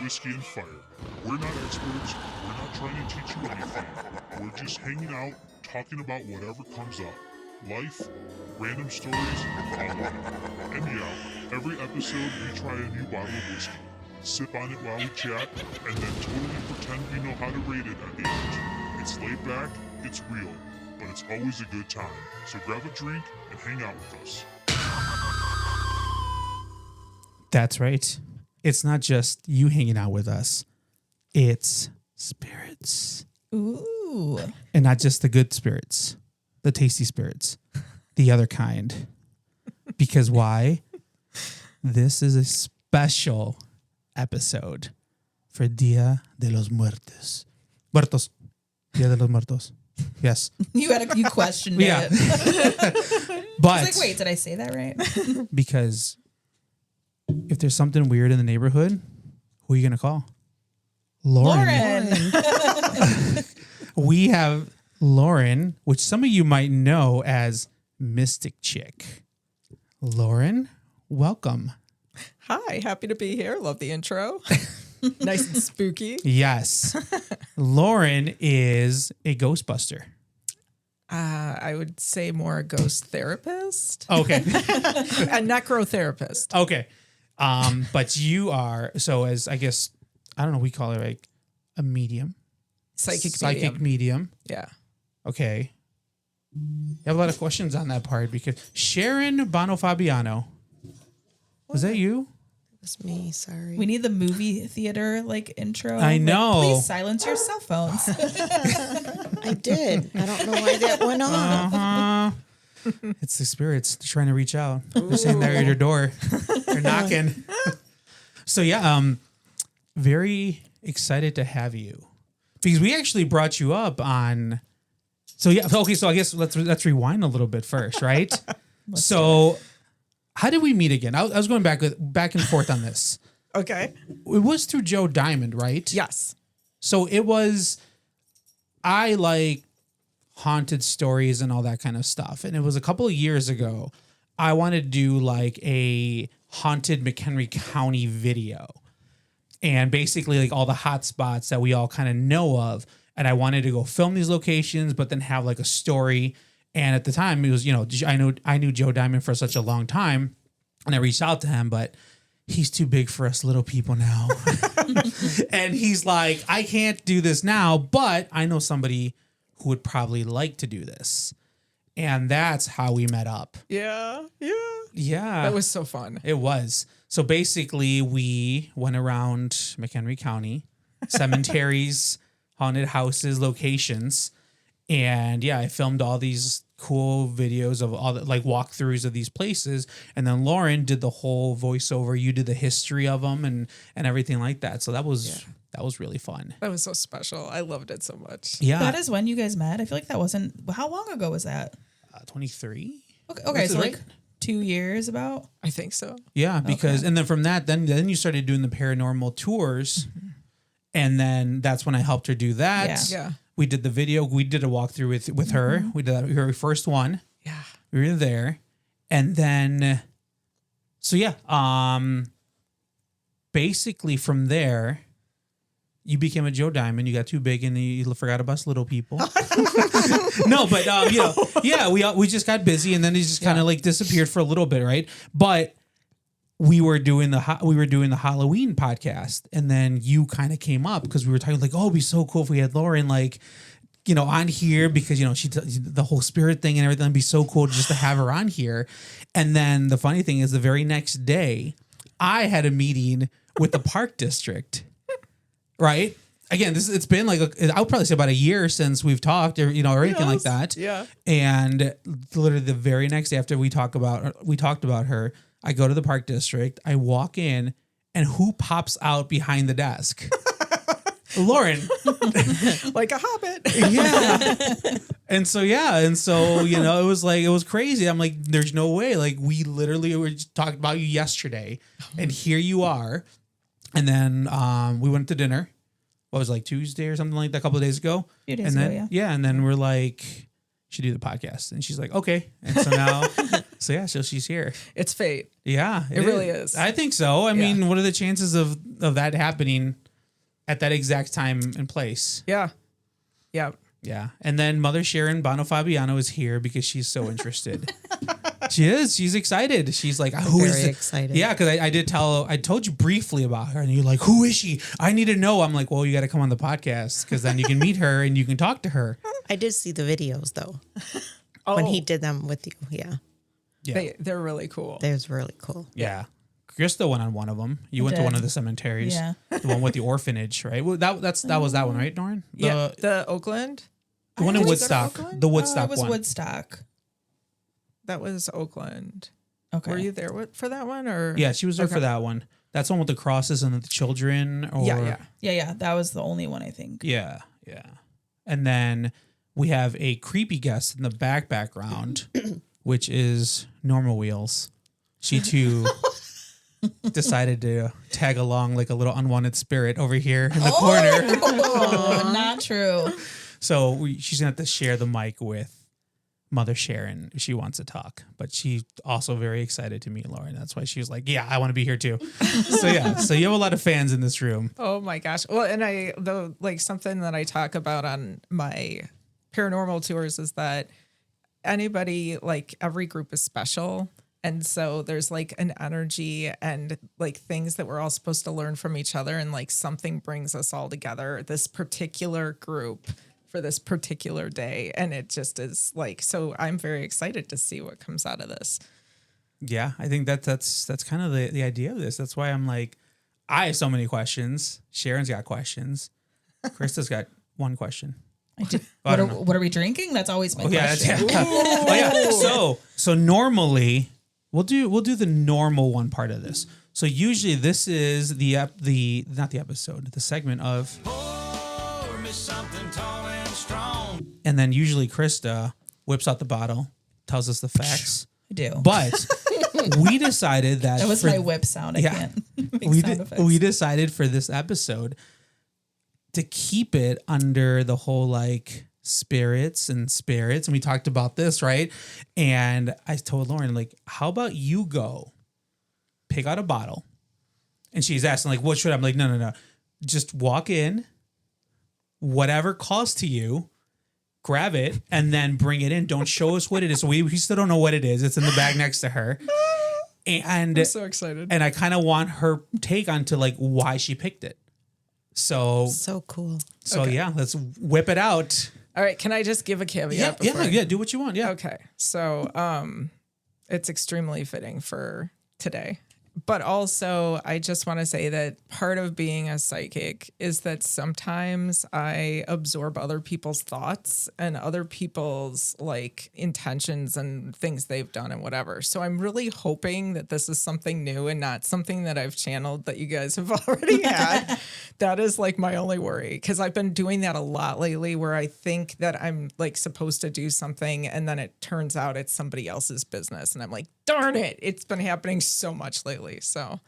whiskey, and fire. We're not experts. We're not trying to teach you anything. We're just hanging out, talking about whatever comes up. Life, random stories, and Halloween. And yeah, every episode we try a new bottle of whiskey, sip on it while we chat, and then totally pretend we know how to rate it at the end. It's laid back, it's real, but it's always a good time. So grab a drink and hang out with us. That's right. It's not just you hanging out with us. It's spirits. Ooh. And not just the good spirits, the tasty spirits, the other kind. Because why? This is a special episode for Dia de los Muertos. Muertos. Dia de los Muertos. Yes. You questioned Yeah. it. But I was like, wait, did I say that right? because if there's something weird in the neighborhood, who are you going to call? Loren. We have Loren, which some of you might know as Mystic Chick. Loren, welcome. Hi, happy to be here. Love the intro. Nice and spooky. Yes. Loren is a Ghostbuster. I would say more a ghost therapist. Okay. A necrotherapist. Okay. But you are, so as I guess, I don't know, we call it like a medium. Psychic medium. Yeah. Okay. You have a lot of questions on that part because Sharon Bono Fabiano. Was that you? It's me, sorry. We need the movie theater intro. I know. Please silence your cell phones. I did. I don't know why that went on. Uh-huh. It's the spirits. They're trying to reach out. They're saying they're at your door. They're knocking. So yeah, very excited to have you because we actually brought you up on. So yeah, okay. So I guess let's rewind a little bit first, right? So how did we meet again? I was going back and forth on this. Okay. It was through Joe Diamond, right? Yes. So it was. I like haunted stories and all that kind of stuff. And it was a couple of years ago. I wanted to do like a haunted McHenry County video and basically like all the hot spots that we all kind of know of. And I wanted to go film these locations, but then have like a story. And at the time it was, I knew Joe Diamond for such a long time and I reached out to him, but he's too big for us little people now. And he's like, I can't do this now, but I know somebody who would probably like to do this. And that's how we met up. Yeah. Yeah. That was so fun. It was. So basically we went around McHenry County, cemeteries, haunted houses, locations. And yeah, I filmed all these cool videos of all the walkthroughs of these places. And then Loren did the whole voiceover. You did the history of them and everything like that. So that was really fun. That was so special. I loved it so much. Yeah. That is when you guys met. I feel like that wasn't. How long ago was that? 23. Okay, so right? 2 years about. I think so. Yeah, because and then from that, then you started doing the paranormal tours, and then that's when I helped her do that. Yeah. We did the video. We did a walkthrough with her. We did that her first one. Yeah. We were there, and then, so yeah, basically from there, you became a Joe Diamond. You got too big, and you forgot about us little people. No, but yeah, we just got busy, and then it just kind of disappeared for a little bit, right? But we were doing the Halloween podcast, and then you kind of came up because we were talking oh, it'd be so cool if we had Loren on here because she the whole spirit thing and everything. It'd be so cool just to have her on here. And then the funny thing is, the very next day, I had a meeting with the park district. Right. Again, it's been I would probably say about a year since we've talked or anything like that. Yeah. And literally the very next day after we talked about her, I go to the park district, I walk in, and who pops out behind the desk? Loren. Like a hobbit. Yeah. And so it was crazy. I'm like, there's no way. We literally were just talking about you yesterday, and here you are. And then we went to dinner. What was Tuesday or something like that, a couple of days ago? A few days ago, yeah. Yeah, and then we're like, should do the podcast. And she's like, okay. And so now, so she's here. It's fate. Yeah. It really is. I think so. I mean, what are the chances of that happening at that exact time and place? Yeah. Yeah. Yeah. And then Mother Sharon Bono Fabiano is here because she's so interested. She is. She's excited. She's like, who is Very it? excited. Yeah, because I told you briefly about her, and you're like, who is she? I need to know. I'm like, well, you got to come on the podcast because then you can meet her and you can talk to her. I did see the videos though when he did them with you. Yeah, They're really cool. that was really cool. Yeah. Krista went on one of them. You went to did. one of the cemeteries. Yeah. The one with the orphanage, right? Well, that was that one, right, Lauren? The Oakland. The one in Did you go to Woodstock. Oakland? The Woodstock it was one. Woodstock. That was Oakland. Okay. Were you there for that one or? Yeah, she was there Okay. for that one. That's one with the crosses and the children. Or, Yeah. That was the only one I think. Yeah, yeah. And then we have a creepy guest in the background, which is Normal Wheels. She too decided to tag along like a little unwanted spirit over here in the corner. Oh, not true. So she's gonna have to share the mic with Mother Sharon. She wants to talk, but she's also very excited to meet Lauren. That's why she was like, "Yeah, I want to be here too." So yeah, so you have a lot of fans in this room. Oh my gosh. Well, and something that I talk about on my paranormal tours is that anybody, like every group is special. And so there's like an energy and like things that we're all supposed to learn from each other. And like something brings us all together, this particular group for this particular day. And it just is like, so I'm very excited to see what comes out of this. Yeah, I think that's kind of the idea of this. That's why I'm like, I have so many questions. Sharon's got questions. Krista's got one question. I do. I don't What are we drinking? That's always my question. Oh, yeah. So normally we'll do the normal one part of this. So usually this is the segment of and then usually Krista whips out the bottle, tells us the facts. I do. But we decided that That was my whip sound. I can't make sound effects. we decided for this episode to keep it under the whole like spirits, and we talked about this, right? And I told Lauren, like, how about you go pick out a bottle? And she's asking like, what should I'm like, no, just walk in, whatever calls to you, grab it, and then bring it in. Don't show us what it is. So we still don't know what it is. It's in the bag next to her. And I'm so excited. And I kind of want her take onto like why she picked it. So cool. So Okay. yeah, let's whip it out. All right. Can I just give a caveat? before Yeah. Do what you want. Yeah. Okay. So it's extremely fitting for today. But also, I just want to say that part of being a psychic is that sometimes I absorb other people's thoughts and other people's like intentions and things they've done and whatever. So I'm really hoping that this is something new and not something that I've channeled that you guys have already had. That is like my only worry, because I've been doing that a lot lately where I think that I'm like supposed to do something and then it turns out it's somebody else's business. And I'm like, darn it. It's been happening so much lately. So,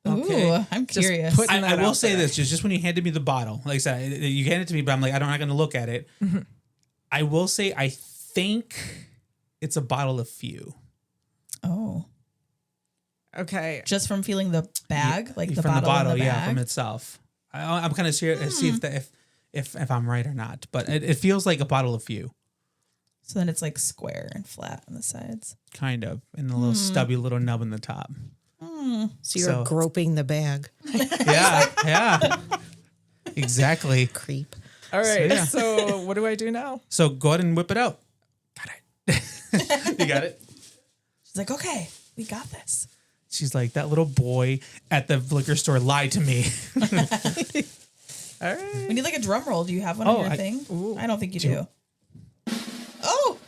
Okay. Ooh, I'm Just curious. put- I that will out say there. this, just when you handed me the bottle, like I said, you handed it to me, but I'm like, I'm not going to look at it. Mm-hmm. I will say, I think it's a bottle of few. Oh, okay. just from feeling the bag, like the from bottle, the bottle, in the bag. from itself. I'm kind of serious to see if I'm right or not, but it feels like a bottle of few, So then it's like square and flat on the sides. kind of, and a little stubby little nub in the top. So you're So- groping the bag. Yeah, exactly. Creep. All right. yeah. So what do I do now? So go ahead and whip it out. Got it. You got it. She's like, okay, we got this. She's like, that little boy at the liquor store lied to me. All right. We need like a drum roll. Do you have one Oh, on your I- thing? I don't think you do. Oh,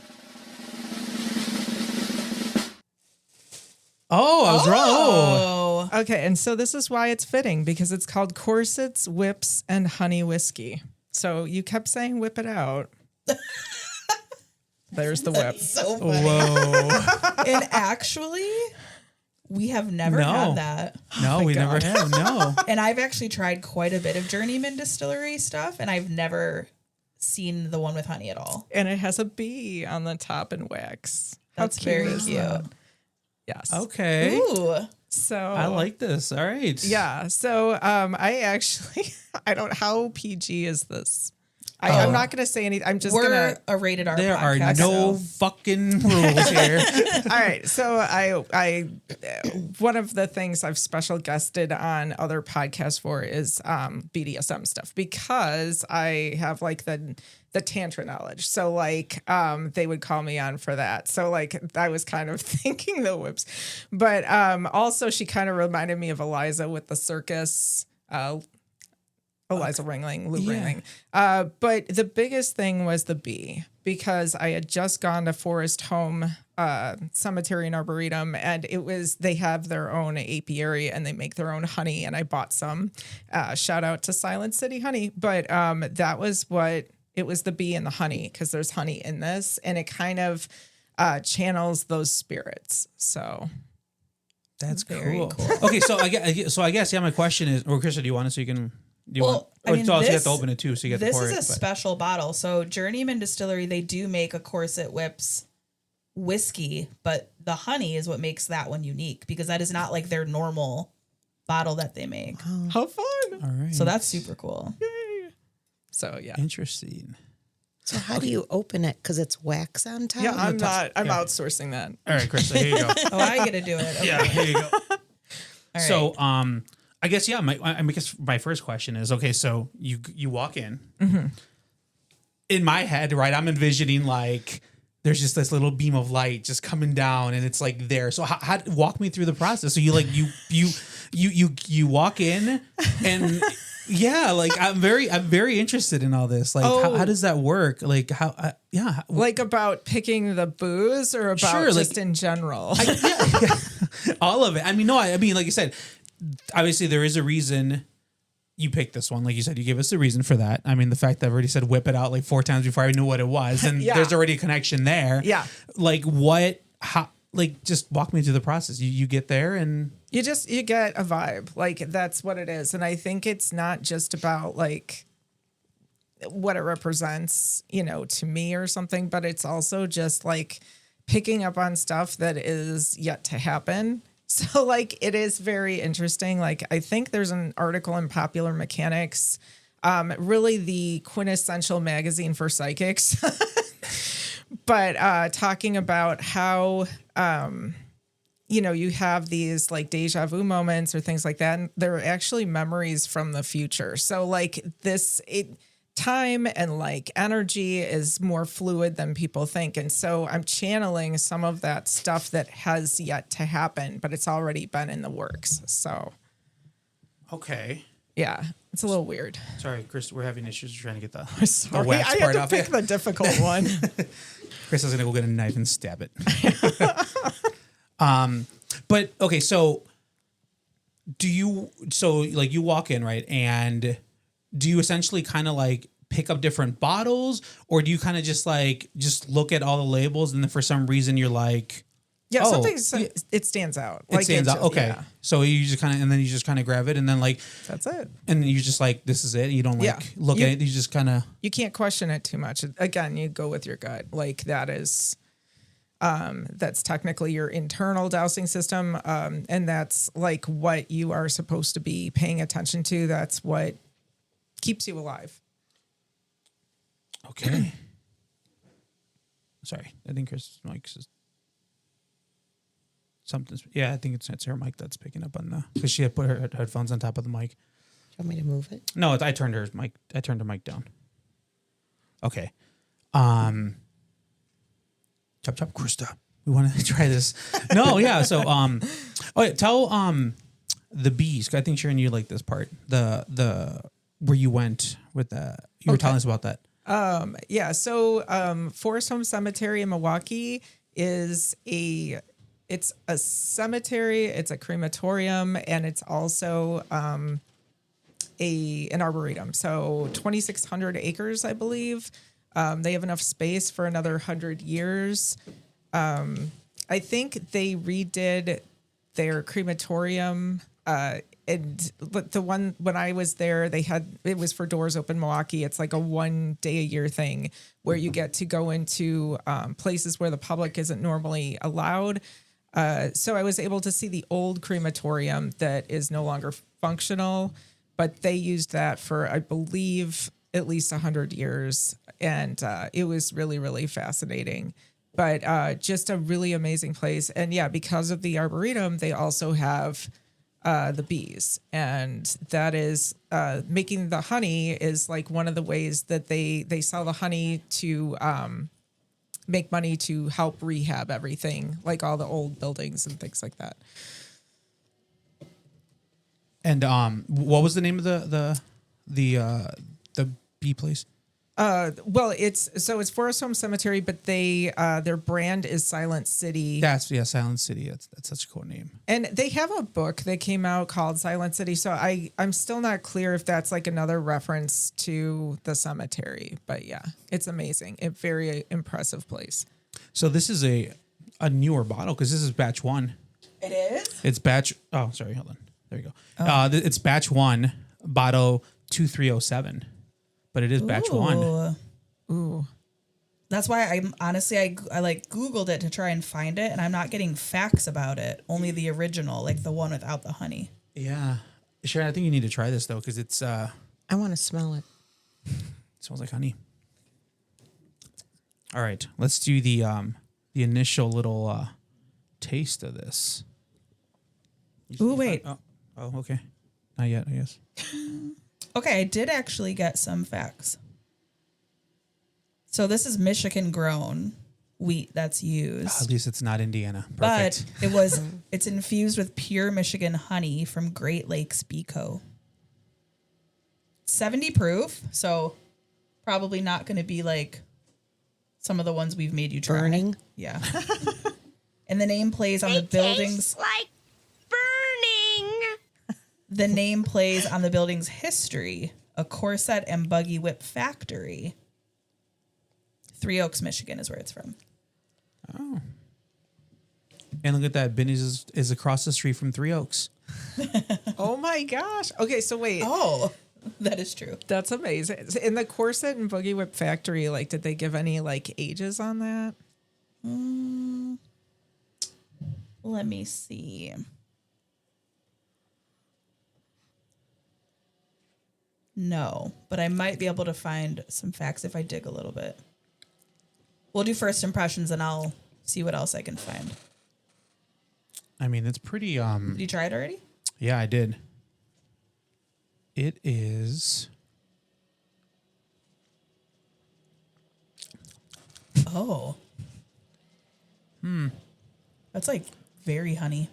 Oh, I was wrong. Oh. oh, Okay. And so this is why it's fitting, because it's called Corsets, Whips, and Honey Whiskey. So you kept saying whip it out. There's the whip. so funny. Whoa. And actually, we have never No. had that. No, we never God. have. No. And I've actually tried quite a bit of journeyman distillery stuff, and I've never seen the one with honey at all. And it has a bee on the top in wax. How That's very is cute. that? Yes. Okay. Ooh. So I like this. All right. Yeah. So I actually I don't how PG is this? I'm not going to say anything. I'm just going We're to. a rated R There podcast. are no fucking rules here. All right. So I one of the things I've special guested on other podcasts for is BDSM stuff because I have like the tantra knowledge. So like they would call me on for that. So like I was kind of thinking the whips, but also she kind of reminded me of Eliza with the circus. Eliza Ringling, Lou Ringling. But the biggest thing was the bee because I had just gone to Forest Home Cemetery and Arboretum, and they have their own apiary and they make their own honey, and I bought some. Shout out to Silent City Honey, but that was it was the bee and the honey because there's honey in this, and it kind of channels those spirits. So. That's Very cool. cool. Okay, so I guess my question is, or Krista, do you want it so you can? Do you want? I mean, So you have this- to open it too, so you get to This pour is it. a special bottle. So Journeyman Distillery, they do make a Corset Whips whiskey, but the honey is what makes that one unique because that is not like their normal bottle that they make. How fun. All right. So that's super cool. So yeah. interesting. So how do you open it? Because it's wax on top? Yeah, I'm top- I'm yeah. outsourcing that. All right, Krista, here you go. Oh, I get to do it. Okay. Yeah, here you go. All right. So, I guess my first question is, okay, so you walk in. Mm-hmm. In my head, right, I'm envisioning like there's just this little beam of light just coming down, and it's like there. So, how walk me through the process? So you walk in, and yeah, like I'm very interested in all this. Like, how does that work? Like, Like about picking the booze or about Sure, just like- in general? yeah, all of it. I mean, like you said, obviously there is a reason you picked this one. Like you said, you gave us a reason for that. I mean, the fact that I've already said whip it out like 4 times before I knew what it was, and Yeah. there's already a connection there. Yeah. Like just walk me through the process. You get there and You get a vibe. Like that's what it is. And I think it's not just about like what it represents, to me or something, but it's also just like picking up on stuff that is yet to happen. So like it is very interesting. Like I think there's an article in Popular Mechanics, really the quintessential magazine for psychics, but talking about how you have these like deja vu moments or things like that. And they're actually memories from the future. So like time and like energy is more fluid than people think. And so I'm channeling some of that stuff that has yet to happen, but it's already been in the works. So okay. yeah, it's a little weird. Sorry, Chris, we're having issues trying to get the Sorry, wax I part had off to pick here. the difficult one. Chris is gonna go get a knife and stab it. But okay, so you walk in, right? And do you essentially kind of like pick up different bottles, or do you kind of just look at all the labels and then for some reason you're like, Yeah, oh, it stands out. it stands out. Okay. Yeah, So you just kind of grab it and then like, that's it. and you're just like, this is it. You don't Yeah. look at it. You just kind of, You can't question it too much. Again, you go with your gut. Like that is, that's technically your internal dowsing system. And that's like what you are supposed to be paying attention to. That's what keeps you alive. okay. Sorry. I think Chris' mic's just something's, yeah, I think it's her mic that's picking up on because she had put her headphones on top of the mic. Do you want me to move it? No, I turned her mic down. Okay. Chop chop Krista. We want to try this. No, yeah. So okay, tell the bees. I think Sharon, you like this part. The where you went with that. You were telling us about that. Yeah. So Forest Home Cemetery in Milwaukee is it's a cemetery, it's a crematorium, and it's also an arboretum. So 2,600 acres, I believe. They have enough space for another 100 years. I think they redid their crematorium But the one when I was there, it was for Doors Open Milwaukee. It's like a 1 day a year thing where you get to go into places where the public isn't normally allowed. So I was able to see the old crematorium that is no longer functional, but they used that for, I believe, at least 100 years. And it was really, really fascinating. But just a really amazing place. And yeah, because of the Arboretum, they also have the bees. And that is making the honey is like one of the ways that they sell the honey to make money to help rehab everything, like all the old buildings and things like that. And what was the name of the bee place? Well, it's Forest Home Cemetery, but their brand is Silent City. That's Silent City. That's such a cool name. And they have a book that came out called Silent City. So I'm still not clear if that's like another reference to the cemetery. But yeah, it's amazing. A very impressive place. So this is a newer bottle because this is batch 1. It is? It's batch. Oh, sorry. Hold on. There you go. It's batch 1, bottle 2307. But it is batch 1. Ooh. That's why I'm honestly, I like Googled it to try and find it, and I'm not getting facts about it. Only the original, like the one without the honey. Yeah. Sharon, I think you need to try this, though, because it's... I want to smell it. It smells like honey. All right. Let's do the initial little taste of this. Ooh, wait. Oh, okay. Not yet, I guess. Okay, I did actually get some facts. So this is Michigan grown wheat that's used. At least it's not Indiana. Perfect. But it's infused with pure Michigan honey from Great Lakes Bee Co. 70 proof, so probably not going to be like some of the ones we've made you try. Burning? Yeah. And the name plays on the buildings. Like burning. The name plays on the building's history, a corset and buggy whip factory. Three Oaks, Michigan is where it's from. Oh. And look at that. Benny's is across the street from Three Oaks. Oh my gosh. Okay, so wait. Oh, that is true. That's amazing. In the corset and buggy whip factory, like, did they give any like ages on that? Let me see. No, but I might be able to find some facts if I dig a little bit. We'll do first impressions and I'll see what else I can find. I mean, it's pretty... Did you try it already? Yeah, I did. It is... Oh. That's like very honey.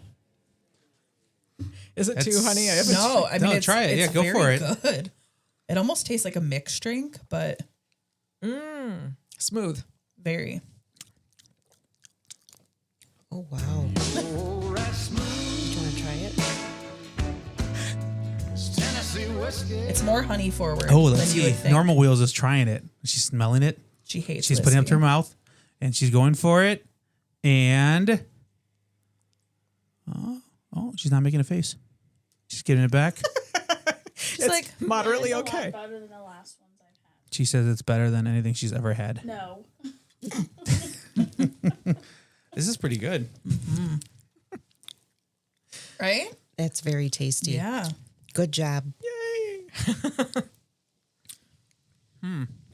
Is it too That's- honey? I haven't No, I mean, No, try it. it's Yeah, go for very it. Good. It almost tastes like a mixed drink, but smooth. very. Oh, wow. Do you want to try it? It's more honey forward. Oh, let's than you see. would think. Normal Wheels is trying it. She's smelling it. She hates. She's putting it up to her mouth, and she's going for it. And... Oh, she's not making a face. She's giving it back. She's like, Moderately It's a lot okay. better than the last ones I've had. She says it's better than anything she's ever had. No. This is pretty good. right? That's very tasty. Yeah. Good job. Yay.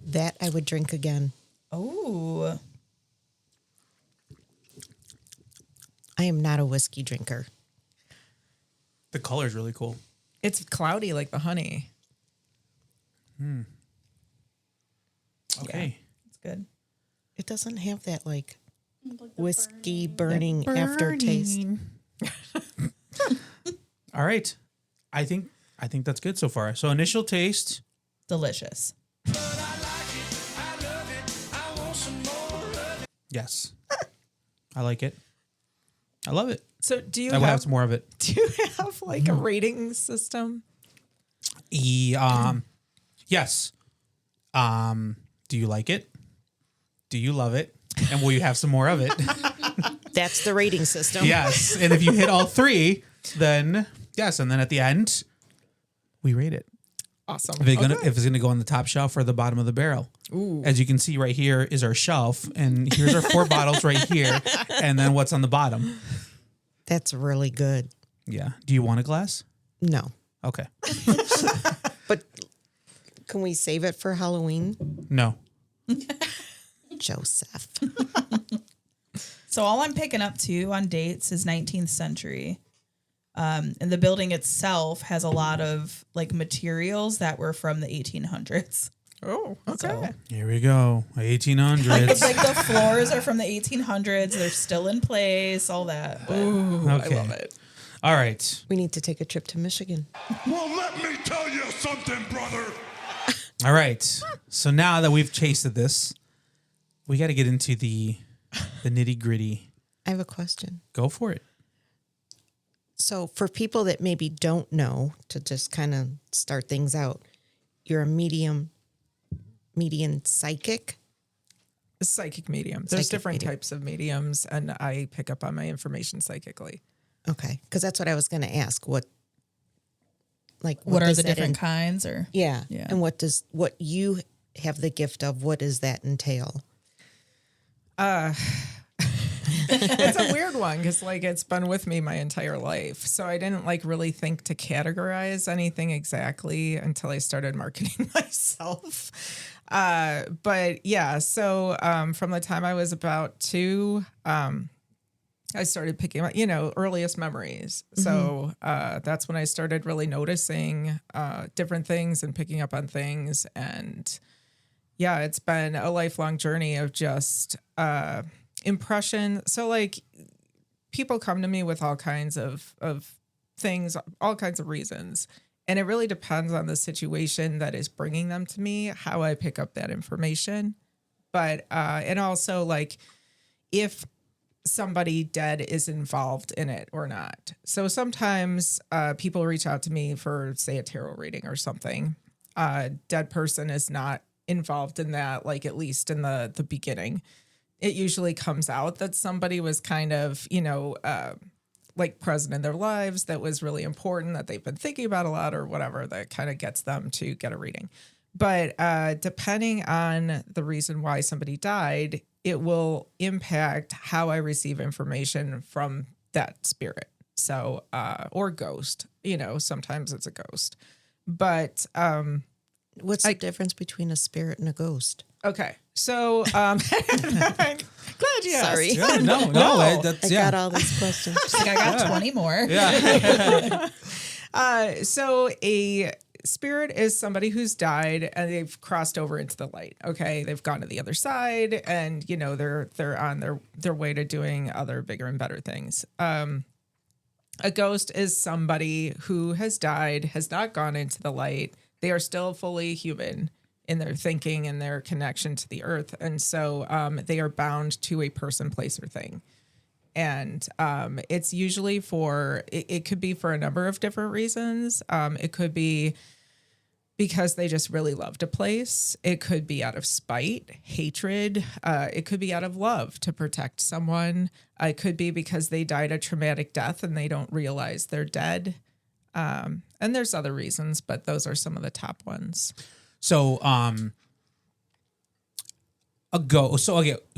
That I would drink again. Oh, I am not a whiskey drinker. The color is really cool. It's cloudy like the honey. Okay. it's good. It doesn't have that like Like the whiskey burning aftertaste. All right. I think that's good so far. So initial taste. Delicious. Yes. I like it. I love it. So do you I will have have some more of it. do you have like a rating system? Yes. Do you like it? Do you love it? And will you have some more of it? That's the rating system. Yes. And if you hit all three, then guess. And then at the end, we rate it. Awesome. If it's gonna go on the top shelf or the bottom of the barrel. Ooh. As you can see right here is our shelf, and here's our 4 bottles right here, and then what's on the bottom. That's really good. Yeah. Do you want a glass? No. Okay. But can we save it for Halloween? No. Joseph. So all I'm picking up to on dates is 19th century. And the building itself has a lot of like materials that were from the 1800s. Oh, okay. So, Here we go. 1800s. it's like the floors are from the 1800s. They're still in place, all that. But Ooh, Okay. I love it. All right. We need to take a trip to Michigan. Well, let me tell you something, brother. All right. So now that we've tasted this, we got to get into the nitty gritty. I have a question. Go for it. So for people that maybe don't know, to just kind of start things out, you're a median psychic. Psychic medium. There's Psychic different medium. types of mediums, and I pick up on my information psychically. Okay. Because that's what I was going to ask. What what are does the that different kinds or Yeah. Yeah. And what you have the gift of, what does that entail? It's a weird one because like it's been with me my entire life. So I didn't like really think to categorize anything exactly until I started marketing myself. But yeah, so from the time I was about 2, I started picking up, earliest memories. So that's when I started really noticing different things and picking up on things. And yeah, it's been a lifelong journey of just impression. So like people come to me with all kinds of things, all kinds of reasons. And it really depends on the situation that is bringing them to me, how I pick up that information. But, and also like if somebody dead is involved in it or not. So sometimes people reach out to me for, say, a tarot reading or something. Dead person is not involved in that, like at least in the beginning. It usually comes out that somebody was kind of, like present in their lives that was really important, that they've been thinking about a lot or whatever, that kind of gets them to get a reading. But depending on the reason why somebody died, it will impact how I receive information from that spirit. So, or ghost, sometimes it's a ghost. But What's the difference between a spirit and a ghost? okay. So, I'm glad you asked. Sorry. Yeah, no, I that's got all these questions. like I got 20 more. Yeah. So a spirit is somebody who's died and they've crossed over into the light. Okay. They've gone to the other side and, they're on their way to doing other bigger and better things. A ghost is somebody who has died, has not gone into the light. They are still fully human in their thinking and their connection to the earth. And so they are bound to a person, place, or thing. And it's usually it could be for a number of different reasons. It could be because they just really loved a place. It could be out of spite, hatred. It could be out of love to protect someone. It could be because they died a traumatic death and they don't realize they're dead. And there's other reasons, but those are some of the top ones. So,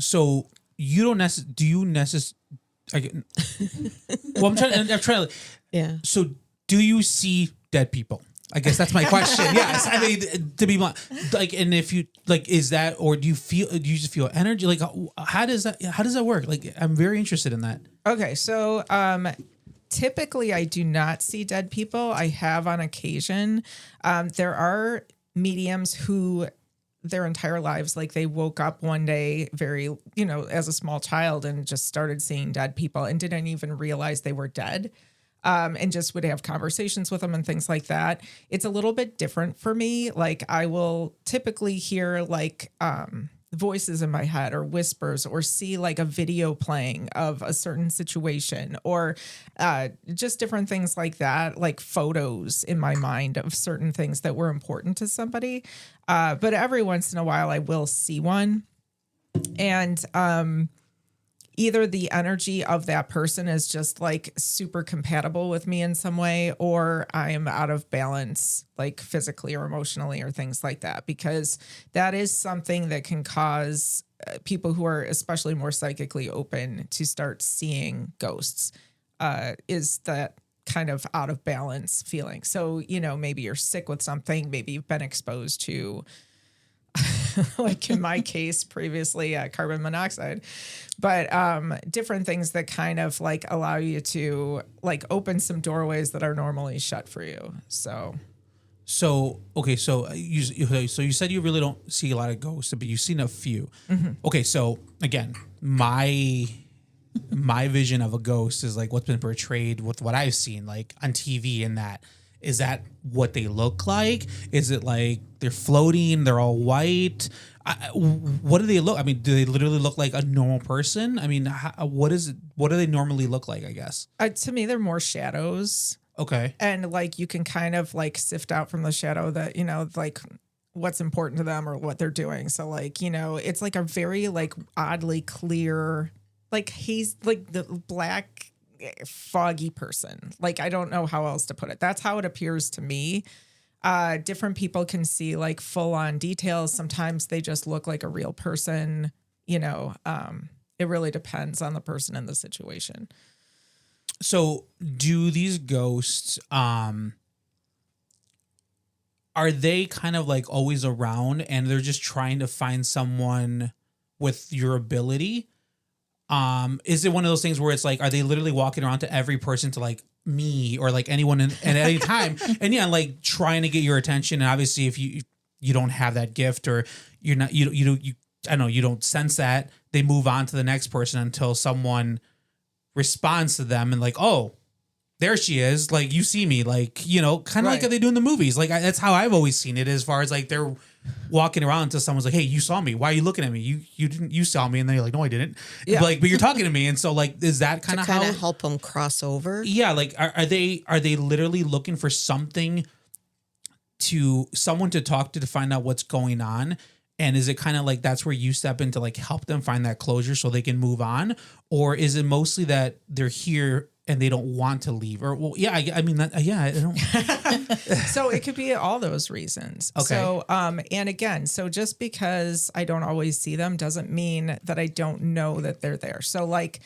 so you don't well, I'm trying to, Yeah. so do you see dead people? I guess that's my question. Yes. I mean, to be blunt, like, and if you like, is that, or do you just feel energy? Like, how does that work? Like, I'm very interested in that. Okay. So, typically I do not see dead people. I have on occasion. There are mediums who their entire lives, like they woke up one day very, as a small child and just started seeing dead people and didn't even realize they were dead. And just would have conversations with them and things like that. It's a little bit different for me. Like I will typically hear like, voices in my head or whispers or see like a video playing of a certain situation or just different things like that, like photos in my mind of certain things that were important to somebody. But every once in a while I will see one. And either the energy of that person is just like super compatible with me in some way, or I am out of balance, like physically or emotionally or things like that, because that is something that can cause people who are especially more psychically open to start seeing ghosts, is that kind of out of balance feeling. So, maybe you're sick with something, maybe you've been exposed to like in my case previously, carbon monoxide, but different things that kind of like allow you to like open some doorways that are normally shut for you. So okay, so you said you really don't see a lot of ghosts, but you've seen a few. Okay, so again, my vision of a ghost is like what's been portrayed with what I've seen like on TV, and that is that what they look like? Is it like they're floating? They're all white? What do they look? I mean, do they literally look like a normal person? I mean, what is it? What do they normally look like? I guess. To me, they're more shadows. Okay. And like you can kind of like sift out from the shadow that, like what's important to them or what they're doing. So like, it's like a very like oddly clear, like haze, like the black foggy person. Like, I don't know how else to put it. That's how it appears to me. Different people can see like full on details. Sometimes they just look like a real person, it really depends on the person and the situation. So do these ghosts, are they kind of like always around and they're just trying to find someone with your ability? Is it one of those things where it's like, are they literally walking around to every person to like me or like anyone at any time? And yeah, like trying to get your attention. And obviously if you don't have that gift or you're not, you I don't know, you don't sense that, they move on to the next person until someone responds to them and like, oh, there she is. Like, you see me, like, kind of like how they do in the movies. Like, that's how I've always seen it, as far as like they're walking around until someone's like, hey, you saw me. Why are you looking at me? You saw me. And then you're like, no, I didn't. Yeah. But you're talking to me. And so like, is that kind of how help them cross over? Yeah. Like, are they literally looking for someone to talk to find out what's going on? And is it kind of like that's where you step in to like help them find that closure so they can move on? Or is it mostly that they're here and they don't want to leave? Or, well, yeah, I mean, I don't. So it could be all those reasons. Okay. So, and again, so just because I don't always see them doesn't mean that I don't know that they're there. So like,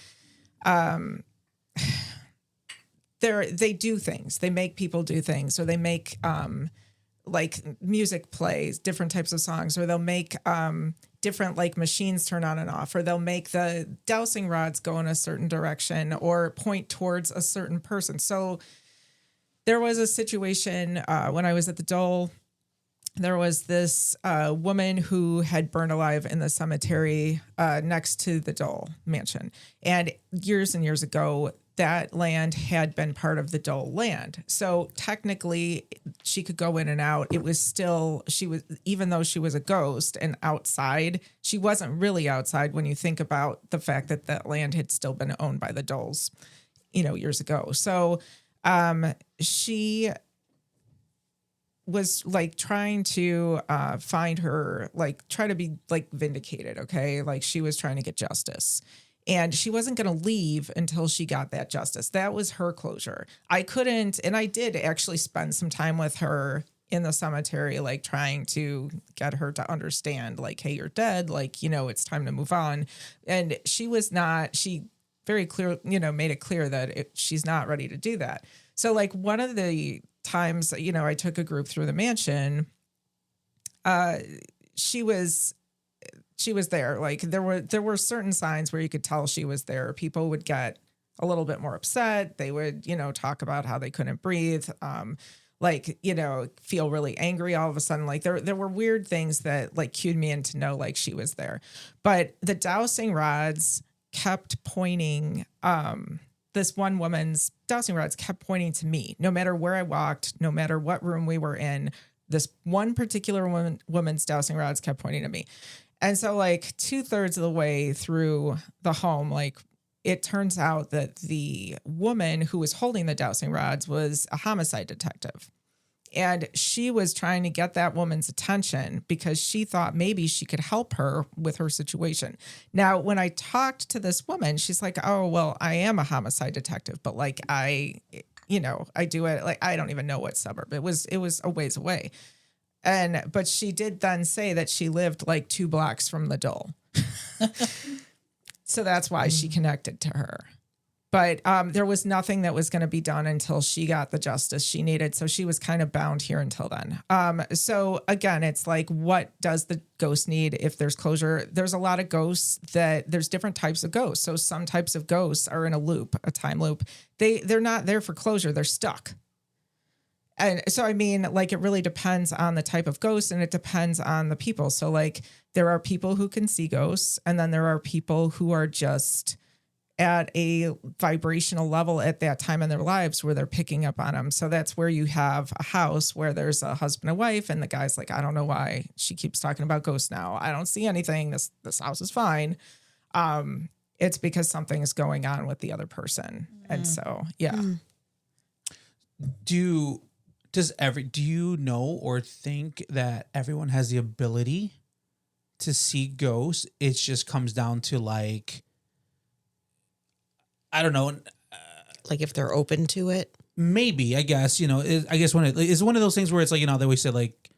they do things, they make people do things, or they make, like music plays, different types of songs, or they'll make different like machines turn on and off, or they'll make the dowsing rods go in a certain direction or point towards a certain person. So there was a situation when I was at the Dole. There was this woman who had burned alive in the cemetery next to the Dole mansion. And years ago, that land had been part of the Dole land. So technically she could go in and out. It was still, even though she was a ghost and outside, she wasn't really outside when you think about the fact that that land had still been owned by the Doles, years ago. So she was like trying to find her, like try to be like vindicated. Okay. Like she was trying to get justice. And she wasn't going to leave until she got that justice. That was her closure. I couldn't, and I did actually spend some time with her in the cemetery, like trying to get her to understand, like, hey, you're dead. Like, it's time to move on. And she very clear, made it clear that she's not ready to do that. So like one of the times, I took a group through the mansion, she was there. Like there were certain signs where you could tell she was there. People would get a little bit more upset. They would, talk about how they couldn't breathe. Feel really angry all of a sudden. Like there were weird things that like cued me in to know like she was there. But the dowsing rods kept pointing, this one woman's dowsing rods kept pointing to me. No matter where I walked, no matter what room we were in, this one particular woman's dowsing rods kept pointing to me. And so like 2/3 of the way through the home, like it turns out that the woman who was holding the dowsing rods was a homicide detective. And she was trying to get that woman's attention because she thought maybe she could help her with her situation. Now, when I talked to this woman, she's like, oh, well, I am a homicide detective, but like I do it, like, I don't even know what suburb. It was a ways away. But she did then say that she lived like 2 blocks from the Dole. So that's why she connected to her. But there was nothing that was going to be done until she got the justice she needed. So she was kind of bound here until then. So again, it's like, what does the ghost need if there's closure? There's a lot of ghosts there's different types of ghosts. So some types of ghosts are in a loop, a time loop. They're not there for closure. They're stuck. And so, I mean, like, it really depends on the type of ghost, and it depends on the people. So like, there are people who can see ghosts, and then there are people who are just at a vibrational level at that time in their lives where they're picking up on them. So that's where you have a house where there's a husband and wife, and the guy's like, I don't know why she keeps talking about ghosts now. I don't see anything. This house is fine. It's because something is going on with the other person. And so, yeah. Do you know or think that everyone has the ability to see ghosts? It just comes down to, like, I don't know. Like if they're open to it. Maybe, I guess, I guess it's one of those things where it's like, they always say, like,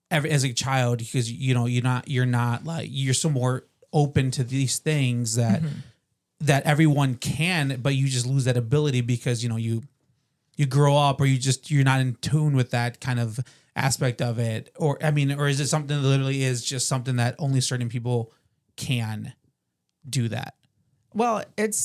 as a child, because, you're not like, you're so more open to these things that everyone can, but you just lose that ability because, you grow up, or you're not in tune with that kind of aspect of it. Or is it something that literally is just something that only certain people can do that? Well, it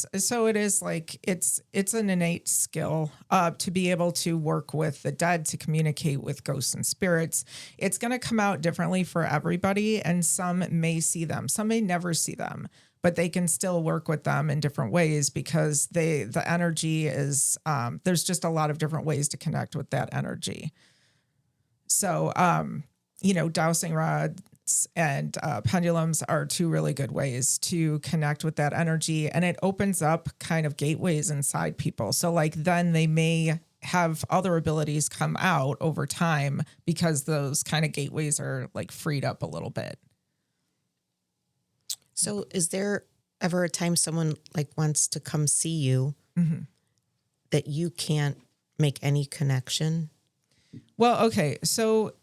is like, it's an innate skill to be able to work with the dead, to communicate with ghosts and spirits. It's going to come out differently for everybody, and some may see them, some may never see them, but they can still work with them in different ways because the energy is, there's just a lot of different ways to connect with that energy. So, dowsing rods and pendulums are 2 really good ways to connect with that energy. And it opens up kind of gateways inside people. So like, then they may have other abilities come out over time because those kind of gateways are like freed up a little bit. So is there ever a time someone like wants to come see you that you can't make any connection? Well, okay. So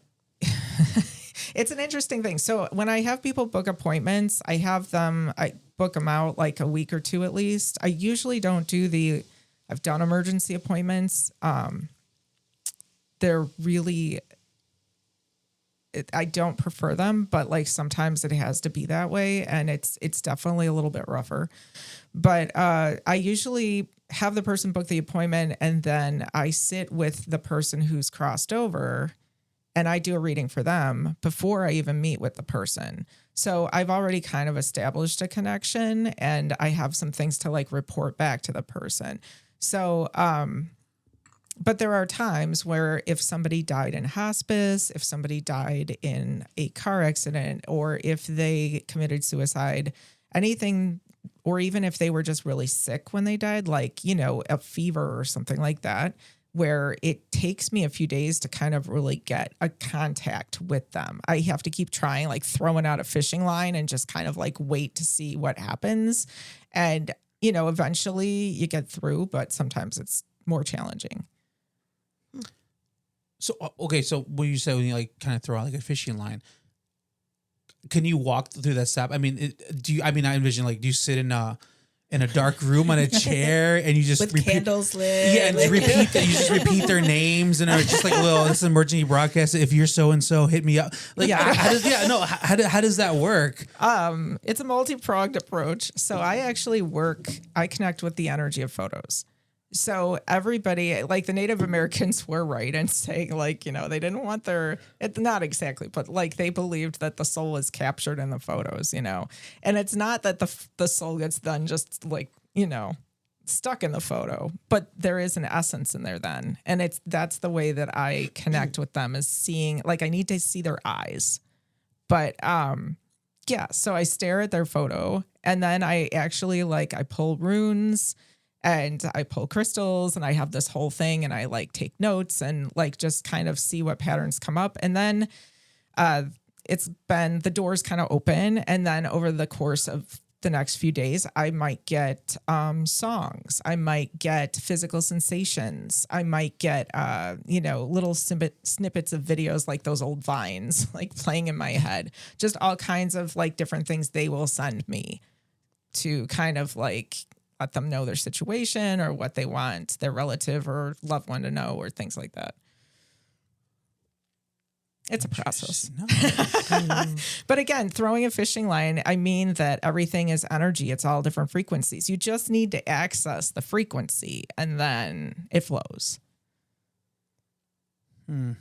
it's an interesting thing. So when I have people book appointments, I book them out like a week or 2 at least. I usually don't do I've done emergency appointments. They're really, I don't prefer them, but like sometimes it has to be that way. And it's definitely a little bit rougher, but I usually have the person book the appointment, and then I sit with the person who's crossed over, and I do a reading for them before I even meet with the person. So I've already kind of established a connection, and I have some things to like report back to the person. So, but there are times where if somebody died in hospice, if somebody died in a car accident, or if they committed suicide, anything, or even if they were just really sick when they died, like, a fever or something like that, where it takes me a few days to kind of really get a contact with them. I have to keep trying, like throwing out a fishing line and just kind of like wait to see what happens. And, eventually you get through, but sometimes it's more challenging. So, okay. So when you say when you like kind of throw out like a fishing line, can you walk through that step? I mean, I envision like, do you sit in a dark room on a chair and you just with repeat, candles lit. Yeah, and you just repeat their names, and it's just like a little, this is an emergency broadcast. If you're so and so, hit me up. Like, how does that work? It's a multi-pronged approach. So I connect with the energy of photos. So everybody, like the Native Americans were right in saying, like, they didn't want not exactly, but like they believed that the soul is captured in the photos, and it's not that the soul gets then just like, stuck in the photo, but there is an essence in there then. And that's the way that I connect with them, is seeing, like, I need to see their eyes, but, so I stare at their photo, and then I actually I pull runes. and I pull crystals and I have this whole thing and I like take notes and like just kind of see what patterns come up. And then it's been the doors kind of open. And then over the course of the next few days, I might get songs. I might get physical sensations. I might get, little snippets of videos like those old vines, like playing in my head, just all kinds of like different things they will send me to kind of like let them know their situation or what they want their relative or loved one to know or things like that. It's a process. No. But again, throwing a fishing line, I mean that everything is energy. It's all different frequencies. You just need to access the frequency and then it flows. So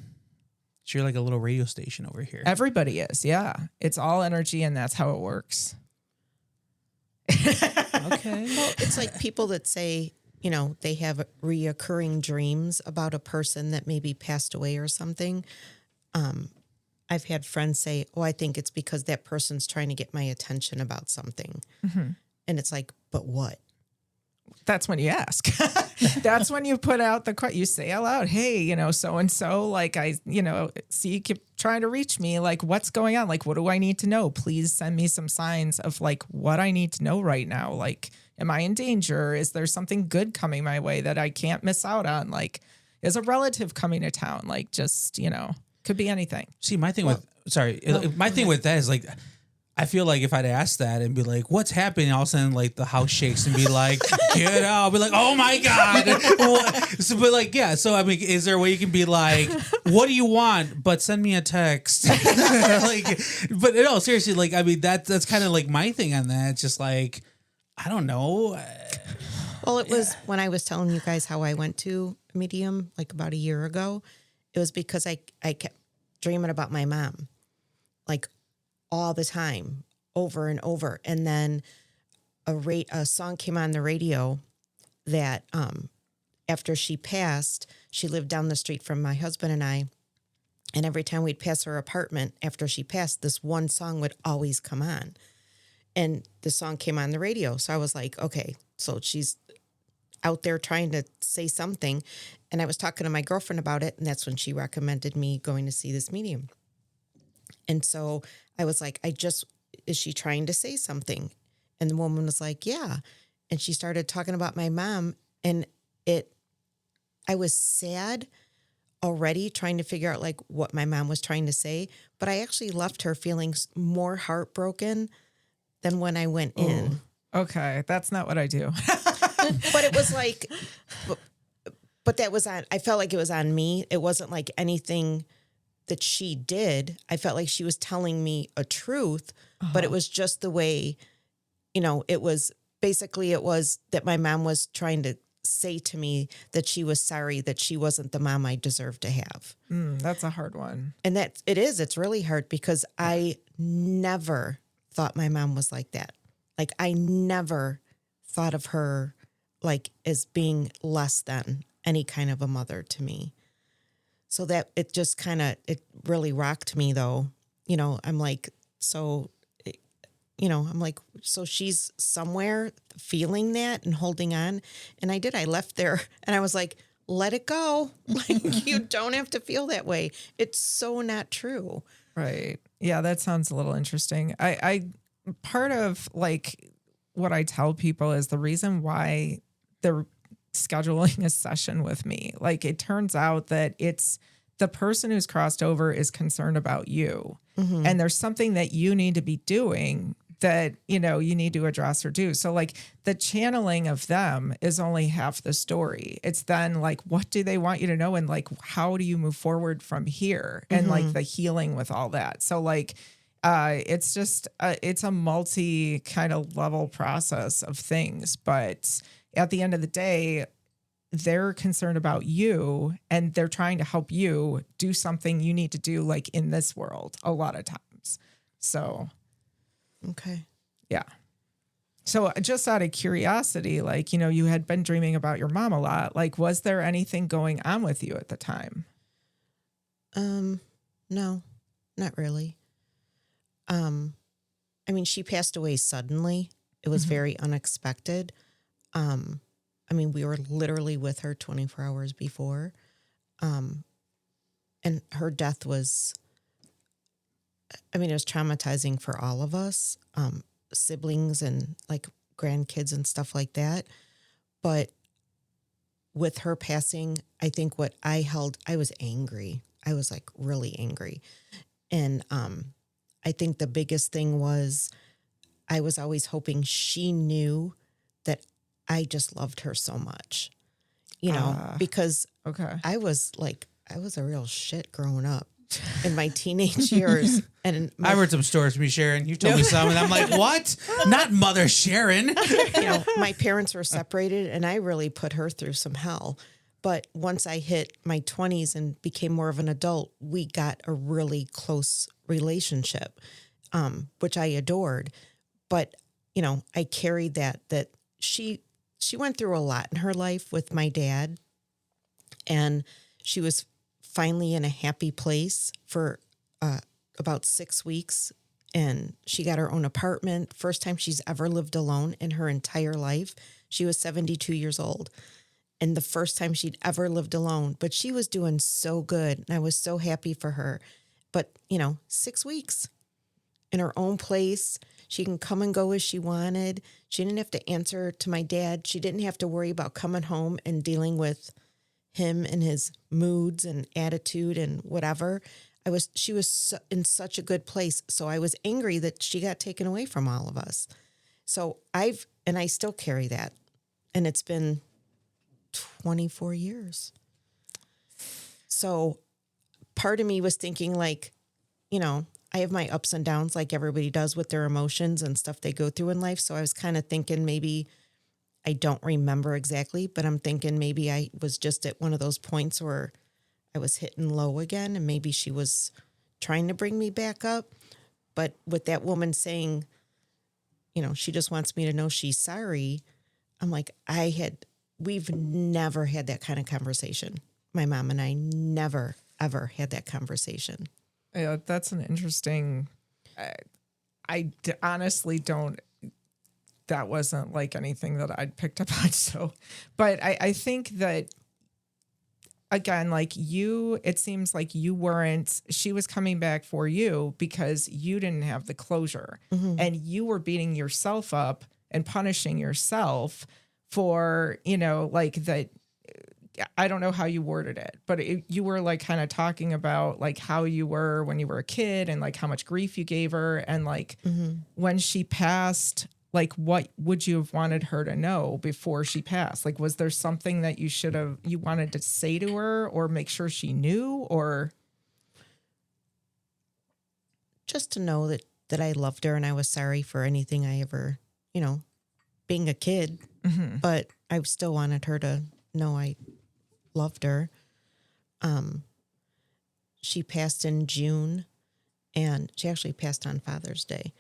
you're like a little radio station over here. Everybody is. Yeah. It's all energy and that's how it works. Okay. Well, it's like people that say, they have reoccurring dreams about a person that maybe passed away or something. I've had friends say, "Oh, I think it's because that person's trying to get my attention about something." Mm-hmm. And it's like, but what? That's when you ask. That's when you put out the question. You say out loud, "Hey, so-and-so, like I, see you keep trying to reach me. Like, what's going on? Like, what do I need to know? Please send me some signs of like what I need to know right now. Like, am I in danger? Is there something good coming my way that I can't miss out on? Like, is a relative coming to town? Like, just, could be anything." See, my thing with that is like, I feel like if I'd ask that and be like, "What's happening?" all of a sudden, like the house shakes and be like, "Get out!" I'll be like, "Oh my god!" So, but like, yeah. So I mean, is there a way you can be like, "What do you want?" But send me a text. Like, but no, seriously, like, I mean, that's kind of like my thing on that. It's just like, I don't know. Well, it was when I was telling you guys how I went to a medium like about a year ago. It was because I kept dreaming about my mom, like all the time, over and over. And then a song came on the radio that after she passed, she lived down the street from my husband and I. And every time we'd pass her apartment after she passed, this one song would always come on. And the song came on the radio. So I was like, okay, so she's out there trying to say something. And I was talking to my girlfriend about it. And that's when she recommended me going to see this medium. And so I was like, is she trying to say something? And the woman was like, yeah. And she started talking about my mom. And I was sad already trying to figure out like what my mom was trying to say. But I actually left her feeling more heartbroken than when I went in. Okay. That's not what I do. But it was like, but that was I felt like it was on me. It wasn't like anything that she did. I felt like she was telling me a truth, but it was just the way, it was that my mom was trying to say to me that she was sorry that she wasn't the mom I deserved to have. That's a hard one. And it's really hard because I never thought my mom was like that. Like I never thought of her like as being less than any kind of a mother to me. So that it just it really rocked me though. I'm like, so she's somewhere feeling that and holding on. And I did, I left there and I was like, let it go. Like you don't have to feel that way. It's so not true. Right. Yeah, that sounds a little interesting. I part of like what I tell people is the reason why they're scheduling a session with me. Like it turns out that it's the person who's crossed over is concerned about you. Mm-hmm. And there's something that you need to be doing that, you need to address or do. So like the channeling of them is only half the story. It's then like, what do they want you to know? And like, how do you move forward from here? And like the healing with all that. So like, it's just, it's a multi kind of level process of things. But at the end of the day, they're concerned about you and they're trying to help you do something you need to do like in this world a lot of times. So, okay. Yeah. So just out of curiosity, like, you had been dreaming about your mom a lot. Like, was there anything going on with you at the time? No, not really. I mean, she passed away suddenly. It was very unexpected. I mean, we were literally with her 24 hours before. And her death was, I mean, it was traumatizing for all of us, siblings and like grandkids and stuff like that. But with her passing, I think what I was angry. I was like really angry. And I think the biggest thing was I was always hoping she knew that I just loved her so much, because Okay. I was a real shit growing up in my teenage years. And I heard some stories from you, Sharon. You told me some, and I'm like, what? Not Mother Sharon. my parents were separated, and I really put her through some hell. But once I hit my 20s and became more of an adult, we got a really close relationship, which I adored. But, I carried that she went through a lot in her life with my dad, and she was finally in a happy place for about 6 weeks, and she got her own apartment. First time she's ever lived alone in her entire life. She was 72 years old, and the first time she'd ever lived alone. But she was doing so good, and I was so happy for her. But, 6 weeks in her own place. She can come and go as she wanted. She didn't have to answer to my dad. She didn't have to worry about coming home and dealing with him and his moods and attitude and whatever. She was in such a good place. So I was angry that she got taken away from all of us. So I still carry that. And it's been 24 years. So part of me was thinking like, I have my ups and downs like everybody does with their emotions and stuff they go through in life. So I was kind of thinking maybe I don't remember exactly, but I'm thinking maybe I was just at one of those points where I was hitting low again, and maybe she was trying to bring me back up. But with that woman saying, she just wants me to know she's sorry, I'm like, we've never had that kind of conversation. My mom and I never, ever had that conversation. Yeah, that's an interesting. Honestly don't. That wasn't like anything that I'd picked up on. So, but I think that again, like it seems like she was coming back for you because you didn't have the closure, and you were beating yourself up and punishing yourself for, like that. I don't know how you worded it, but you were like kind of talking about like how you were when you were a kid and like how much grief you gave her. And like when she passed, like what would you have wanted her to know before she passed? Like, was there something that you wanted to say to her or make sure she knew, or? Just to know that I loved her and I was sorry for anything I ever, being a kid, but I still wanted her to know I loved her. She passed in June, and she actually passed on Father's Day.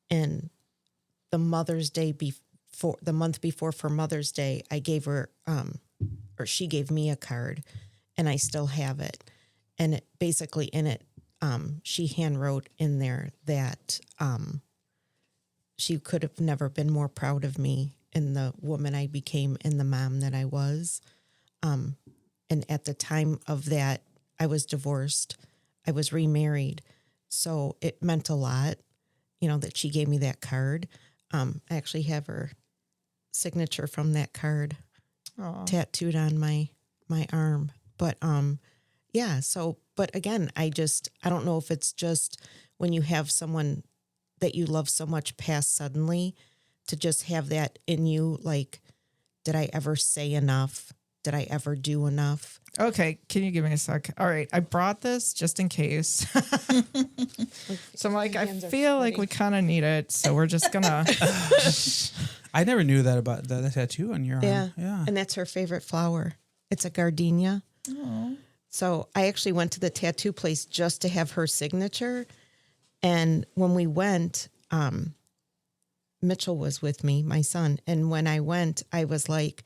And the Mother's Day the month before for Mother's Day, I gave her, or she gave me a card, and I still have it. And basically in it, she hand wrote in there that she could have never been more proud of me and the woman I became and the mom that I was. And at the time of that, I was divorced. I was remarried. So it meant a lot, that she gave me that card. I actually have her signature from that card tattooed on my arm. But yeah, so, but again, I don't know if it's just when you have someone that you love so much pass suddenly, to just have that in you, like, did I ever say enough? Did I ever do enough? Okay, can you give me a sec? All right, I brought this just in case. So I'm like, I feel like we kind of need it, so we're just gonna. I never knew that about the tattoo on your arm. Yeah. And that's her favorite flower. It's a gardenia. Oh. So I actually went to the tattoo place just to have her signature. And when we went, Mitchell was with me, my son. And when I went, I was like,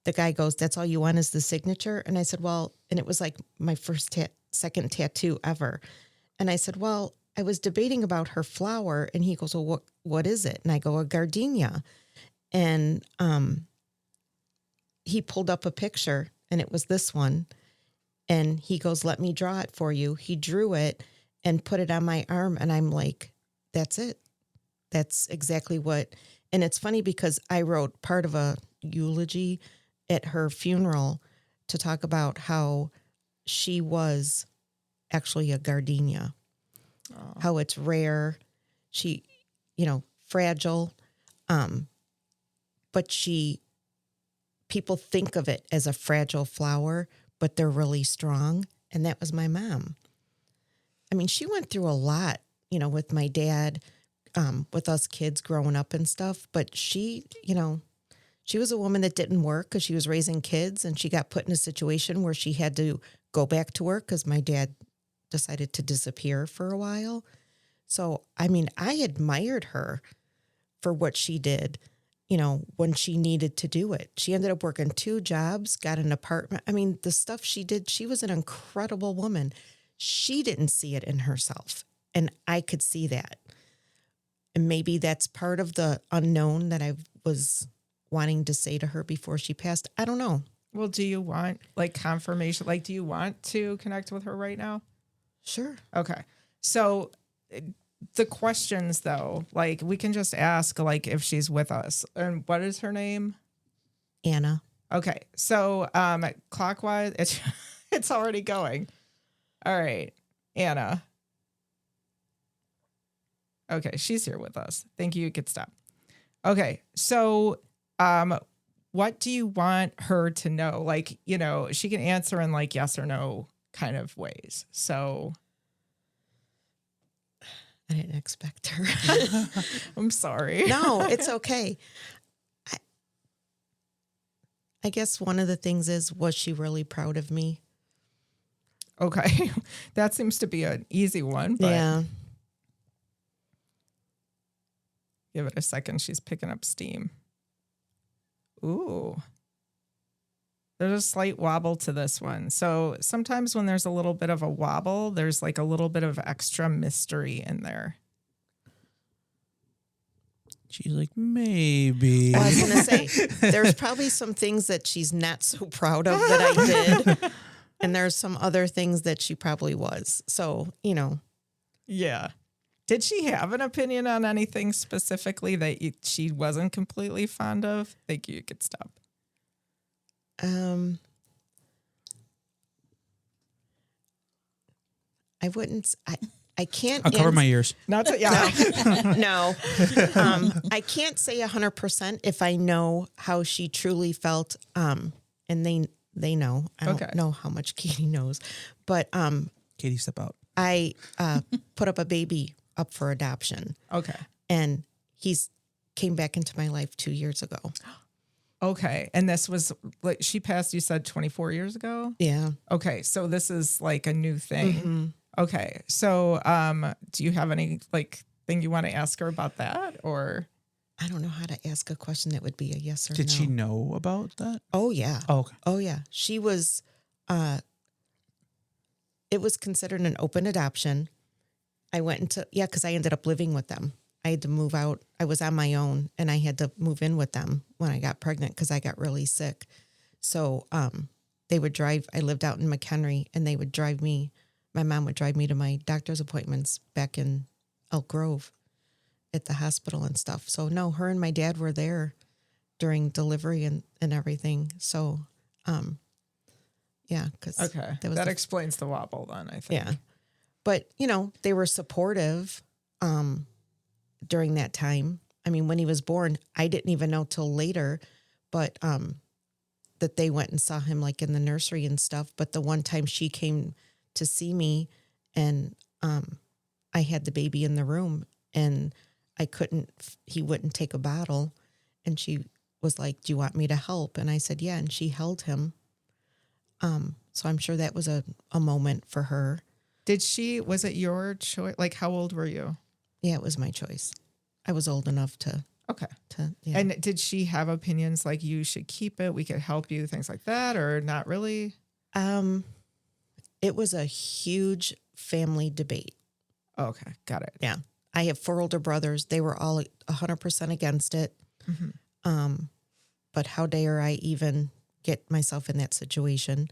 the guy goes, "That's all you want is the signature?" And I said, well, and it was like my second tattoo ever. And I said, well, I was debating about her flower. And he goes, well, what is it? And I go, a gardenia. And he pulled up a picture and it was this one. And he goes, let me draw it for you. He drew it and put it on my arm. And I'm like, that's it. That's exactly what. And it's funny because I wrote part of a eulogy at her funeral to talk about how she was actually a gardenia, how it's rare. She, fragile. But people think of it as a fragile flower, but they're really strong. And that was my mom. I mean, she went through a lot, with my dad, with us kids growing up and stuff. But she was a woman that didn't work because she was raising kids, and she got put in a situation where she had to go back to work because my dad decided to disappear for a while. So, I mean, I admired her for what she did, when she needed to do it. She ended up working 2 jobs, got an apartment. I mean, the stuff she did, she was an incredible woman. She didn't see it in herself, and I could see that. And maybe that's part of the unknown that I was wanting to say to her before she passed. I don't know. Well, do you want confirmation? Do you want to connect with her right now? Sure. Okay. So the questions though, we can just ask if she's with us. And what is her name? Anna. Okay. So clockwise, it's already going. All right. Anna. Okay, she's here with us. Thank you. You could stop. Okay. So what do you want her to know? She can answer in yes or no kind of ways. So I didn't expect her. I'm sorry. No, it's okay. I guess one of the things is, was she really proud of me? Okay. That seems to be an easy one. But Yeah. give it a second. She's picking up steam. Ooh. There's a slight wobble to this one. So sometimes when there's a little bit of a wobble, there's a little bit of extra mystery in there. She's like, maybe. Well, I was going to say, there's probably some things that she's not so proud of that I did. And there's some other things that she probably was. So, Yeah. Did she have an opinion on anything specifically that she wasn't completely fond of? Thank you. You could stop. I wouldn't, I can't. I'll cover my ears. Not to, yeah. No. I can't say 100% if I know how she truly felt. And they know. I don't know how much Katie knows, but Katie, step out. I put up a baby up for adoption. Okay. And he's came back into my life 2 years ago. Okay. And this was she passed, you said 24 years ago? Yeah. Okay. So this is a new thing. Okay. So do you have any thing you want to ask her about that, or? I don't know how to ask a question that would be a yes or no. Did she know about that? Oh, yeah. Oh, okay. Oh, yeah. She was, it was considered an open adoption. I went into, because I ended up living with them. I had to move out. I was on my own, and I had to move in with them when I got pregnant because I got really sick. So they would drive, I lived out in McHenry, and they would drive me, my mom would drive me to my doctor's appointments back in Elk Grove at the hospital and stuff. So no, her and my dad were there during delivery and everything. So, yeah, because okay, that explains the wobble then, I think. Yeah, but they were supportive during that time. I mean, when he was born, I didn't even know till later, but that they went and saw him in the nursery and stuff. But the one time she came to see me, and I had the baby in the room, and he wouldn't take a bottle, and she was like, "Do you want me to help?" And I said, "Yeah," and she held him. So I'm sure that was a moment for her. Was it your choice? How old were you? Yeah, it was my choice. I was old enough to. Okay. Yeah. And did she have opinions you should keep it, we could help you, things like that, or not really? It was a huge family debate. Okay, got it. Yeah. I have 4 older brothers. They were all 100% against it. Mm-hmm. But how dare I even get myself in that situation.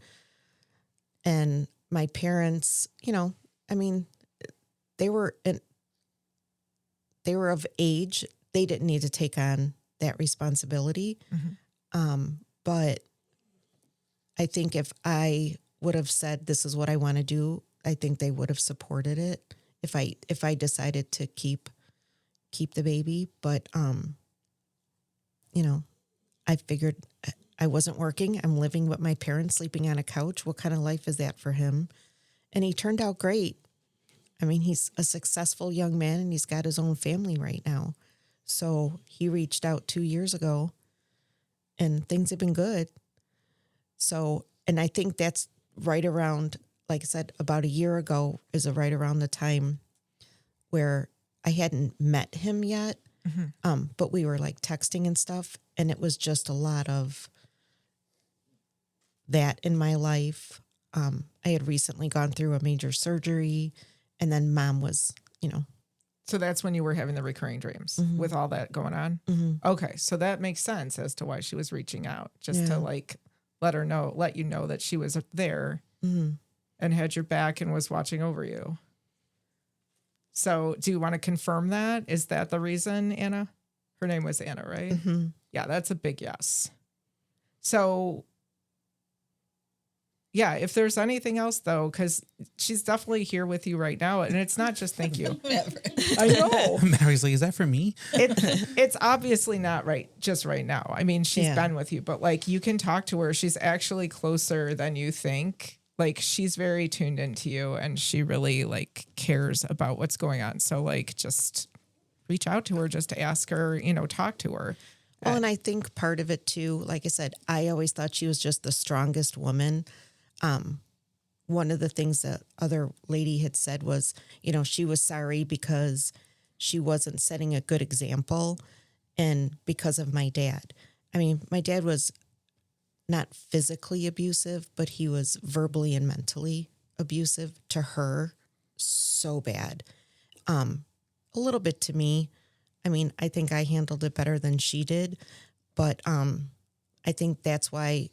And my parents, I mean, they were of age. They didn't need to take on that responsibility. But I think if I would have said, this is what I want to do, I think they would have supported it if I decided to keep the baby. But, I figured I wasn't working. I'm living with my parents, sleeping on a couch. What kind of life is that for him? And he turned out great. I mean, he's a successful young man and he's got his own family right now. So he reached out 2 years ago and things have been good. So, and I think that's right around, like I said, about a year ago is right around the time where I hadn't met him yet. But we were like texting and stuff. And it was just a lot of that in my life. I had recently gone through a major surgery and then Mom was, So that's when you were having the recurring dreams with all that going on? Okay. So that makes sense as to why she was reaching out, just to like let you know that she was there and had your back and was watching over you. So do you want to confirm that? Is that the reason, Anna? Her name was Anna, right? Yeah, that's a big yes. So yeah, if there's anything else though, because she's definitely here with you right now, and it's not just thank you. I know. Mary's like, is that for me? It's obviously not just right now. I mean, she's been with you, but like you can talk to her. She's actually closer than you think. Like she's very tuned into you, and she really like cares about what's going on. So like, just reach out to her, just to ask her, talk to her. Well, and I think part of it too, like I said, I always thought she was just the strongest woman. One of the things that other lady had said was, she was sorry because she wasn't setting a good example and because of my dad. I mean, my dad was not physically abusive, but he was verbally and mentally abusive to her so bad. A little bit to me. I mean, I think I handled it better than she did, but I think that's why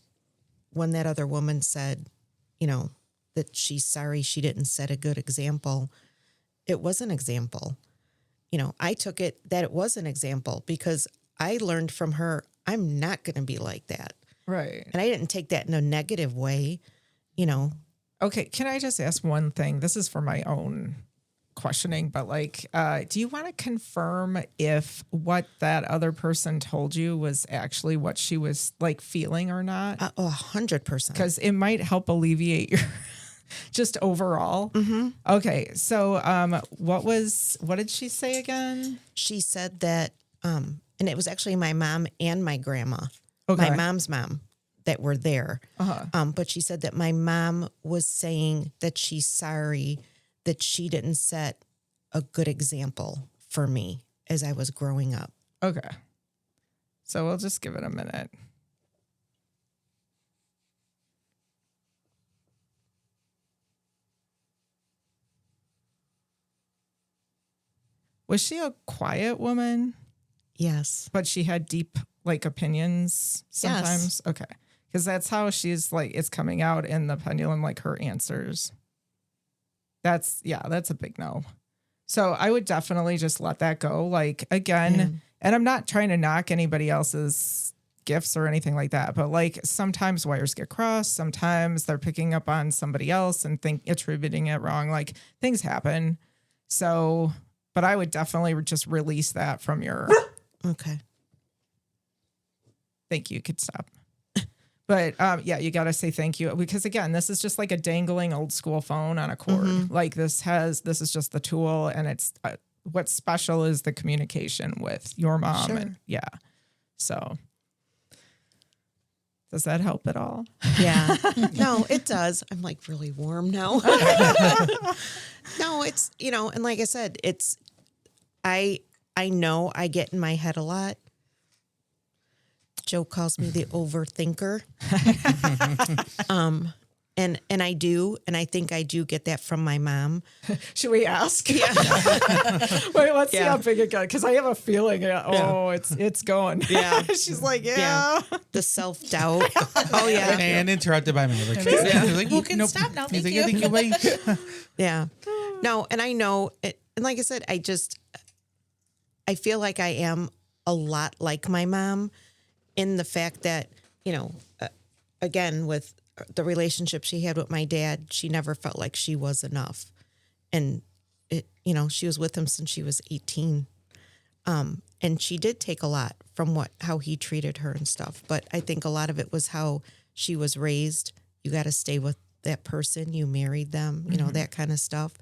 when that other woman said, that she's sorry she didn't set a good example, it was an example. I took it that it was an example because I learned from her, I'm not going to be like that. Right. And I didn't take that in a negative way, Okay. Can I just ask one thing? This is for my own questioning, but like, do you want to confirm if what that other person told you was actually what she was like feeling or not? 100%. Because it might help alleviate your just overall. Okay. So, what did she say again? She said that, and it was actually my mom and my grandma, Okay. my mom's mom that were there. But she said that my mom was saying that she's sorry that she didn't set a good example for me as I was growing up. Okay. So we'll just give it a minute. Was she a quiet woman? Yes. But she had deep like opinions sometimes? Yes. Okay. Because that's how she's like, it's coming out in the pendulum, like her answers. That's a big no. So I would definitely just let that go. Like, again, and I'm not trying to knock anybody else's gifts or anything like that, but like sometimes wires get crossed. Sometimes they're picking up on somebody else and attributing it wrong. Like things happen. So, but I would definitely just release that from your. Okay. Thank you. You could stop. But you got to say thank you because again, this is just like a dangling old school phone on a cord. Like this is just the tool, and it's what's special is the communication with your mom. Sure. And so does that help at all? Yeah. No, it does. I'm like really warm now. No, it's, and like I said, it's, I know I get in my head a lot. Joe calls me the overthinker. And I do, and I think I do get that from my mom. Should we ask? Yeah. Wait, let's see Yeah. how big it got. Because I have a feeling, it's going. Yeah. She's like, yeah. Yeah. The self-doubt. Oh yeah. And interrupted by Maverick. Like, You can stop now. He's Thank like, you. "Yeah, thank you, bye." Yeah. No, and I know it, and like I said, I feel like I am a lot like my mom in the fact that, again, with the relationship she had with my dad, she never felt like she was enough. And she was with him since she was 18. And she did take a lot from how he treated her and stuff. But I think a lot of it was how she was raised. You got to stay with that person. You married them, that kind of stuff.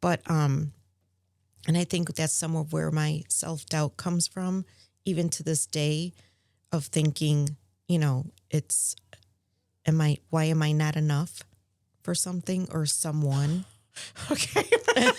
But, and I think that's some of where my self-doubt comes from, even to this day, of thinking, why am I not enough for something or someone? Okay.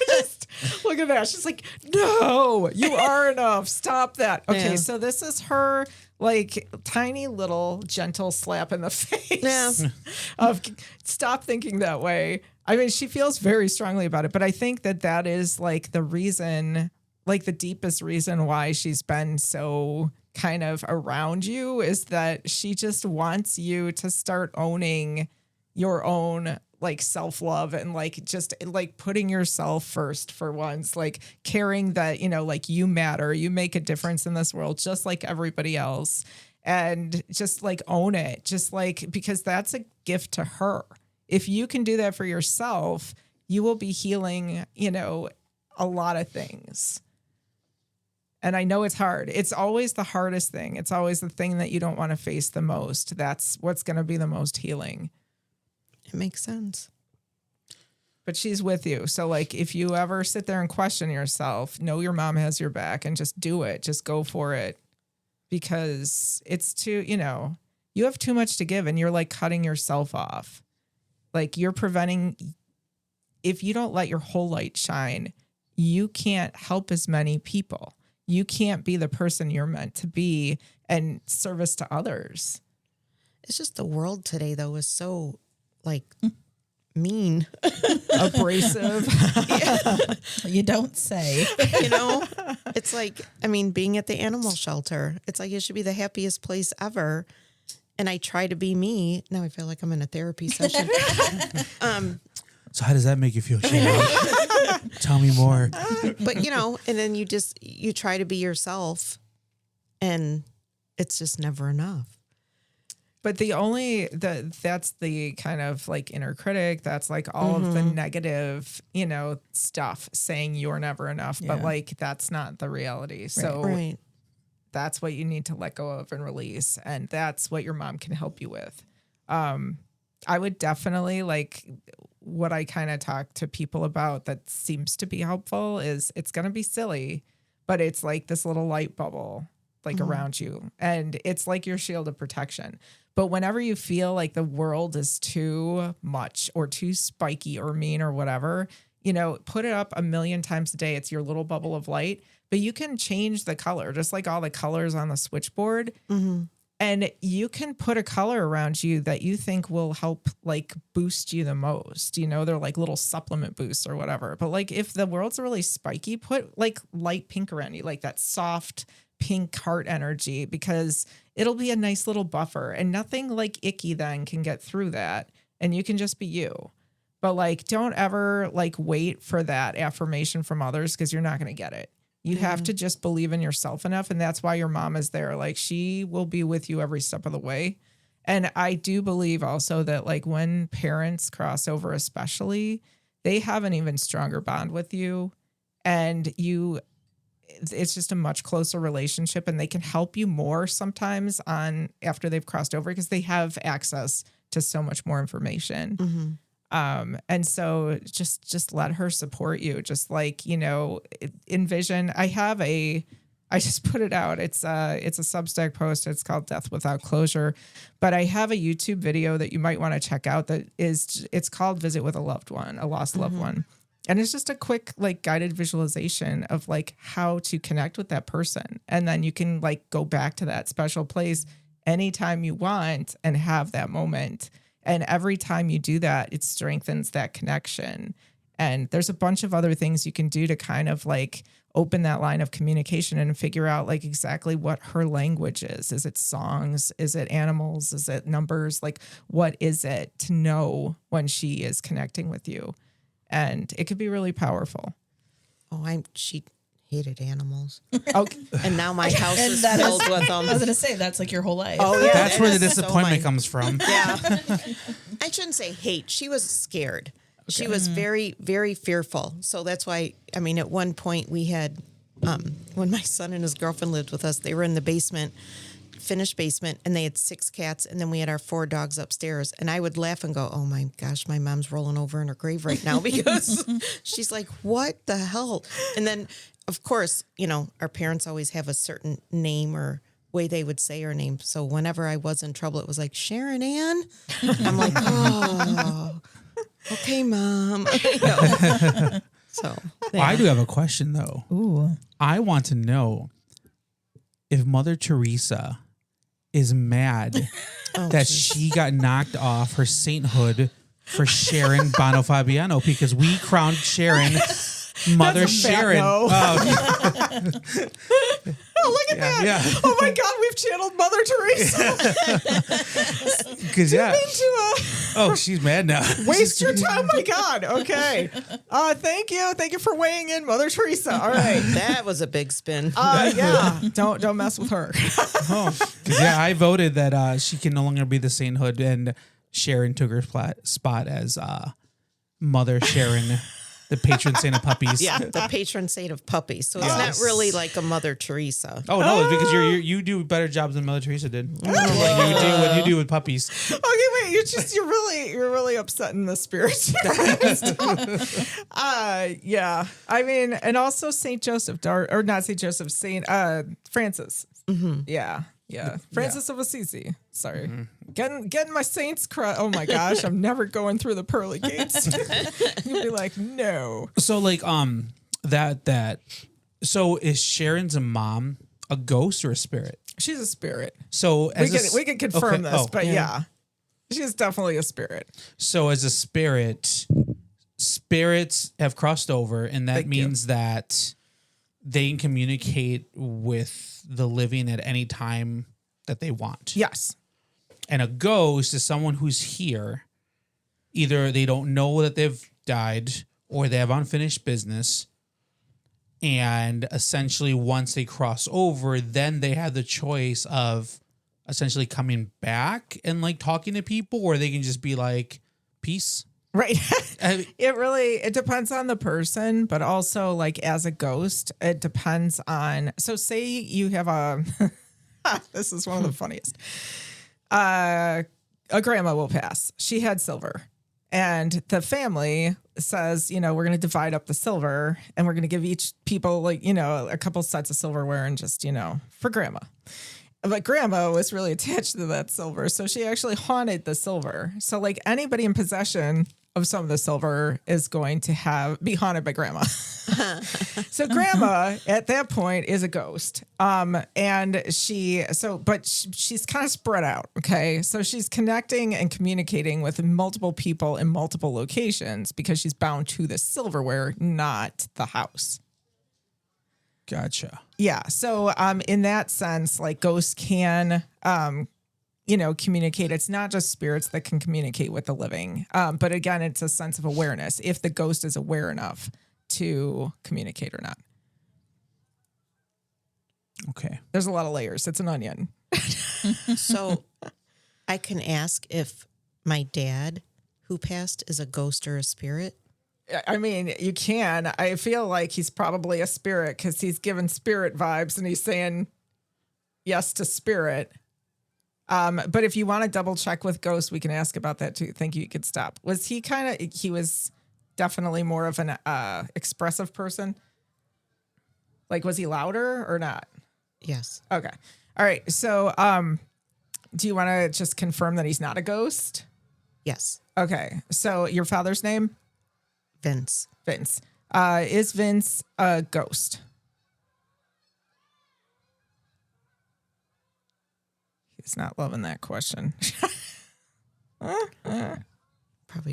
Just look at that. She's like, no, you are enough. Stop that. Okay. Yeah. So this is her like tiny little gentle slap in the face Yeah. of stop thinking that way. I mean, she feels very strongly about it, but I think that is like the reason, like the deepest reason why she's been so kind of around you is that she just wants you to start owning your own like self-love and like just like putting yourself first for once, like caring that, like you matter, you make a difference in this world just like everybody else, and just like own it, just like, because that's a gift to her. If you can do that for yourself, you will be healing, a lot of things. And I know it's hard. It's always the hardest thing. It's always the thing that you don't want to face the most. That's what's going to be the most healing. It makes sense. But she's with you. So like, if you ever sit there and question yourself, know your mom has your back and just do it. Just go for it, because it's too, you have too much to give and you're like cutting yourself off. Like you're preventing, if you don't let your whole light shine, you can't help as many people. You can't be the person you're meant to be and service to others. It's just the world today, though, is so like mean, Abrasive. You don't say. It's like, I mean, being at the animal shelter, it's like it should be the happiest place ever. And I try to be me. Now I feel like I'm in a therapy session. So how does that make you feel, Sharon? Tell me more. But, and then you try to be yourself, and it's just never enough. But that's the kind of like inner critic. That's like all of the negative, stuff saying you're never enough. But like, that's not the reality. So Right. that's what you need to let go of and release. And that's what your mom can help you with. I would definitely like what I kind of talk to people about that seems to be helpful is it's going to be silly, but it's like this little light bubble like around you. And it's like your shield of protection. But whenever you feel like the world is too much or too spiky or mean or whatever, put it up 1,000,000 times a day. It's your little bubble of light, but you can change the color, just like all the colors on the switchboard. Mm-hmm. And you can put a color around you that you think will help like boost you the most. They're like little supplement boosts or whatever. But like if the world's really spiky, put like light pink around you, like that soft pink heart energy, because it'll be a nice little buffer and nothing like icky then can get through that. And you can just be you. But like, don't ever like wait for that affirmation from others, because you're not going to get it. You have to just believe in yourself enough. And that's why your mom is there. Like she will be with you every step of the way. And I do believe also that like when parents cross over, especially, they have an even stronger bond with you, and it's just a much closer relationship, and they can help you more sometimes after they've crossed over, because they have access to so much more information. Mm-hmm. And so just let her support you. Just like, envision. I just put it out. It's a Substack post. It's called Death Without Closure, but I have a YouTube video that you might want to check out it's called Visit with a Loved One, a Lost Loved One. And it's just a quick like guided visualization of like how to connect with that person. And then you can like go back to that special place anytime you want and have that moment. And every time you do that, it strengthens that connection. And there's a bunch of other things you can do to kind of like open that line of communication and figure out like exactly what her language is. Is it songs? Is it animals? Is it numbers? Like, what is it to know when she is connecting with you? And it could be really powerful. Oh, she hated animals. Okay. And now my house And is that filled is- with them. I was gonna say that's like your whole life. Oh, yeah. That's that where the is so disappointment my- comes from. Yeah. I shouldn't say hate. She was scared. She was very, very fearful. So that's why, I mean, at one point we had, when my son and his girlfriend lived with us, they were in the basement, finished basement, and they had 6 cats. And then we had our 4 dogs upstairs. And I would laugh and go, oh my gosh, my mom's rolling over in her grave right now because she's like, what the hell? And then, of course, you know, our parents always have a certain name or way they would say her name. So whenever I was in trouble, it was like, Sharon Ann? I'm like, oh, okay, Mom. You know. So Well, I do have a question though. Ooh. I want to know if Mother Teresa is mad that she got knocked off her sainthood for Sharon Bonofabiano because we crowned Sharon Mother That's a fat Sharon. no. Oh, Oh, look at that. yeah. Oh my God, we've channeled Mother Teresa because yeah. into Oh, she's mad now. waste your time. Oh my God. Okay. Thank you. Thank you for weighing in, Mother Teresa. All right. that was a big spin. Yeah. Don't mess with her. Oh, 'cause, yeah, I voted that she can no longer be the sainthood, and Sharon took her spot as Mother Sharon, the patron saint of puppies. Yeah, the patron saint of puppies. So it's Yes. not really like a Mother Teresa. Oh no, it's because you do better jobs than Mother Teresa did. You do what you do with puppies. Okay, wait. You're really upsetting the spirits. Yeah. I mean, and also Saint Joseph, or not Saint Joseph, Saint Francis. Yeah. Yeah. Francis of Assisi. Sorry. Getting my saints oh my gosh, I'm never going through the pearly gates. You'll be like, no. So like so is Sharon's mom a ghost or a spirit? She's a spirit. So as We can confirm okay, this, oh. but yeah. She's definitely a spirit. So as a spirit, spirits have crossed over, and that Thank you. means that they can communicate with the living at any time that they want. Yes. And a ghost is someone who's here. Either they don't know that they've died or they have unfinished business. And essentially, once they cross over, then they have the choice of essentially coming back and like talking to people, or they can just be like, peace. Right. I- It depends on the person, but also like as a ghost, it depends on, so say you have this is one of the funniest. A grandma will pass. She had silver, and the family says, you know, we're going to divide up the silver and we're going to give each people like, you know, a couple sets of silverware and just, you know, for grandma. But grandma was really attached to that silver. So she actually haunted the silver. So like anybody in possession of some of the silver is going to be haunted by grandma. So grandma at that point is a ghost. And she's kind of spread out. Okay. So she's connecting and communicating with multiple people in multiple locations because she's bound to the silverware, not the house. Gotcha. Yeah. So in that sense, like ghosts can communicate. It's not just spirits that can communicate with the living. But again, it's a sense of awareness if the ghost is aware enough to communicate or not. Okay. There's a lot of layers. It's an onion. So I can ask if my dad, who passed, is a ghost or a spirit. I mean, you can. I feel like he's probably a spirit because he's giving spirit vibes and he's saying yes to spirit. But if you want to double check with ghosts, we can ask about that too. Thank you. You could stop. Was he he was definitely more of an expressive person? Like, was he louder or not? Yes. Okay. All right. So do you want to just confirm that he's not a ghost? Yes. Okay. So your father's name? Vince. Vince. Is Vince a ghost? He's not loving that question.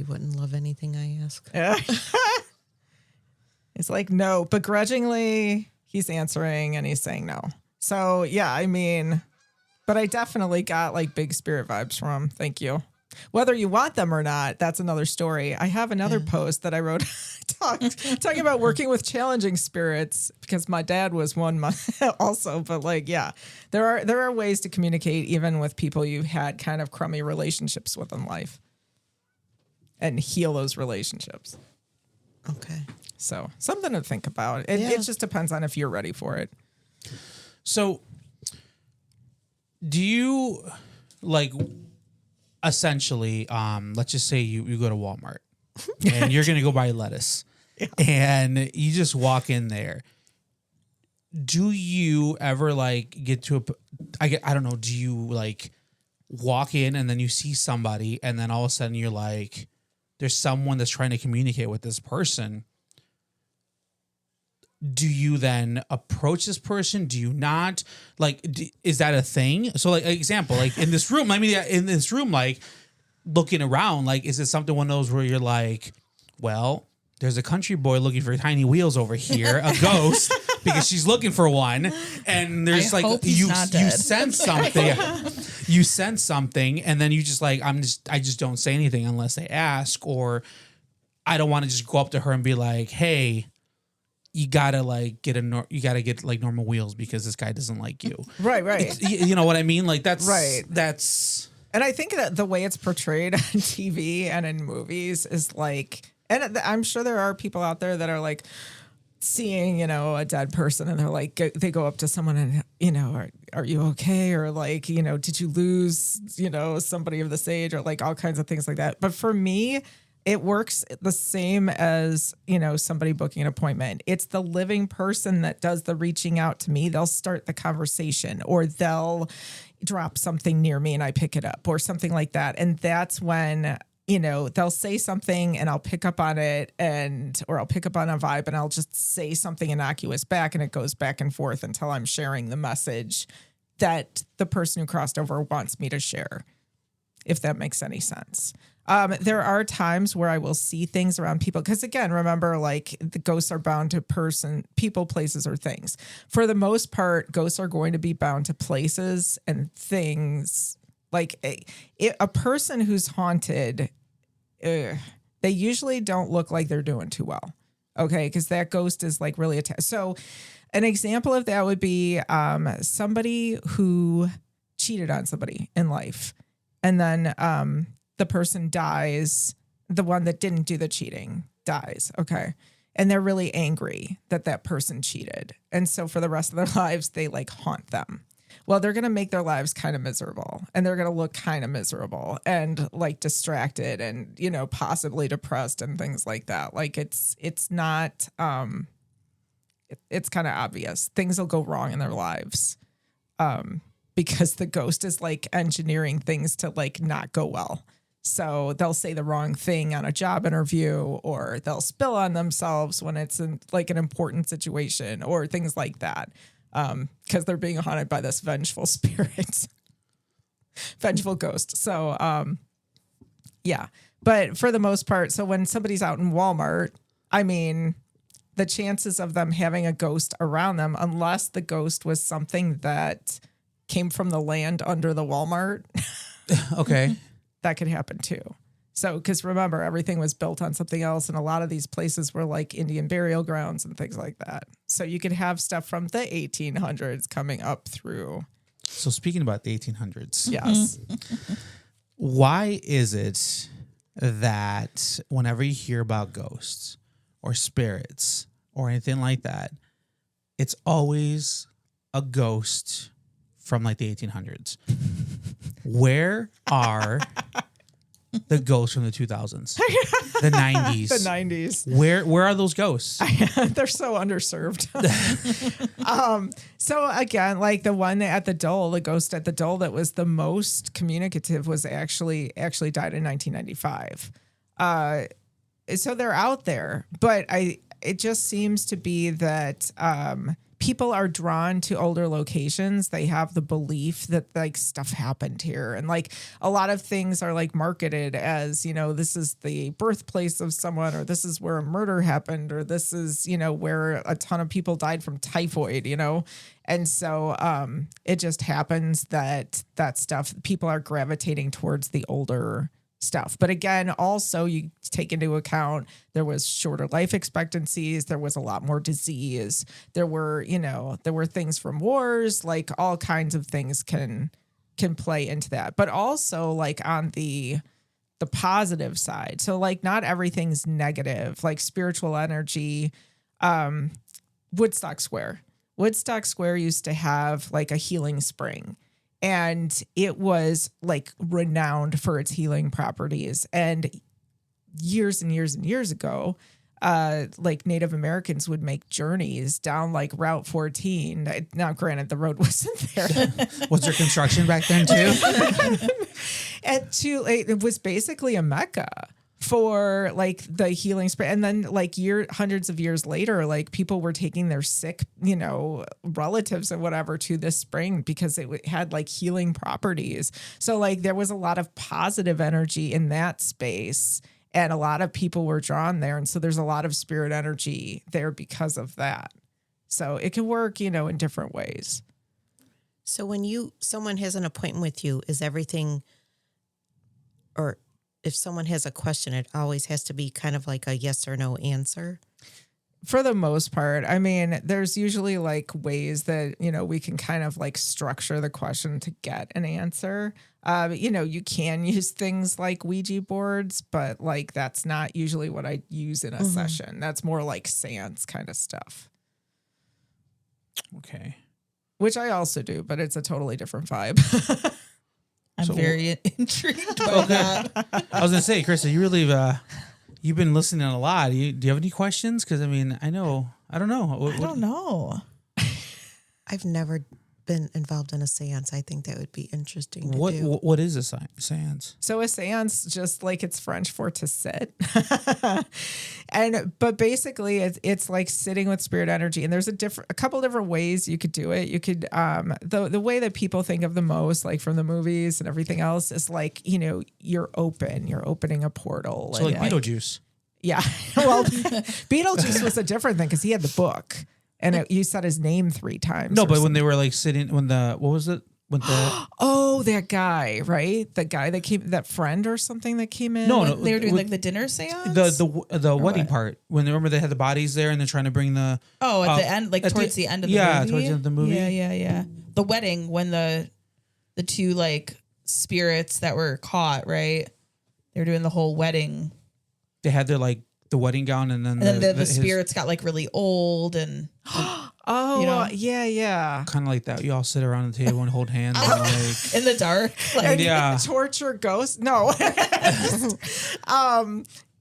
wouldn't love anything I ask. Yeah. It's like, no, begrudgingly, he's answering and he's saying no. So, yeah, I mean, but I definitely got like big spirit vibes from him. Thank you. Whether you want them or not, that's another story. I have another post that I wrote talking about working with challenging spirits because my dad was one also. But like, yeah, there are ways to communicate even with people you've had kind of crummy relationships with in life and heal those relationships. Okay. So something to think about. It just depends on if you're ready for it. So, do you like essentially? Let's just say you go to Walmart and you're gonna go buy lettuce, and you just walk in there. Do you ever like get to I don't know. Do you like walk in and then you see somebody and then all of a sudden you're like, there's someone that's trying to communicate with this person. Do you then approach this person? Do you not? Like, is that a thing? So, like, example, like in this room, like looking around, like, is it something one of those where you're like, well, there's a country boy looking for tiny wheels over here, a ghost, because she's looking for one, and there's I like hope he's you not dead. sense something, you sense something, and then you just like I just don't say anything unless they ask, or I don't want to just go up to her and be like, hey. You gotta like get like normal wheels because this guy doesn't like you. Right. You know what I mean? Like that's Right. That's And I think that the way it's portrayed on TV and in movies is like, and I'm sure there are people out there that are like seeing, a dead person and they're like, they go up to someone and, are you okay? Or like, did you lose, somebody of this age or like all kinds of things like that. But for me, it works the same as, somebody booking an appointment. It's the living person that does the reaching out to me. They'll start the conversation or they'll drop something near me and I pick it up or something like that. And that's when, they'll say something and I'll pick up on it or I'll pick up on a vibe and I'll just say something innocuous back and it goes back and forth until I'm sharing the message that the person who crossed over wants me to share, if that makes any sense. There are times where I will see things around people because, again, remember, like the ghosts are bound to people, places, or things. For the most part, ghosts are going to be bound to places and things. Like a person who's haunted, they usually don't look like they're doing too well. Okay, because that ghost is like really attached. So an example of that would be somebody who cheated on somebody in life. And then the person dies, the one that didn't do the cheating dies, okay? And they're really angry that person cheated. And so for the rest of their lives, they like haunt them. Well, they're going to make their lives kind of miserable and they're going to look kind of miserable and like distracted and, possibly depressed and things like that. Like it's not, it's kind of obvious. Things will go wrong in their lives. Because the ghost is like engineering things to like not go well. So they'll say the wrong thing on a job interview or they'll spill on themselves when it's like an important situation or things like that. Because they're being haunted by this vengeful spirit, vengeful ghost. So, yeah, but for the most part, so when somebody's out in Walmart, I mean, the chances of them having a ghost around them, unless the ghost was something that came from the land under the Walmart. okay. That could happen too. So, because remember, everything was built on something else. And a lot of these places were like Indian burial grounds and things like that. So you could have stuff from the 1800s coming up through. So speaking about the 1800s. Yes. Why is it that whenever you hear about ghosts or spirits or anything like that, it's always a ghost from like the 1800s? Where are the ghosts from the 2000s, the 90s? The 90s. Where are those ghosts? They're so underserved. So again, like the one at the Dole, the ghost at the Dole that was the most communicative was actually died in 1995. So they're out there, but it just seems to be that people are drawn to older locations. They have the belief that like stuff happened here. And like a lot of things are like marketed as, you know, this is the birthplace of someone, or this is where a murder happened, or this is, you know, where a ton of people died from typhoid, you know? And so it just happens that stuff, people are gravitating towards the older stuff. But again, also you take into account there was shorter life expectancies, there was a lot more disease, there were things from wars, like all kinds of things can play into that. But also like on the positive side. So like not everything's negative, like spiritual energy. Woodstock Square used to have like a healing spring. And it was like renowned for its healing properties. And years and years and years ago, like Native Americans would make journeys down like Route 14. Now, granted, the road wasn't there. Was there construction back then too? It was basically a mecca for like the healing spring. And then like hundreds of years later, like people were taking their sick, you know, relatives or whatever to this spring because it had like healing properties. So like there was a lot of positive energy in that space and a lot of people were drawn there. And so there's a lot of spirit energy there because of that. So it can work, you know, in different ways. So when someone has an appointment with you, is everything, or if someone has a question, it always has to be kind of like a yes or no answer? For the most part. I mean, there's usually like ways that, you know, we can kind of like structure the question to get an answer. You know, you can use things like Ouija boards, but like that's not usually what I use in a session. That's more like seance kind of stuff. Okay. Which I also do, but it's a totally different vibe. I'm very intrigued by that. I was gonna say, Krista, you really you've been listening a lot. Do you have any questions? Because I mean, I don't know. I don't know. I've never been involved in a seance. I think that would be interesting to do. What is a seance? So a seance, just like it's French for to sit. But basically it's like sitting with spirit energy. And there's a couple different ways you could do it. You could, the way that people think of the most, like from the movies and everything else, is like, you know, you're opening a portal. So and like Beetlejuice. Yeah. Well, Beetlejuice was a different thing because he had the book. And you said his name 3 times. No, but when they were like sitting, what was it? Oh, that guy, right? The guy that came, that friend or something that came in. No, They were doing like the dinner seance. The wedding part, when they had the bodies there and they're trying to bring the at the end, like towards the end of the movie. Yeah, towards the end of the movie. Yeah. The wedding, when the 2 like spirits that were caught, right? They were doing the whole wedding. They had their like the wedding gown, and then the spirits got like really old and oh, you know? yeah. kind of like that. You all sit around the table and hold hands, and like in the dark, like yeah, torture ghosts. No,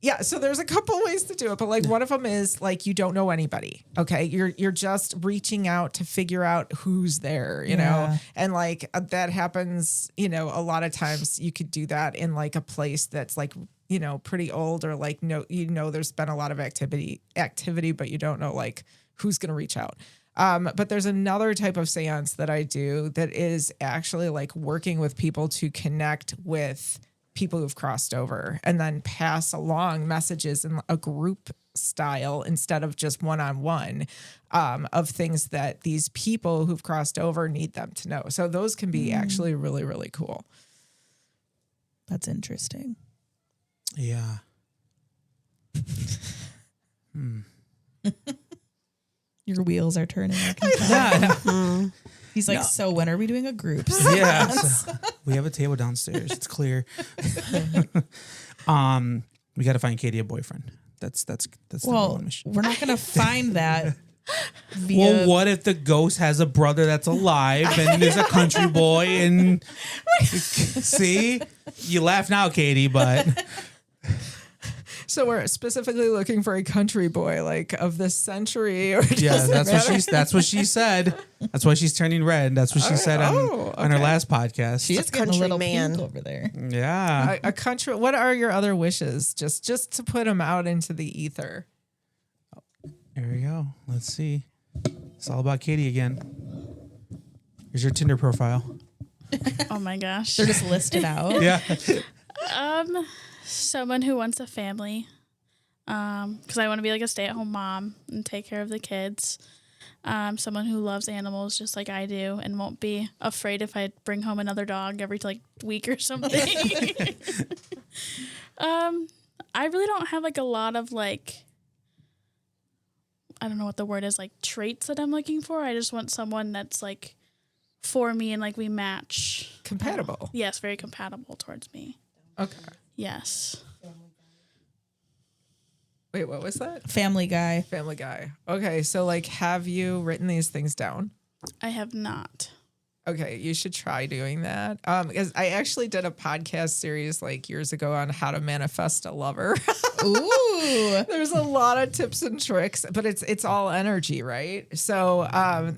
yeah. So there's a couple ways to do it, but like one of them is like you don't know anybody. Okay, you're just reaching out to figure out who's there, you know, and like that happens. You know, a lot of times you could do that in like a place that's like, you know, pretty old, or like there's been a lot of activity, but you don't know like who's going to reach out. But there's another type of seance that I do that is actually like working with people to connect with people who've crossed over and then pass along messages in a group style instead of just one-on-one of things that these people who've crossed over need them to know. So those can be actually really, really cool. that's interesting. yeah. Your wheels are turning. I can tell. Yeah. He's like, so when are we doing a group? Yeah, so we have a table downstairs. It's clear. We got to find Katie a boyfriend. That's the number Well, one mission. we're not gonna find that. Well, what if the ghost has a brother that's alive and is a country boy? And see, you laugh now, Katie, but So we're specifically looking for a country boy, like of this century, or yeah, that's what she said. That's why she's turning red. That's what she said on her last podcast. She is getting a country little man. pink over there. Yeah. a country. What are your other wishes? Just to put them out into the ether. There we go. Let's see. It's all about Katie again. Here's your Tinder profile. Oh my gosh. They're just listed out. Yeah. Someone who wants a family. Because I want to be like a stay-at-home mom and take care of the kids. Someone who loves animals just like I do and won't be afraid if I bring home another dog every like week or something. I really don't have like a lot of like, I don't know what the word is, like traits that I'm looking for. I just want someone that's like for me and like we match. Compatible. Yes, very compatible towards me. Okay. Yes. Wait, what was that? Family Guy. Family Guy. Okay, so like, have you written these things down? I have not. Okay, you should try doing that. Because I actually did a podcast series like years ago on how to manifest a lover. Ooh. There's a lot of tips and tricks, but it's all energy, right? So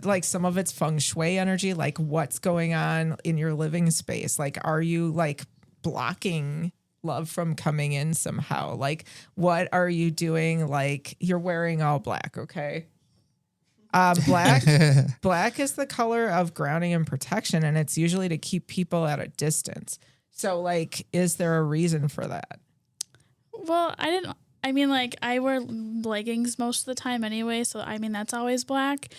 like some of it's feng shui energy, like what's going on in your living space. Like, are you like blocking love from coming in somehow? Like, what are you doing? Like, you're wearing all black, okay? Black is the color of grounding and protection, and it's usually to keep people at a distance. So, like, is there a reason for that? Well, I mean, like, I wear leggings most of the time anyway, so, I mean, that's always black.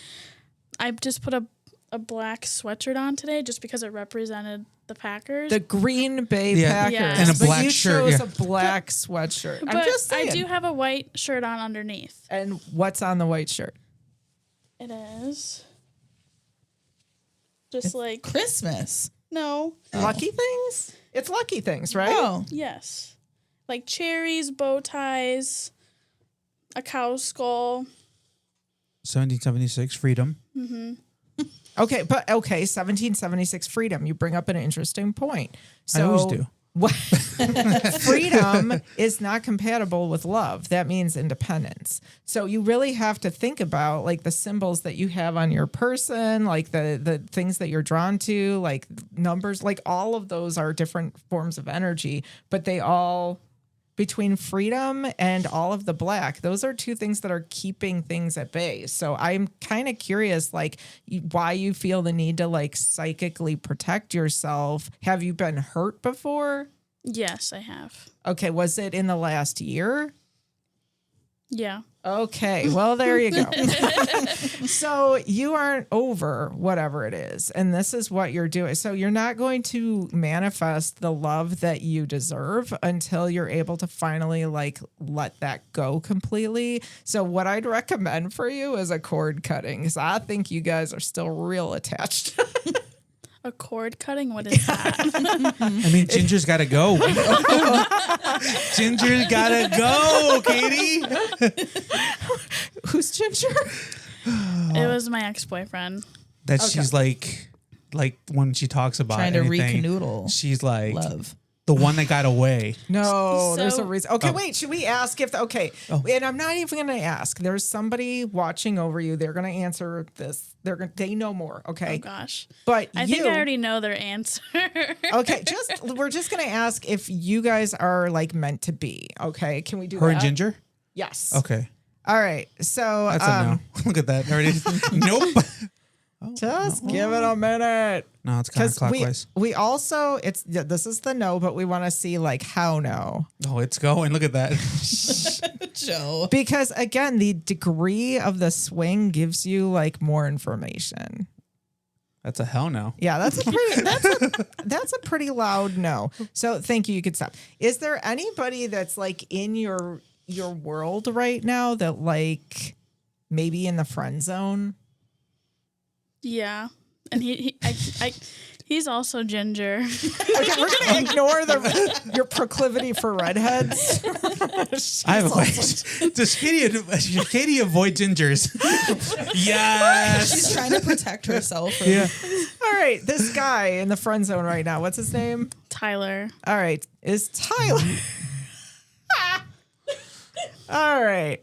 I just put a black sweatshirt on today just because it represented the Packers. The Green Bay Yeah. Packers. Yeah. And a But black you shirt, chose yeah. a black sweatshirt. but I'm just saying. I do have a white shirt on underneath. And what's on the white shirt? It is. Just like, Christmas. no, Lucky things? It's lucky things, right? Oh. yes. Like cherries, bow ties, a cow skull. 1776, freedom. Okay, but 1776 freedom. You bring up an interesting point. So I always do. What, freedom is not compatible with love. That means independence. So you really have to think about like the symbols that you have on your person, like the things that you're drawn to, like numbers, like all of those are different forms of energy, but they all, between freedom and all of the black, those are two things that are keeping things at bay. So I'm kind of curious, like why you feel the need to like psychically protect yourself. Have you been hurt before? Yes, I have. Okay. Was it in the last year? Yeah. Okay. Well, there you go. So you aren't over whatever it is. And this is what you're doing. So you're not going to manifest the love that you deserve until you're able to finally like let that go completely. So what I'd recommend for you is a cord cutting, because I think you guys are still real attached. A cord cutting? What is that? I mean, Ginger's got to go. Ginger's got to go, Katie. Who's Ginger? It was my ex-boyfriend. That she's like when she talks about Trying to anything, recanoodle. she's like Love. the one that got away. No, there's a So- reason. Okay, wait. Should we ask if? Okay, and I'm not even going to ask. There's somebody watching over you. They're going to answer this. They know more. Okay, Oh gosh. but I you, think I already know their answer. okay, we're just going to ask if you guys are like meant to be. Okay, can we do Her that? and Ginger? Yes. Okay. All right. So That's a no. Look at that. Already. Nope. just give it a minute. No, it's Because counterclockwise. we also this is the no, but we want to see like how no. Oh, it's going. Look at that. Joe. Because again, the degree of the swing gives you like more information. That's a hell no. Yeah, that's a pretty loud no. So thank you. You could stop. Is there anybody that's like in your world right now that like maybe in the friend zone? Yeah. And he's also ginger. Okay, we're gonna ignore your proclivity for redheads. I have a question. Does Katie avoid gingers? Yes. She's trying to protect herself. From, Yeah. All right, this guy in the friend zone right now. What's his name? Tyler. All right, is Tyler. All right.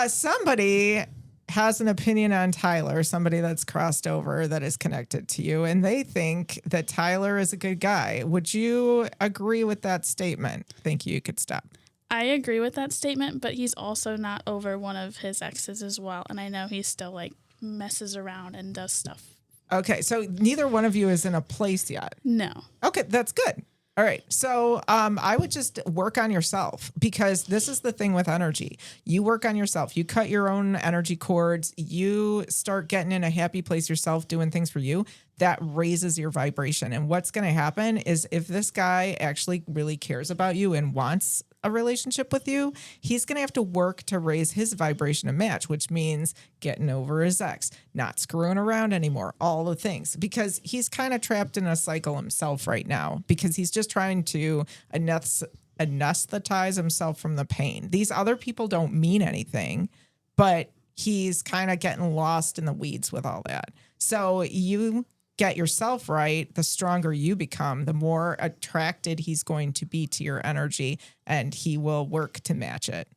Somebody has an opinion on Tyler, somebody that's crossed over that is connected to you, and they think that Tyler is a good guy. Would you agree with that statement? Thank you. You could stop. I agree with that statement, but he's also not over one of his exes as well. And I know he's still like messes around and does stuff. Okay, so neither one of you is in a place yet. No. Okay, that's good. All right. So I would just work on yourself, because this is the thing with energy. You work on yourself. You cut your own energy cords. You start getting in a happy place yourself, doing things for you. That raises your vibration. And what's going to happen is, if this guy actually really cares about you and wants a relationship with you, he's going to have to work to raise his vibration to match, which means getting over his ex, not screwing around anymore, all the things, because he's kind of trapped in a cycle himself right now, because he's just trying to anesthetize himself from the pain. These other people don't mean anything, but he's kind of getting lost in the weeds with all that. So you get yourself right, the stronger you become, the more attracted he's going to be to your energy, and he will work to match it.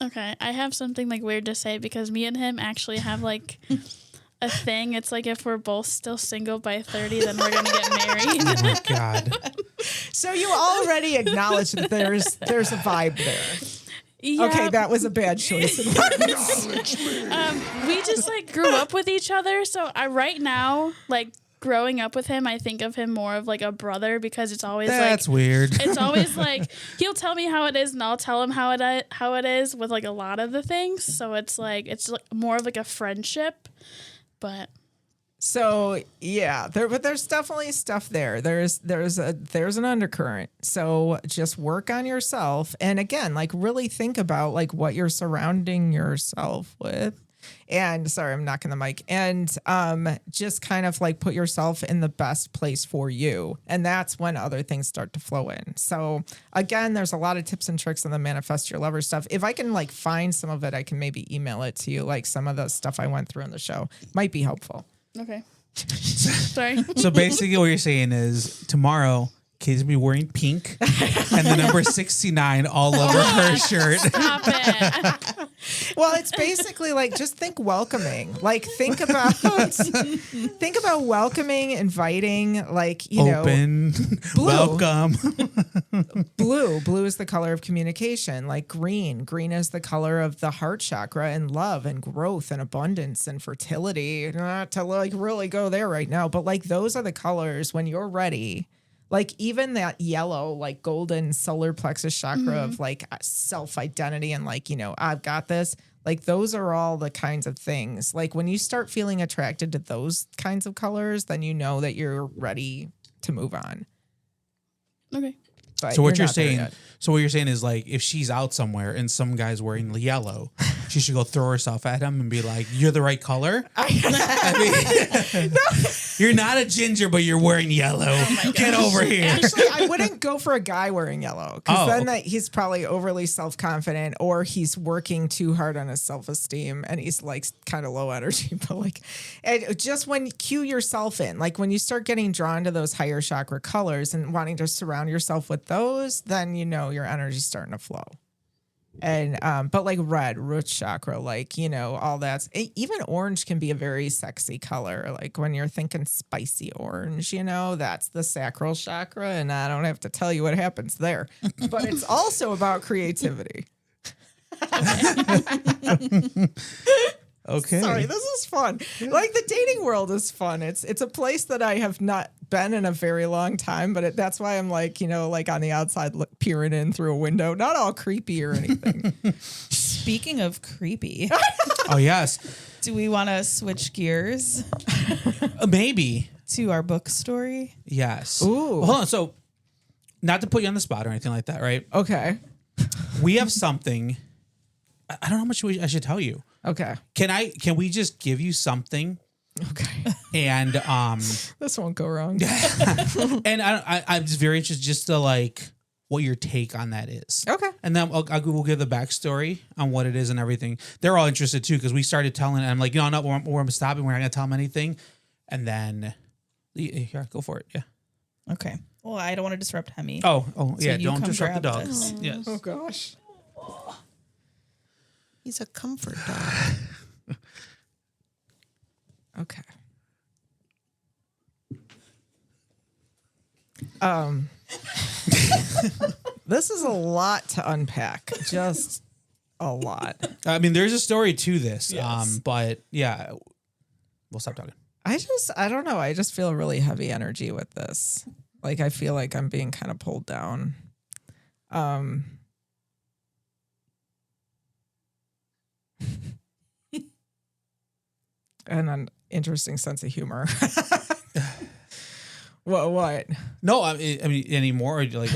Okay, I have something like weird to say, because me and him actually have like a thing. It's like, if we're both still single by 30, then we're gonna get married. Oh my God. So you already acknowledge that there's a vibe there. Yeah. Okay, that was a bad choice. We just like grew up with each other, so right now, like, growing up with him, I think of him more of like a brother, because it's always That's like, weird. it's always like, he'll tell me how it is and I'll tell him how it is with like a lot of the things. So it's like more of like a friendship, but. So yeah, but there's definitely stuff there. There's an undercurrent. So just work on yourself, and again, like, really think about like what you're surrounding yourself with. And sorry, I'm knocking the mic. And just kind of like put yourself in the best place for you. And that's when other things start to flow in. So again, there's a lot of tips and tricks on the Manifest Your Lover stuff. If I can like find some of it, I can maybe email it to you. Like, some of the stuff I went through in the show might be helpful. Okay. Sorry. So basically what you're saying is, tomorrow, Katie's gonna be wearing pink and the number 69 all over her shirt. Stop it. Well, it's basically like, just think welcoming. Like, think about welcoming, inviting, like, you Open, Blue. welcome. Blue is the color of communication. Like green is the color of the heart chakra and love and growth and abundance and fertility. Not to like really go there right now, but like, those are the colors when you're ready. Like, even that yellow, like golden solar plexus chakra of like self-identity and like, I've got this. Like, those are all the kinds of things. Like, when you start feeling attracted to those kinds of colors, then you know that you're ready to move on. Okay. But So what you're not there saying? yet. So what you're saying is, like, if she's out somewhere and some guy's wearing the yellow, she should go throw herself at him and be like, "You're the right color." I mean, you're not a ginger, but you're wearing yellow. Get over here. Actually, I wouldn't go for a guy wearing yellow, because then he's probably overly self-confident, or he's working too hard on his self-esteem and he's like kind of low energy. But like, and just when cue yourself in, like when you start getting drawn to those higher chakra colors and wanting to surround yourself with those, then your energy's starting to flow. And but like red, root chakra, like all that. Even orange can be a very sexy color. Like when you're thinking spicy orange, that's the sacral chakra, and I don't have to tell you what happens there. But it's also about creativity. Okay. Sorry, this is fun. Like, the dating world is fun. It's a place that I have not been in a very long time, but that's why I'm like, like on the outside peering in through a window, not all creepy or anything. Speaking of creepy, Oh yes, do we want to switch gears maybe. to our book story? Yes. Ooh. Well, hold on. So, not to put you on the spot or anything like that, right? Okay. We have something. I don't know how much I should tell you. Okay. Can we just give you something? Okay. And This won't go wrong. and I'm just very interested just to like what your take on that is. Okay. And then we'll give the backstory on what it is and everything. They're all interested too, because we started telling, and I'm like, no, we're stopping. We're not gonna tell them anything. And then, yeah, go for it. Yeah. Okay. Well, I don't want to disrupt Hemi. Oh, So yeah. you Don't come disrupt the grab dogs. this. Yes. Oh gosh. He's a comfort dog. Okay. This is a lot to unpack. Just a lot. I mean, there's a story to this. Yes. But yeah, we'll stop talking. I don't know. I just feel really heavy energy with this. Like, I feel like I'm being kind of pulled down. And an interesting sense of humor. What? No, I mean anymore. Like,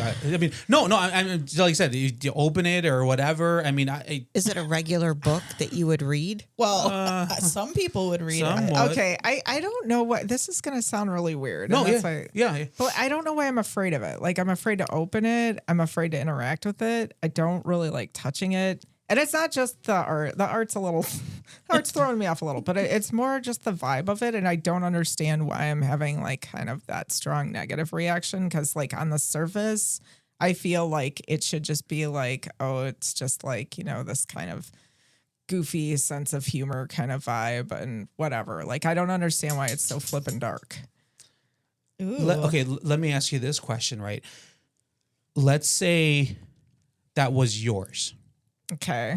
no. I'm like I said, you open it or whatever. I mean, Is it a regular book that you would read? Well, some people would read it. Somewhat. Okay, I don't know what this is going to sound really weird. No, and that's yeah, why- yeah. But I don't know why I'm afraid of it. Like, I'm afraid to open it. I'm afraid to interact with it. I don't really like touching it. And it's not just the art. The art's art's throwing me off a little, but it's more just the vibe of it. And I don't understand why I'm having like kind of that strong negative reaction. Cause like on the surface, I feel like it should just be like, oh, it's just like, this kind of goofy sense of humor kind of vibe and whatever. Like, I don't understand why it's so flippin' dark. Ooh. Let me ask you this question, right? Let's say that was yours. Okay.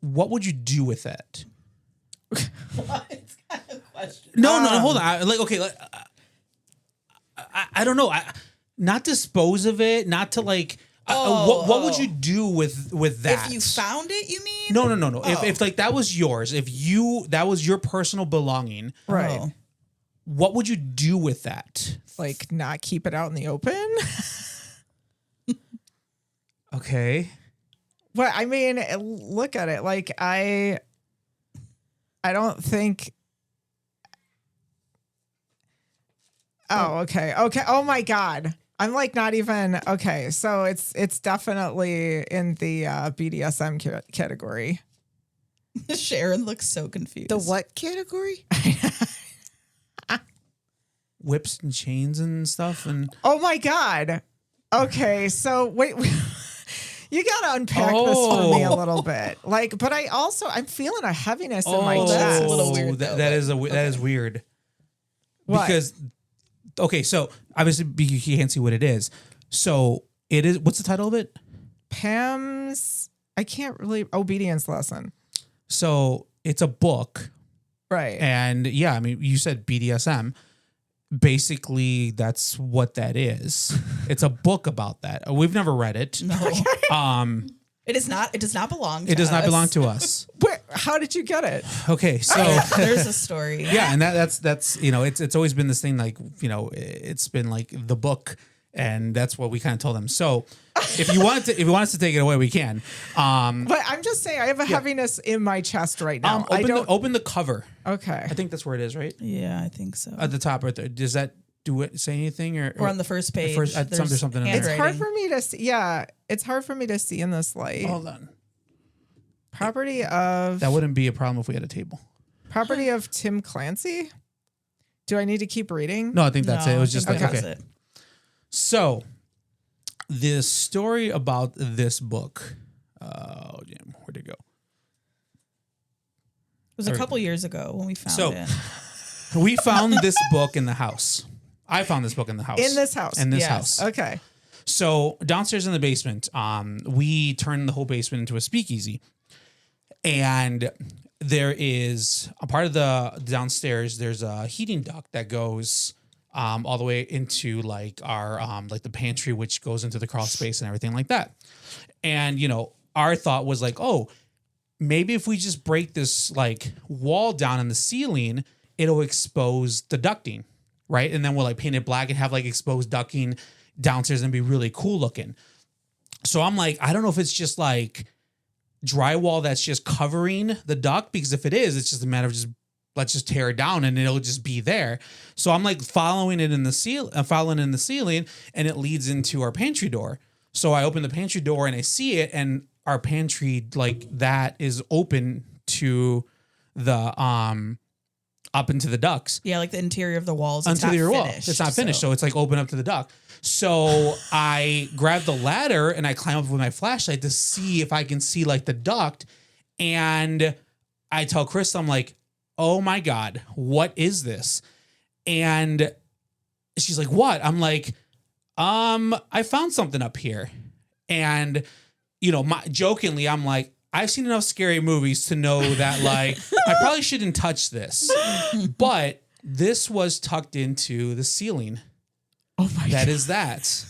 What would you do with it? It's kind of a question. No, hold on. I don't know. Not dispose of it. Not to like. What would you do with that? If you found it, you mean? No. If like that was yours, that was your personal belonging, Right. Oh. what would you do with that? Like, not keep it out in the open. Okay. Well, I mean, look at it. Like, I don't think. Oh, okay. Oh my God. I'm like not even okay. So it's definitely in the BDSM category. Sharon looks so confused. The what category? Whips and chains and stuff and Oh my God. Okay, so wait. You gotta unpack this for me a little bit, like. But I'm feeling a heaviness in my chest. That's a little weird, though, That is weird. What? Because so obviously you can't see what it is. So it is. What's the title of it? Pam's. I can't really obedience lesson. So it's a book, Right. and yeah, I mean you said BDSM. Basically, that's what that is. It's a book about that. We've never read it. No. It does not belong to It does not us. belong to us. Where? How did you get it? Okay, so There's a story. yeah, and that's it's always been this thing like it's been like the book, and that's what we kind of told them. So if you want us to take it away, we can. But I'm just saying, I have a heaviness in my chest right now. Open the cover. Okay. I think that's where it is, right? Yeah, I think so. At the top right there. Does that say anything or Or on the first page. there's something in there. It's hard handwriting. for me to see. Yeah, it's hard for me to see in this light. Hold on. Property of That wouldn't be a problem if we had a table. Tim Clancy. Do I need to keep reading? No, I think that's it. It was I just think like that's okay. it. So, the story about this book. Oh, damn, where'd it go? It was a couple years ago when we found So- it. We found this book in the house. I found this book in the house. In this house. In this Yes. house. Okay. So downstairs in the basement, we turned the whole basement into a speakeasy, and there is a part of the downstairs. There's a heating duct that goes all the way into like our like the pantry, which goes into the crawl space and everything like that. And our thought was like, oh, maybe if we just break this like wall down in the ceiling, it'll expose the ducting, right? And then we'll like paint it black and have like exposed ducting downstairs and be really cool looking. So I'm like, I don't know if it's just like drywall that's just covering the duct, because if it is, it's just a matter of just let's just tear it down and it'll just be there. So I'm like following in the ceiling, and it leads into our pantry door. So I open the pantry door and I see it, and our pantry like that is open to the up into the ducts. Yeah, like the interior of the walls. Onto the wall. Finished, It's not finished, so it's like open up to the duct. So I grab the ladder and I climb up with my flashlight to see if I can see like the duct. And I tell Chris, I'm like, oh my God, what is this? And she's like, what? I'm like, I found something up here. And, jokingly, I'm like, I've seen enough scary movies to know that like I probably shouldn't touch this. But this was tucked into the ceiling. Oh my That God. is that.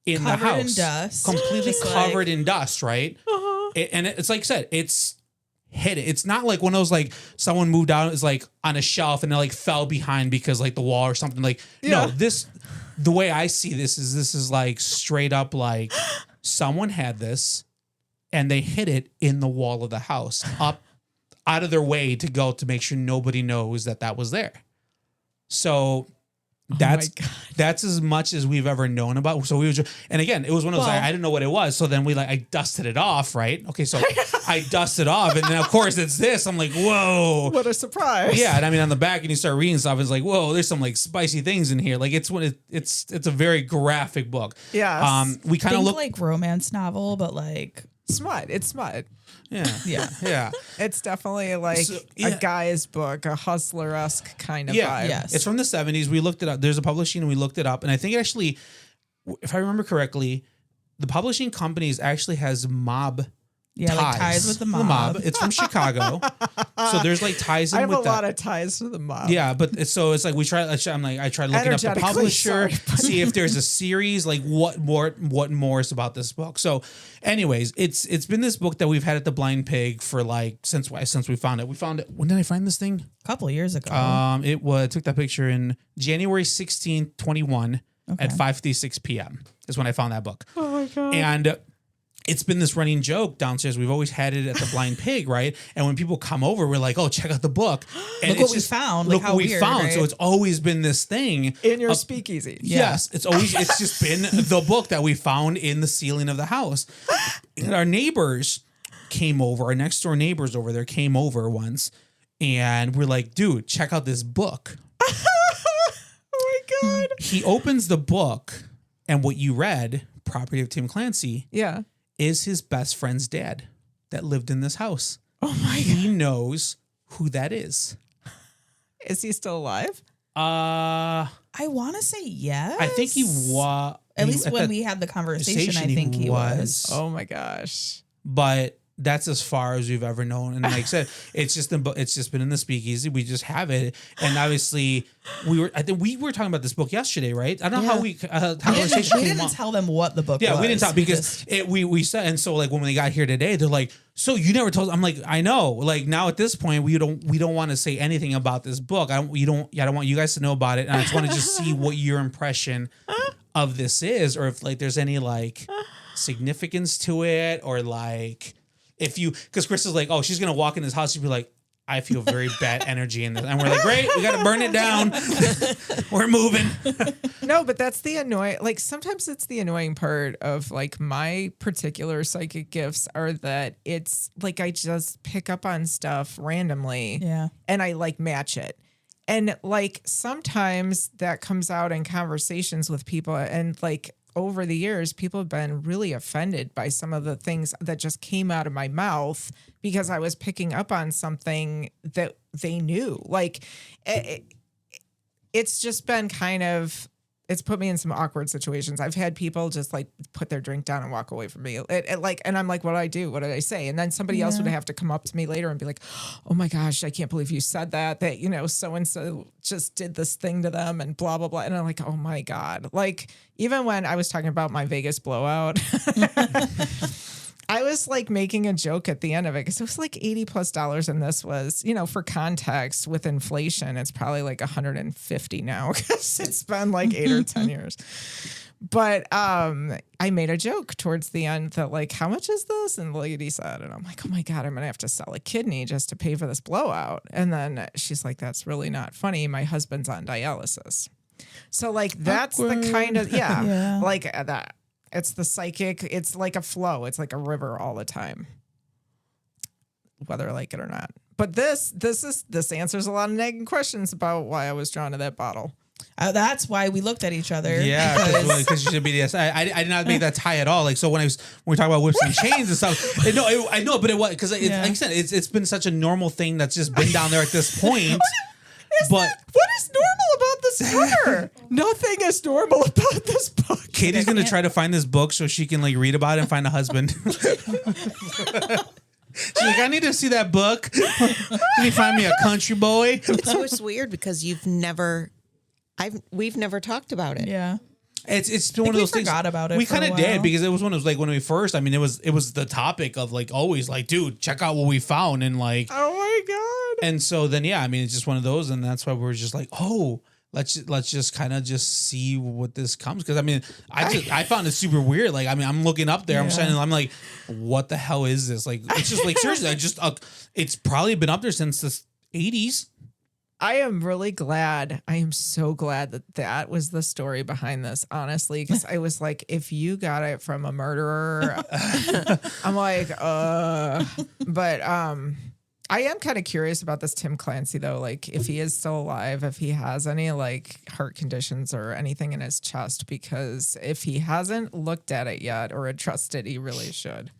In Covered the in house. dust. Completely Just covered like- in dust, right? And it's like I said, it's hidden. It's not like one of those like someone moved out, it's like on a shelf and it like fell behind because like the wall or something. Like, no, the way I see this is like straight up like someone had this and they hid it in the wall of the house up out of their way to go to make sure nobody knows that was there. So that's as much as we've ever known about. So we were just, and again, it was one of those, I didn't know what it was. So then I dusted it off, right? Okay. So I dusted off and then of course it's this. I'm like, whoa. What a surprise. Yeah. And I mean, on the back and you start reading stuff, it's like, whoa, there's some like spicy things in here. Like it's a very graphic book. Yes. We kind of Think look like romance novel, but like smut. It's smut. yeah. It's definitely like a guy's book, a hustler-esque kind of vibe. Yes. It's from the 70s. We looked it up. There's a publishing and we looked it up. And I think it actually, if I remember correctly, the publishing companies actually has mob like ties with the mob. It's from Chicago. So there's like ties in I have with a that. lot of ties to the mob. Yeah, but it's like we try. I tried looking up the Energetically, publisher, sorry. see if there's a series. Like what more is about this book. So, anyways, it's been this book that we've had at the Blind Pig for like since we found it. We found it. When did I find this thing? A couple of years ago. I took that picture in January 16th, 21 at 5:56 p.m. is when I found that book. Oh my God. And it's been this running joke downstairs. We've always had it at the Blind Pig, right? And when people come over, we're like, "Oh, check out the book." And Look it's what we found. Look Like, how what we weird, found. right? So it's always been this thing In your speakeasy. Yes, it's just been the book that we found in the ceiling of the house. And our neighbors came over. Our next door neighbors over there came over once, and we're like, "Dude, check out this book." Oh my God. He opens the book, and what you read, Property of Tim Clancy, Yeah. is his best friend's dad that lived in this house. Oh my God. He knows who that is. Is he still alive? I I want to say yes. think he was. At least when we had the conversation, I think he was. Oh my gosh. But that's as far as we've ever known. And like I said, it's just been in the speakeasy. We just have it. And obviously I think we were talking about this book yesterday, right? I don't know how We conversation came didn't up. tell them what the book was. Yeah, we didn't talk because Just- we said, and so like when they got here today, they're like, "So you never told?" I'm like, "I know." Like now at this point, we don't want to say anything about this book. I don't want you guys to know about it, and I just want to just see what your impression of this is, or if like there's any like significance to it, or like if you, because Chris is like, "Oh, she's gonna walk in this house," she'd be like, "I feel very bad energy in this," and we're like, "Great, we got to burn it down. We're moving." No, but that's the annoying, like sometimes it's the annoying part of like my particular psychic gifts are that it's like I just pick up on stuff randomly Yeah. and I like match it. And like sometimes that comes out in conversations with people and like over the years, people have been really offended by some of the things that just came out of my mouth because I was picking up on something that they knew. Like it's just been kind of, it's put me in some awkward situations. I've had people just like put their drink down and walk away from me. And I'm like, what did I do? What did I say? And then somebody else would have to come up to me later and be like, "Oh my gosh, I can't believe you said that, you know, so-and-so just did this thing to them and blah, blah, blah." And I'm like, oh my God. Like even when I was talking about my Vegas blowout, I was like making a joke at the end of it because it was like $80+ and this was, you know, for context with inflation, it's probably like 150 now because it's been like 8 or 10 years. But I made a joke towards the end that like, "How much is this?" And the lady said, and I'm like, "Oh my God, I'm going to have to sell a kidney just to pay for this blowout." And then she's like, "That's really not funny. My husband's on dialysis." So like, that's the kind of, Yeah. like that. It's the psychic. It's like a flow. It's like a river all the time, whether I like it or not. But this answers a lot of nagging questions about why I was drawn to that bottle. That's why we looked at each other. Yeah, because you should be this. I did not make that tie at all. Like so when we talk about whips and chains and stuff. I know, but it was because like I said, it's been such a normal thing that's just been down there at this point. But What is normal about this cover? Nothing is normal about this book. Katie's gonna try to find this book so she can like read about it and find a husband. She's like, I need to see that book. Can you find me a country boy? It's weird because we've never talked about it. Yeah. It's one of those things. Forgot about it. We kind of did because it was one of those like when we first. I mean, it was the topic of like always like, dude, check out what we found and like. Oh my god! And so then I mean, it's just one of those, and that's why we're just like, oh, let's just kind of just see what this comes because I mean, I found it super weird. Like I mean, I'm looking up there, I'm like, what the hell is this? Like it's just like seriously, it's probably been up there since the 80s. I am really glad. I am so glad that was the story behind this, honestly, because I was like, if you got it from a murderer, I'm like, but I am kind of curious about this Tim Clancy though, like if he is still alive, if he has any like heart conditions or anything in his chest, because if he hasn't looked at it yet or addressed it, he really should.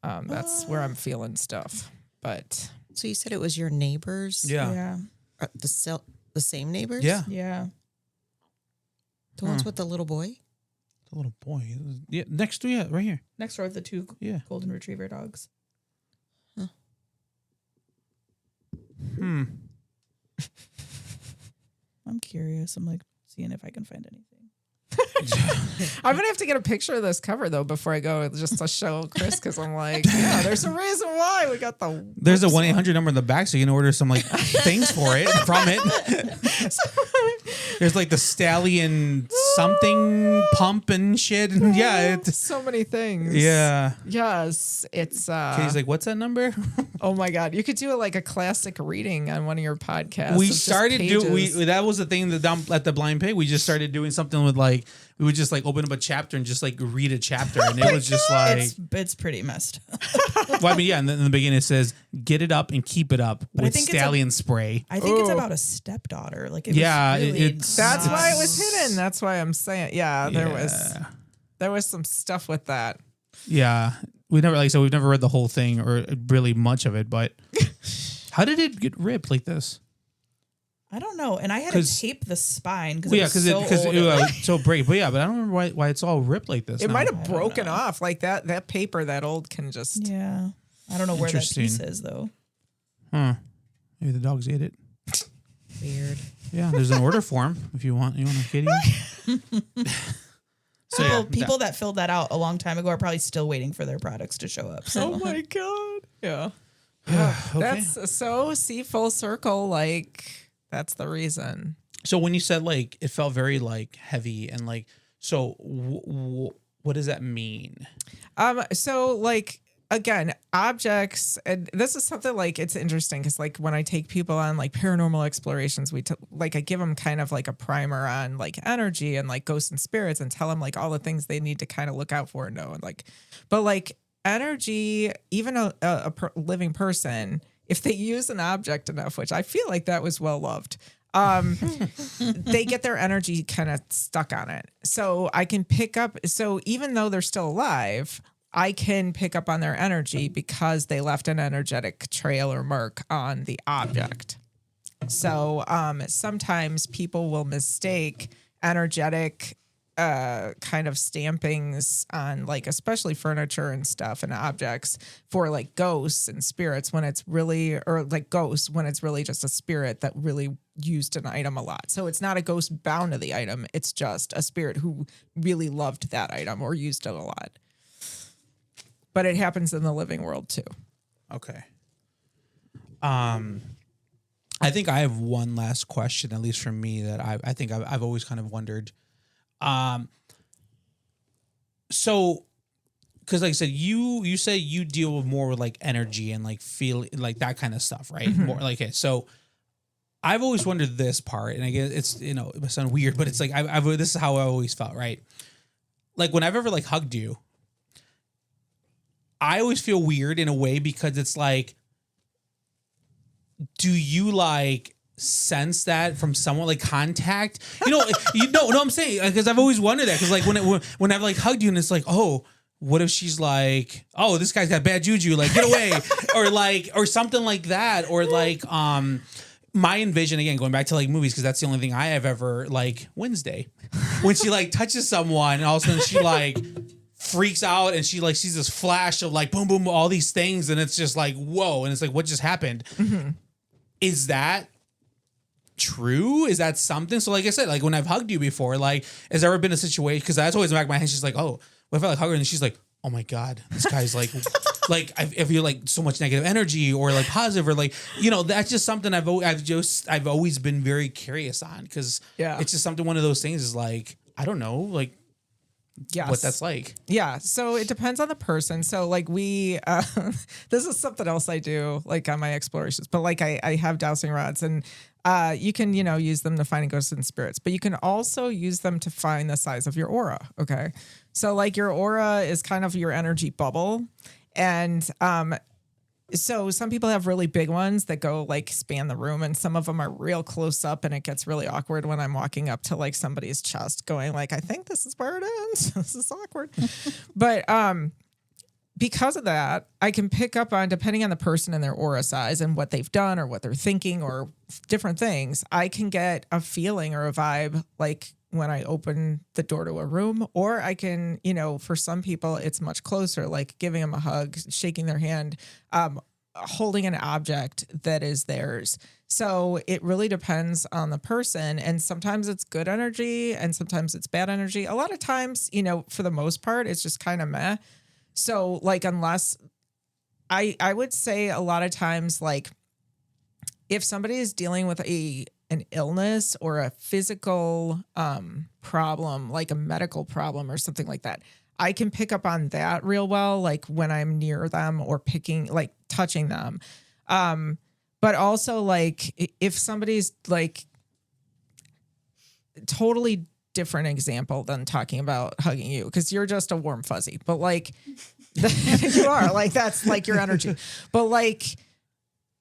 That's where I'm feeling stuff, but. So you said it was your neighbors? Yeah. The same neighbors? Yeah. Yeah. The ones with the little boy? The little boy. Yeah, next to right here. Next door, the two Yeah. golden retriever dogs. Hmm. I'm curious. I'm like seeing if I can find anything. I'm gonna have to get a picture of this cover though before I go, just to show Chris, because I'm like, yeah, there's a reason why we got the. There's a 1-800 number in the back, so you can order some like things for it from it. There's like the stallion something pump and shit, and it's so many things. yeah. Yes, it's. Katie's like, what's that number? Oh my god, you could do like a classic reading on one of your podcasts. We It's just started pages. that was the thing that down at the Blind Pig. We just started doing something with like we would just like open up a chapter and just like read a chapter, and it was just like It's pretty messed up. well, I mean, yeah. And then in the beginning it says, "Get it up and keep it up But I with think stallion spray." I think it's Ooh. about a stepdaughter. Like it Yeah, was really it's- That's not- why it was hidden. That's why I'm saying, yeah, there was some stuff with that. Yeah, we never like so we've never read the whole thing or really much of it. But how did it get ripped like this? I don't know. And I had to 'Cause- tape the spine because Well, it was so old. it was so brave. But yeah, but I don't remember why it's all ripped like this. It now. might have broken off like that. That paper that old can just. Yeah. I don't know where that Interesting. piece is though. Huh? Maybe the dogs ate it. Weird. Yeah, there's an order form if you want. You want a kitty? So yeah, People that filled that out a long time ago are probably still waiting for their products to show up. So Oh my god! Yeah, okay. that's so see full circle. Like that's the reason. So when you said like it felt very like heavy and like so, what does that mean? So like again, objects, and this is something like it's interesting because like when I take people on like paranormal explorations, I give them kind of like a primer on like energy and like ghosts and spirits and tell them like all the things they need to kind of look out for and know and like, but like energy, even a living person, if they use an object enough, which I feel like that was well loved. They get their energy kind of stuck on it. So I can pick up. So even though they're still alive, I can pick up on their energy because they left an energetic trail or mark on the object. So sometimes people will mistake energetic kind of stampings on like especially furniture and stuff and objects for like ghosts and spirits when it's really or like ghosts when it's really just a spirit that really used an item a lot. So it's not a ghost bound to the item. It's just a spirit who really loved that item or used it a lot. But it happens in the living world too. Okay. I think I have one last question, at least from me, that I think I've always kind of wondered. So, because like I said, you say you deal with more with like energy and like feel like that kind of stuff, right? Mm-hmm. More like it. So, I've always wondered this part, and I guess it's it might sound weird, but it's like I've this is how I always felt, right? Like when I've ever like hugged you, I always feel weird in a way because it's like, do you like sense that from someone like contact? You know what I'm saying? Because I've always wondered that because like when I've like hugged you and it's like, oh, what if she's like, oh, this guy's got bad juju, like get away, or something like that, or like my envision again going back to like movies because that's the only thing I have ever like Wednesday when she like touches someone and all of a sudden she like freaks out and she like sees this flash of like boom, boom, all these things. And it's just like, whoa. And it's like, what just happened? Is that true? Is that something? So like I said, like when I've hugged you before, like has there ever been a situation? Because that's always in the back of my head. She's like, oh, what if I like hug her? And she's like, oh my God, this guy's like, like I feel like so much negative energy or like positive or like, you know, that's just something I've always been very curious on because it's just something, one of those things is like, I don't know, like what that's like. Yeah. So it depends on the person. So like we, this is something else I do like on my explorations, but like I have dowsing rods and you can, you know, use them to find ghosts and spirits, but you can also use them to find the size of your aura. Okay. So like your aura is kind of your energy bubble. And so some people have really big ones that go like span the room and some of them are real close up and it gets really awkward when I'm walking up to like somebody's chest going like, I think this is where it ends. This is awkward. But because of that, I can pick up on, depending on the person and their aura size and what they've done or what they're thinking or different things, I can get a feeling or a vibe like when I open the door to a room, or I can, you know, for some people, it's much closer, like giving them a hug, shaking their hand, holding an object that is theirs. So it really depends on the person. And sometimes it's good energy and sometimes it's bad energy. A lot of times, you know, for the most part, it's just kind of meh. So like, unless I would say a lot of times, like if somebody is dealing with an illness or a physical problem, like a medical problem or something like that, I can pick up on that real well, like when I'm near them or touching them. But also like if somebody's like totally different example than talking about hugging you, because you're just a warm fuzzy, but like you are like, that's like your energy. But like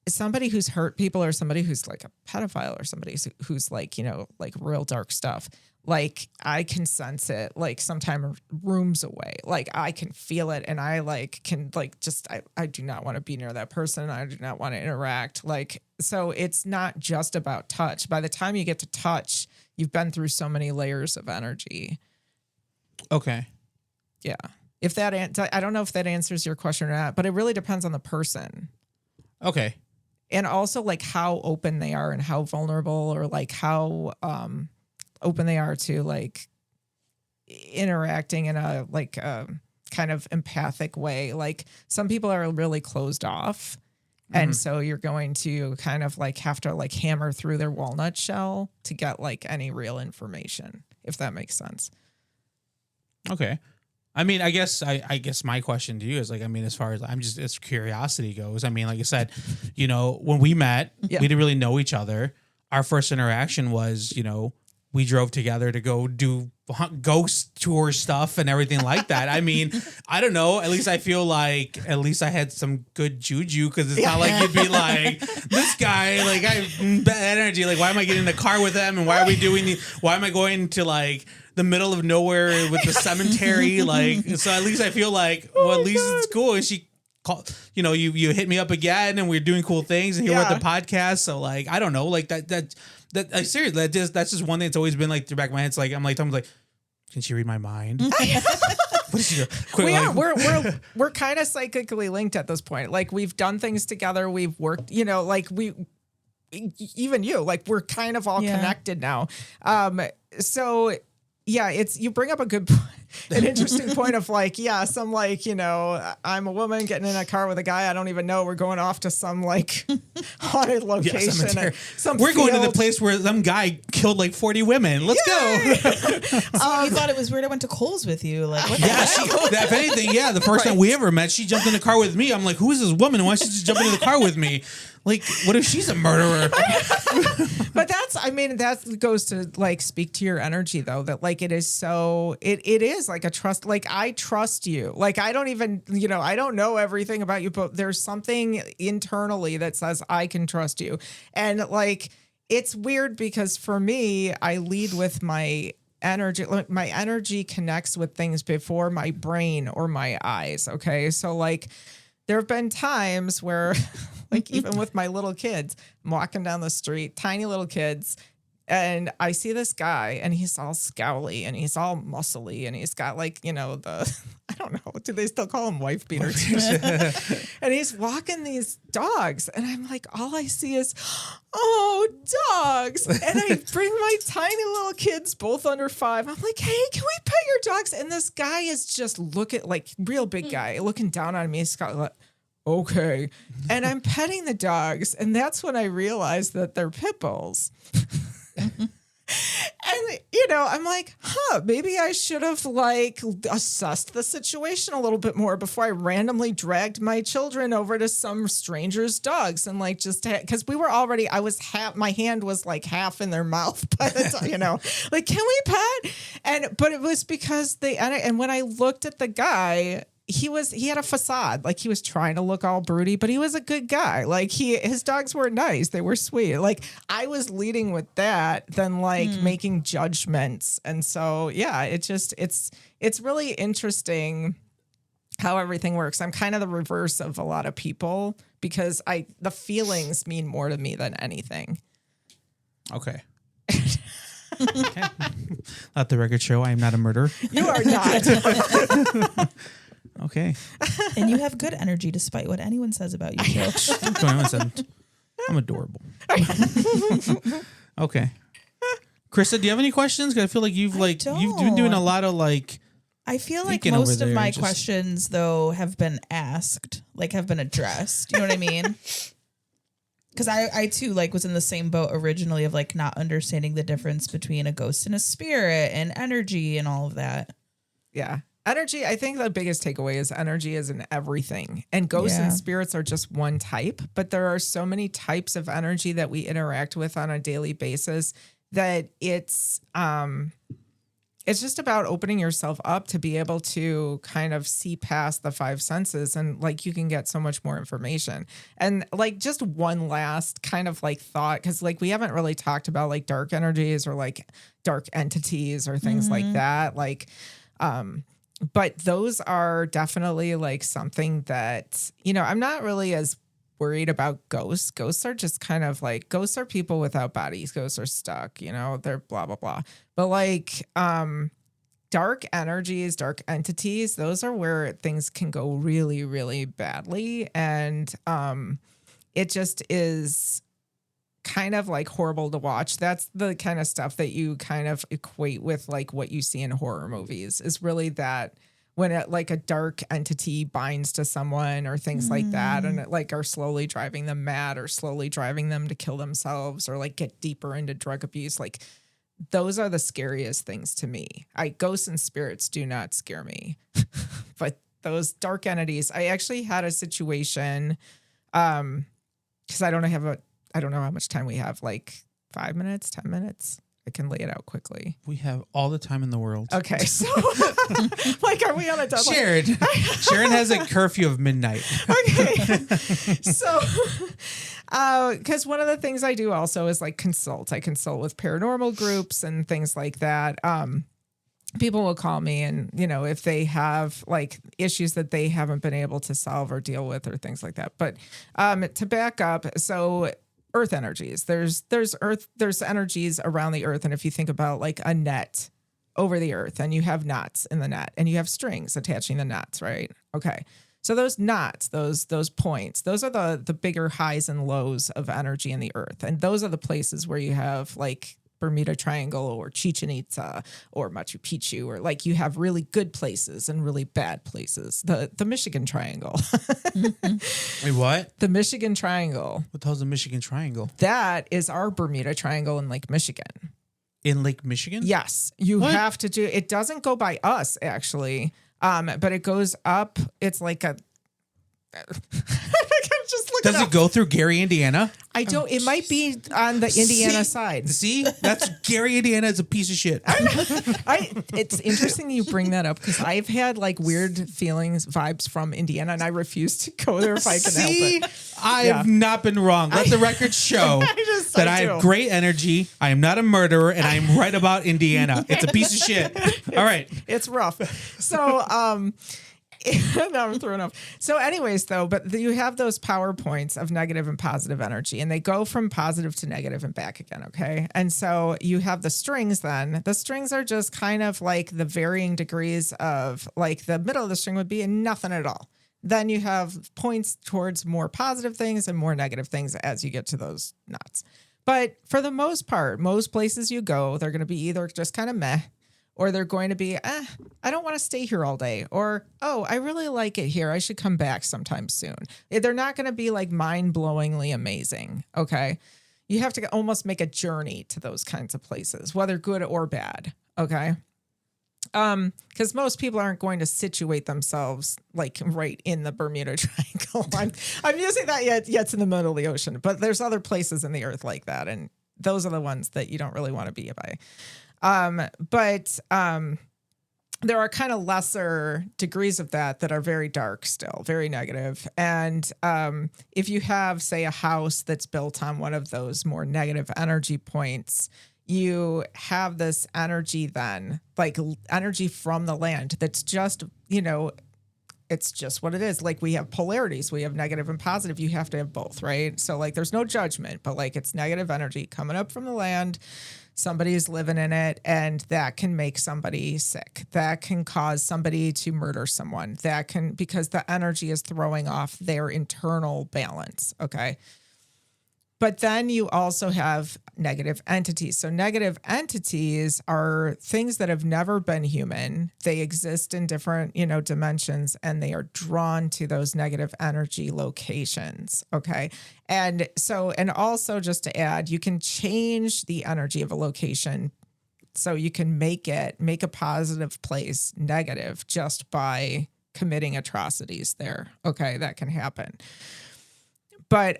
somebody who's hurt people or somebody who's like a pedophile or somebody who's like, you know, like real dark stuff, like I can sense it like sometime rooms away. Like I can feel it and I like can like just I do not want to be near that person. I do not want to interact. Like, so it's not just about touch. By the time you get to touch, you've been through so many layers of energy. Okay. Yeah. If that I don't know if that answers your question or not, but it really depends on the person. Okay. And also like how open they are and how vulnerable or like how open they are to like interacting in a like kind of empathic way. Like some people are really closed off. And so you're going to kind of like have to like hammer through their walnut shell to get like any real information, if that makes sense. Okay. I mean, I guess my question to you is like, I mean, as far as curiosity goes, I mean, like I said, you know, when we met, we didn't really know each other. Our first interaction was, you know, we drove together to go do ghost tour stuff and everything like that. I mean, I don't know. At least I feel like at least I had some good juju because it's not like you'd be like, this guy, like I have bad energy. Like, why am I getting in the car with him? And why are we doing why am I going to like the middle of nowhere with the cemetery? Like, so at least I feel like, well, at least it's cool. And she called, you know, you hit me up again and we're doing cool things and here we're at the podcast. So like, I don't know, like that seriously, that's just one thing that's always been like the back of my head. It's like, I'm like, can she read my mind? What is she doing? We're kind of psychically linked at this point. Like we've done things together. We've worked, you know, like even you, like we're kind of all connected now. So yeah, you bring up an interesting point of like, some like, you know, I'm a woman getting in a car with a guy I don't even know. We're going off to some like haunted location. We're going to the place where some guy killed like 40 women. Let's go. So you thought it was weird I went to Kohl's with you. Like, what the hell? If anything, the first time we ever met, she jumped in the car with me. I'm like, who is this woman? Why is she just jumping in the car with me? Like, what if she's a murderer? But that goes to like speak to your energy though, that like it is so, it is like a trust, like I trust you. Like I don't even, you know, I don't know everything about you, but there's something internally that says I can trust you. And like, it's weird because for me, I lead with my energy. Like my energy connects with things before my brain or my eyes. Okay. So like, there have been times where, like, even with my little kids, I'm walking down the street, tiny little kids, And I see this guy and he's all scowly and he's all muscly and he's got like, you know, I don't know, do they still call him wife beater? And he's walking these dogs and I'm like, all I see is, oh, dogs. And I bring my tiny little kids, both under 5. I'm like, hey, can we pet your dogs? And this guy is just looking like real big guy looking down on me. He's got like, okay. And I'm petting the dogs. And that's when I realized that they're pit bulls. And, you know, I'm like, maybe I should have like assessed the situation a little bit more before I randomly dragged my children over to some stranger's dogs and like just because we were already, my hand was like half in their mouth by the time, you know, like, can we pet? But it was because and when I looked at the guy, he had a facade, like he was trying to look all broody, but he was a good guy. Like his dogs were nice. They were sweet. Like I was leading with that than like making judgments. And so, yeah, it's really interesting how everything works. I'm kind of the reverse of a lot of people because the feelings mean more to me than anything. Okay. Okay. Let the record show I am not a murderer. You are not. Okay. And you have good energy despite what anyone says about you, too. I'm adorable. Okay. Krista, do you have any questions? 'Cause I feel like you've been doing a lot of like. I feel like thinking over most of there, my just- questions, though, have been asked, like have been addressed. You know what I mean? Because I too like was in the same boat originally of like not understanding the difference between a ghost and a spirit and energy and all of that. Yeah. Energy, I think the biggest takeaway is energy is in everything. And ghosts and spirits are just one type, but there are so many types of energy that we interact with on a daily basis that it's just about opening yourself up to be able to kind of see past the 5 senses and like you can get so much more information. And like just one last kind of like thought, because like we haven't really talked about like dark energies or like dark entities or things like that. Like, but those are definitely like something that, you know, I'm not really as worried about ghosts. Ghosts are just kind of like, ghosts are people without bodies. Ghosts are stuck, you know, they're blah, blah, blah. But like dark energies, dark entities, those are where things can go really, really badly. And it just is kind of like horrible to watch. That's the kind of stuff that you kind of equate with like what you see in horror movies is really that when it like a dark entity binds to someone or things like that and it like are slowly driving them mad or slowly driving them to kill themselves or like get deeper into drug abuse. Like those are the scariest things to me. Ghosts and spirits do not scare me, but those dark entities, I actually had a situation because I don't know how much time we have, like 5 minutes, 10 minutes. I can lay it out quickly. We have all the time in the world. Okay. So like, are we on a deadline? Sharon has a curfew of midnight. Okay. So, because one of the things I do also is like consult. I consult with paranormal groups and things like that. People will call me and, you know, if they have like issues that they haven't been able to solve or deal with or things like that. But to back up, so earth energies, there's energies around the earth. And if you think about like a net over the earth and you have knots in the net and you have strings attaching the knots, right? Okay. So those knots, those points, those are the bigger highs and lows of energy in the earth. And those are the places where you have like Bermuda Triangle or Chichen Itza or Machu Picchu, or like you have really good places and really bad places. The Michigan Triangle. Wait, what? The Michigan Triangle. What the hell's the Michigan Triangle? That is our Bermuda Triangle in Lake Michigan. In Lake Michigan? Yes. You have to do, it doesn't go by us actually, but it goes up. It's like a, Does it go through Gary, Indiana? I don't. It might be on the Indiana side. See, that's Gary, Indiana is a piece of shit. It's interesting you bring that up because I've had like weird vibes from Indiana, and I refuse to go there if I can help it. I have not been wrong. Let the record show that I have great energy. I am not a murderer, and I am right about Indiana. It's a piece of shit. All right, it's rough. So, Now I'm throwing up. So anyways, though, but you have those PowerPoints of negative and positive energy, and they go from positive to negative and back again, okay? And so you have the strings then. The strings are just kind of like the varying degrees of, like, the middle of the string would be nothing at all. Then you have points towards more positive things and more negative things as you get to those knots. But for the most part, most places you go, they're going to be either just kind of meh, or they're going to be, I don't want to stay here all day. Or, oh, I really like it here. I should come back sometime soon. They're not going to be like mind-blowingly amazing, okay? You have to almost make a journey to those kinds of places, whether good or bad, okay? Because most people aren't going to situate themselves like right in the Bermuda Triangle. I'm using that yet it's in the middle of the ocean, but there's other places in the earth like that. And those are the ones that you don't really want to be by. But there are kind of lesser degrees of that are very dark still, very negative. And if you have, say, a house that's built on one of those more negative energy points, you have this energy then, like energy from the land that's just, it's just what it is. Like we have polarities, we have negative and positive. You have to have both, right? So like there's no judgment, but like it's negative energy coming up from the land. Somebody's living in it, and that can make somebody sick. That can cause somebody to murder someone. That can, because the energy is throwing off their internal balance. Okay. But then you also have negative entities. So negative entities are things that have never been human. They exist in different, dimensions, and they are drawn to those negative energy locations. Okay. And so, and also just to add, you can change the energy of a location. So you can make a positive place negative just by committing atrocities there. Okay. That can happen. But,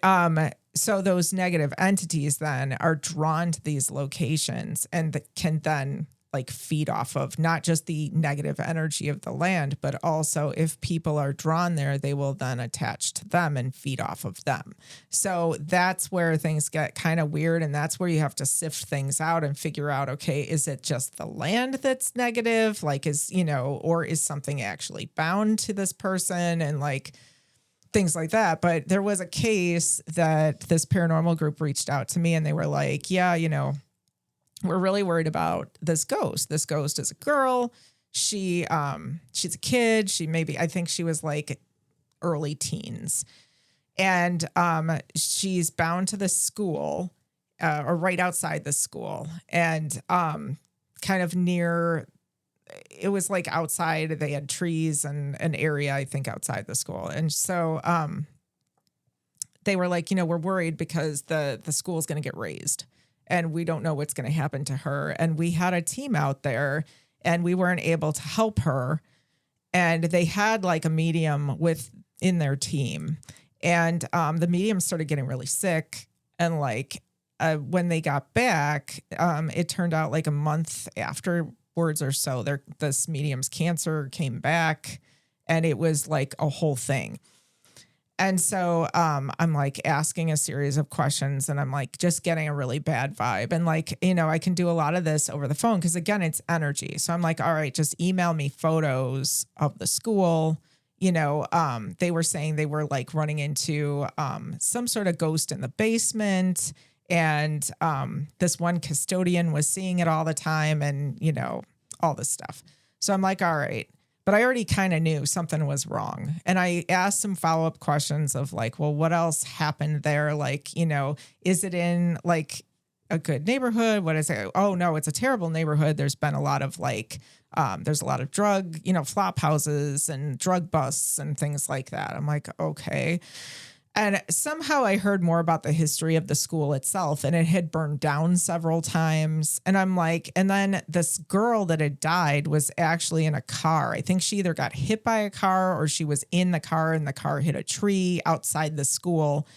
so those negative entities then are drawn to these locations and can then like feed off of not just the negative energy of the land, but also if people are drawn there, they will then attach to them and feed off of them. So that's where things get kind of weird. And that's where you have to sift things out and figure out, okay, is it just the land that's negative? Like or is something actually bound to this person? And like, things like that. But there was a case that this paranormal group reached out to me, and they were like, yeah, we're really worried about this ghost. This ghost is a girl. She's a kid. I think she was like early teens, and she's bound to the school or right outside the school, and kind of near. It was like outside, they had trees and an area, I think, outside the school. And so they were like, we're worried because the school is going to get razed and we don't know what's going to happen to her. And we had a team out there and we weren't able to help her. And they had like a medium in their team. And the medium started getting really sick. And like when they got back, it turned out like a month afterwards or so, this medium's cancer came back, and it was like a whole thing. And so I'm like asking a series of questions, and I'm like just getting a really bad vibe. And like, I can do a lot of this over the phone because again, it's energy. So I'm like, all right, just email me photos of the school. They were saying they were like running into some sort of ghost in the basement. And this one custodian was seeing it all the time and, all this stuff. So I'm like, all right. But I already kind of knew something was wrong. And I asked some follow-up questions of like, well, what else happened there? Like, is it in like a good neighborhood? What is it? Oh, no, it's a terrible neighborhood. There's been a lot of like, there's a lot of drug, flop houses and drug busts and things like that. I'm like, okay. And somehow I heard more about the history of the school itself, and it had burned down several times. And I'm like, and then this girl that had died was actually in a car. I think she either got hit by a car or she was in the car and the car hit a tree outside the school.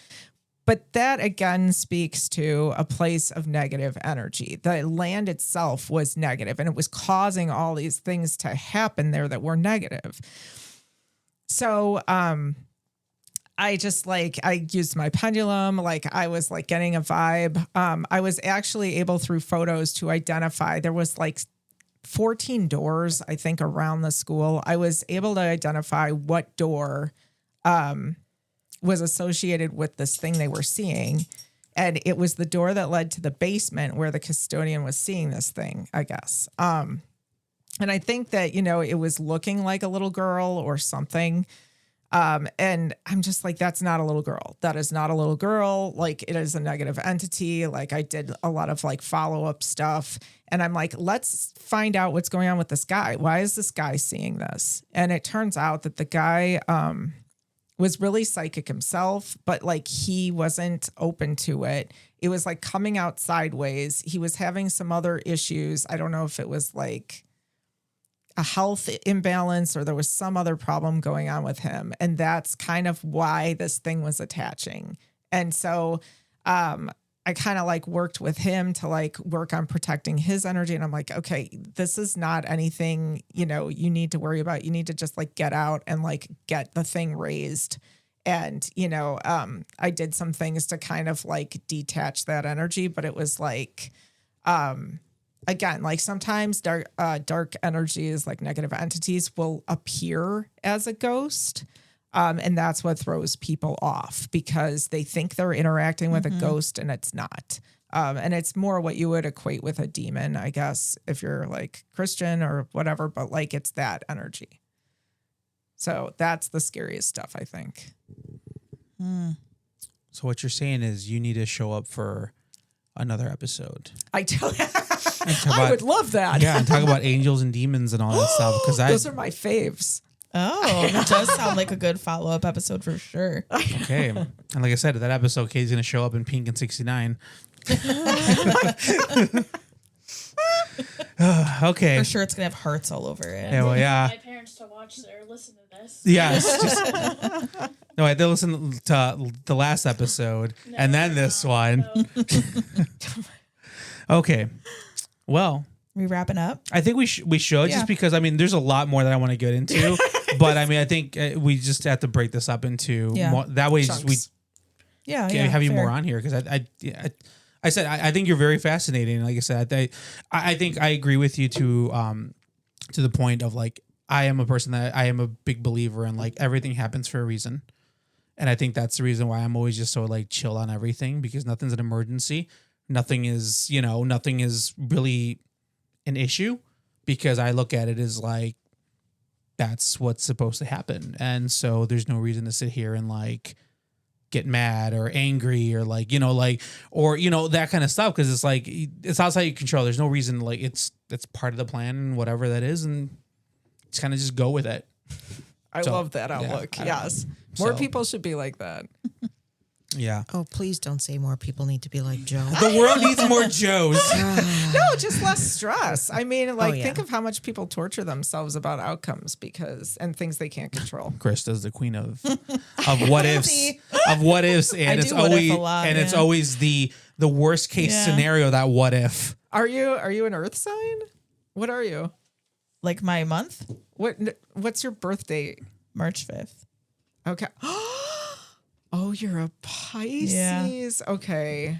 But that again speaks to a place of negative energy. The land itself was negative, and it was causing all these things to happen there that were negative. So, I just I used my pendulum, like I was like getting a vibe. I was actually able through photos to identify there was like 14 doors, I think, around the school. I was able to identify what door was associated with this thing they were seeing. And it was the door that led to the basement where the custodian was seeing this thing, I guess. And I think that, it was looking like a little girl or something. And I'm just like, that's not a little girl. That is not a little girl. Like, it is a negative entity. Like, I did a lot of like follow-up stuff. And I'm like, let's find out what's going on with this guy. Why is this guy seeing this? And it turns out that the guy was really psychic himself, but like he wasn't open to it. It was like coming out sideways. He was having some other issues. I don't know if it was like a health imbalance or there was some other problem going on with him. And that's kind of why this thing was attaching. And so I kind of like worked with him to like work on protecting his energy. And I'm like, okay, this is not anything, you need to worry about. You need to just like get out and like get the thing raised. And, I did some things to kind of like detach that energy, but it was like, again, like sometimes dark energies, like negative entities, will appear as a ghost. And that's what throws people off because they think they're interacting with a ghost and it's not. And it's more what you would equate with a demon, I guess, if you're like Christian or whatever, but like it's that energy. So that's the scariest stuff, I think. So what you're saying is you need to show up for another episode. I would love that. Yeah, and talk about angels and demons and all that stuff because those are my faves. Oh, that does sound like a good follow-up episode for sure. Okay. And like I said, that episode, Katie's going to show up in pink and 69. Okay. For sure it's going to have hearts all over it. Yeah, well, yeah. My parents to watch or listen to this. Yes. No, they listen to the last episode and then this one. No. Okay. Well, We wrapping up? I think we should Yeah. just because, there's a lot more that I want to get into. But, I think we just have to break this up into more. That way Chunks. we Yeah, can have you fair. more on here because I said I think you're very fascinating. Like I said, I think I agree with you to the point of like I am a person that I am a big believer in like everything happens for a reason, and I think that's the reason why I'm always just so like chill on everything because nothing's an emergency, nothing is really an issue because I look at it as like that's what's supposed to happen, and so there's no reason to sit here and like get mad or angry or like that kind of stuff because it's like it's outside your control. There's no reason like it's part of the plan and whatever that is and just kind of just go with it. I love that outlook. Yes. More people should be like that. Yeah. Oh, please don't say more people need to be like Joe. The world needs more Joes. No, just less stress. Think of how much people torture themselves about outcomes and things they can't control. Krista's the queen of what ifs, and I it's do what if always a lot, and it's yeah. always the worst case scenario. That what if? Are you an earth sign? What are you? Like my month? What's your birth date? March 5th. Okay. Oh, you're a Pisces. Yeah.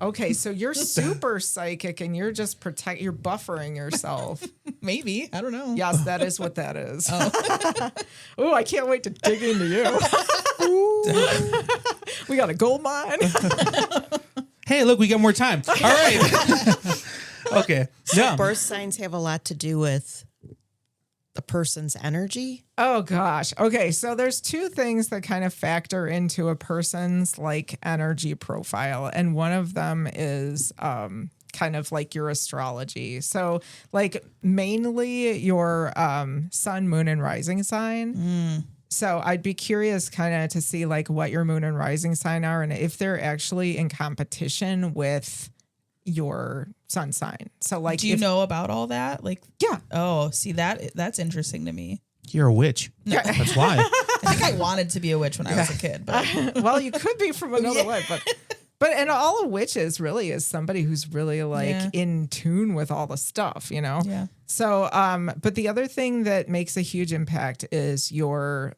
Okay, so you're super psychic and you're just you're buffering yourself. Maybe. I don't know. Yes, that is what that is. Oh, I can't wait to dig into you. We got a gold mine. Hey, look, we got more time. All right. Okay. Yeah. Birth signs have a lot to do with the person's energy. Oh gosh. Okay, so there's two things that kind of factor into a person's like energy profile, and one of them is kind of like your astrology. So like mainly your sun, moon, and rising sign. So I'd be curious kind of to see like what your moon and rising sign are and if they're actually in competition with your sun sign. So like, Do you know about all that? Like, yeah. Oh, see that's interesting to me. You're a witch. That's why. I think I wanted to be a witch when I was a kid, but Well, you could be from another way, but and all a witch is really is somebody who's really like in tune with all the stuff, Yeah. So, but the other thing that makes a huge impact is your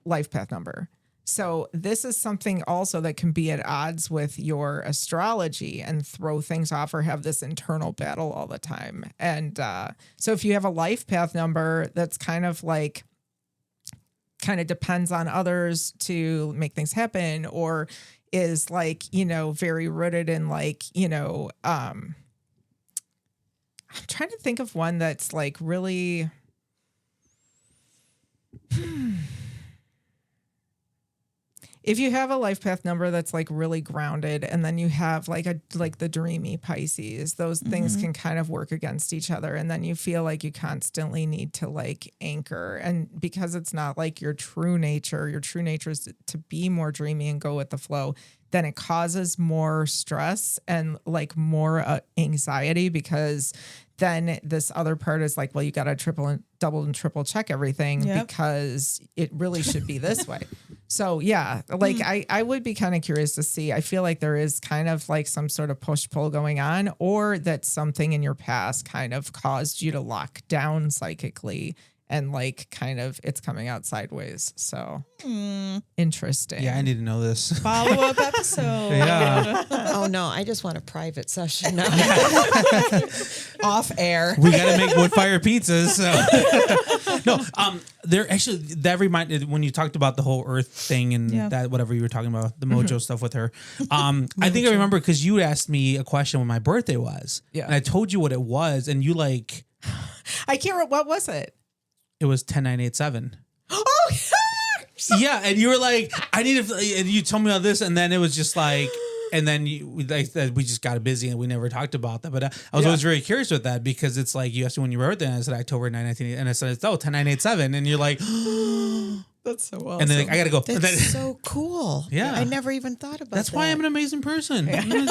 life path number. So this is something also that can be at odds with your astrology and throw things off or have this internal battle all the time. And so if you have a life path number that's kind of depends on others to make things happen, or is like, very rooted in like, I'm trying to think of one that's like really, if you have a life path number that's like really grounded, and then you have like the dreamy Pisces, those things can kind of work against each other. And then you feel like you constantly need to like anchor. And because it's not like your true nature is to be more dreamy and go with the flow, then it causes more stress and like more anxiety, because then this other part is like, well, you got to double and triple check everything because it really should be this way. So yeah, like I would be kind of curious to see. I feel like there is kind of like some sort of push-pull going on, or that something in your past kind of caused you to lock down psychically, and like kind of it's coming out sideways. So interesting. Yeah, I need to know this. Follow-up episode. Yeah. Oh no, I just want a private session now. Off air. We got to make wood fire pizzas. So. No, there actually, that reminded, when you talked about the whole Earth thing and that, whatever you were talking about, the mojo stuff with her. I think I remember because you asked me a question when my birthday was. Yeah. And I told you what it was. And you like, I can't remember, what was it? It was 10987. Oh, yeah. And you were like, I need to, and you told me all this. And then it was just like, and then we just got busy and we never talked about that. But I was always very curious with that, because it's like, you asked me when you were birthday, and I said October 9, 1980, and I said, 10987. And you're like, that's so awesome. And then like, I got to go. That's so cool. Yeah. I never even thought about that. That's why I'm an amazing person. I know,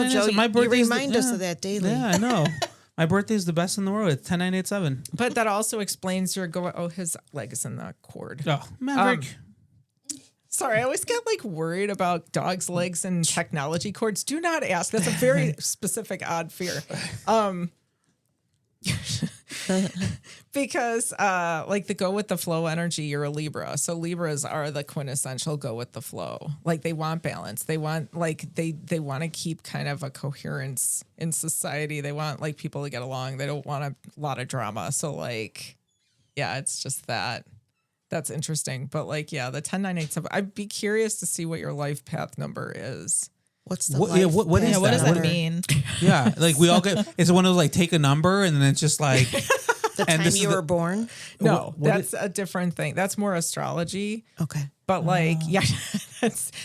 Joe. You remind us of that daily. Yeah, I know. My birthday is the best in the world. It's 10987. But that also explains your go. Oh, his leg is in the cord. Oh, Maverick. Sorry, I always get like worried about dogs' legs and technology cords. Do not ask. That's a very specific, odd fear. Because like the go with the flow energy, you're a Libra. So Libras are the quintessential go with the flow. Like they want balance. They want like they want to keep kind of a coherence in society. They want like people to get along. They don't want a lot of drama. So like, yeah, it's just that. That's interesting. But like, yeah, the 10987, I'd be curious to see what your life path number is. What's the what life is What that? does that mean? Yeah, like we all get, it's one of those like take a number and then it's just like the time you were born? No, that's a different thing. That's more astrology. Okay. But like, yeah,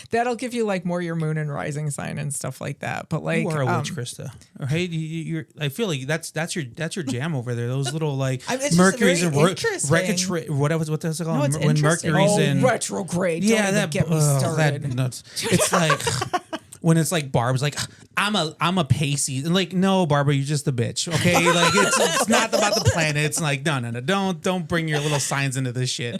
that'll give you like more your moon and rising sign and stuff like that. But like, you are a witch, Krista. Or hey, you're. I feel like that's your jam over there. Those little like Mercury's and what does it called? No, it's when Mercury's in retrograde. Yeah, Don't that get me started. That nuts. It's like when it's like Barb's like I'm a Pisces, and like no, Barbara, you're just a bitch. Okay, like it's not about the planet. It's like no, don't bring your little signs into this shit.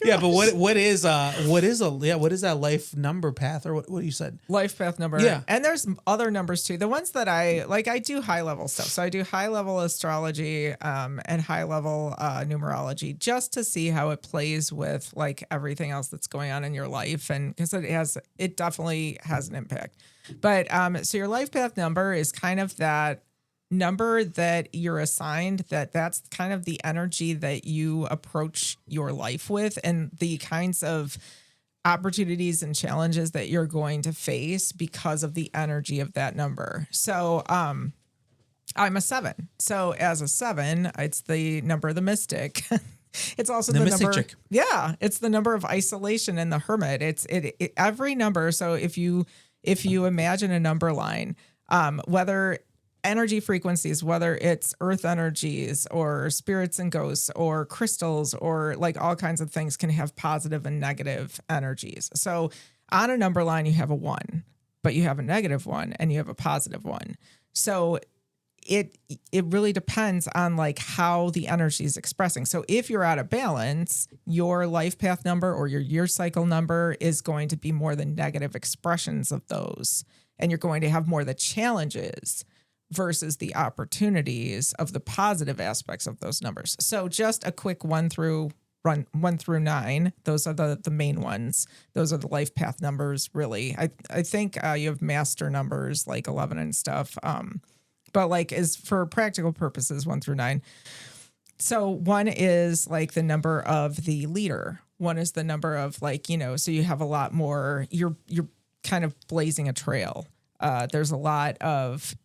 Yeah, but what is that life number path, or what you said? Life path number. Yeah. And there's other numbers too. The ones that I do high level stuff. So I do high level astrology and high level numerology, just to see how it plays with like everything else that's going on in your life, and because it definitely has an impact. But so your life path number is kind of that number that you're assigned, that's kind of the energy that you approach your life with, and the kinds of opportunities and challenges that you're going to face because of the energy of that number. So I'm a 7. So as a 7, it's the number of the mystic. It's also the Mystic number. Chick. Yeah, it's the number of isolation and the hermit. It's every number. So if you imagine a number line, whether energy frequencies, whether it's earth energies or spirits and ghosts or crystals or like all kinds of things, can have positive and negative energies. So on a number line, you have a 1, but you have a negative 1 and you have a positive 1. So it really depends on like how the energy is expressing. So if you're out of balance, your life path number or your year cycle number is going to be more the negative expressions of those. And you're going to have more the challenges versus the opportunities of the positive aspects of those numbers. So just a quick run through 1 through 9. Those are the main ones. Those are the life path numbers, really. I think you have master numbers like 11 and stuff. But like is for practical purposes, 1 through 9. So 1 is like the number of the leader. 1 is the number of like, so you have a lot more, you're kind of blazing a trail. There's a lot of,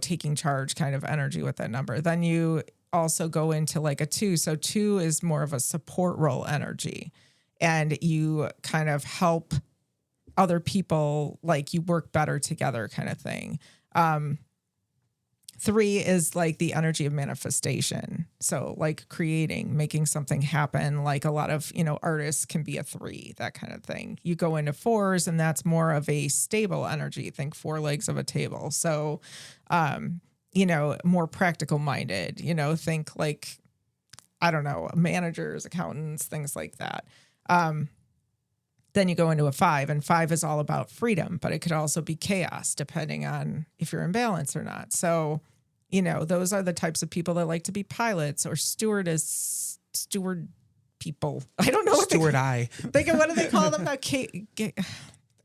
taking charge kind of energy with that number. Then you also go into like a 2. So 2 is more of a support role energy, and you kind of help other people, like you work better together kind of thing. 3 is like the energy of manifestation. So like creating, making something happen. Like a lot of, artists can be a 3, that kind of thing. You go into 4s, and that's more of a stable energy. Think 4 legs of a table. So, more practical minded, think like, I don't know, managers, accountants, things like that. Then you go into a 5, and 5 is all about freedom, but it could also be chaos depending on if you're in balance or not. So, those are the types of people that like to be pilots or steward people. I don't know what what do they call them now?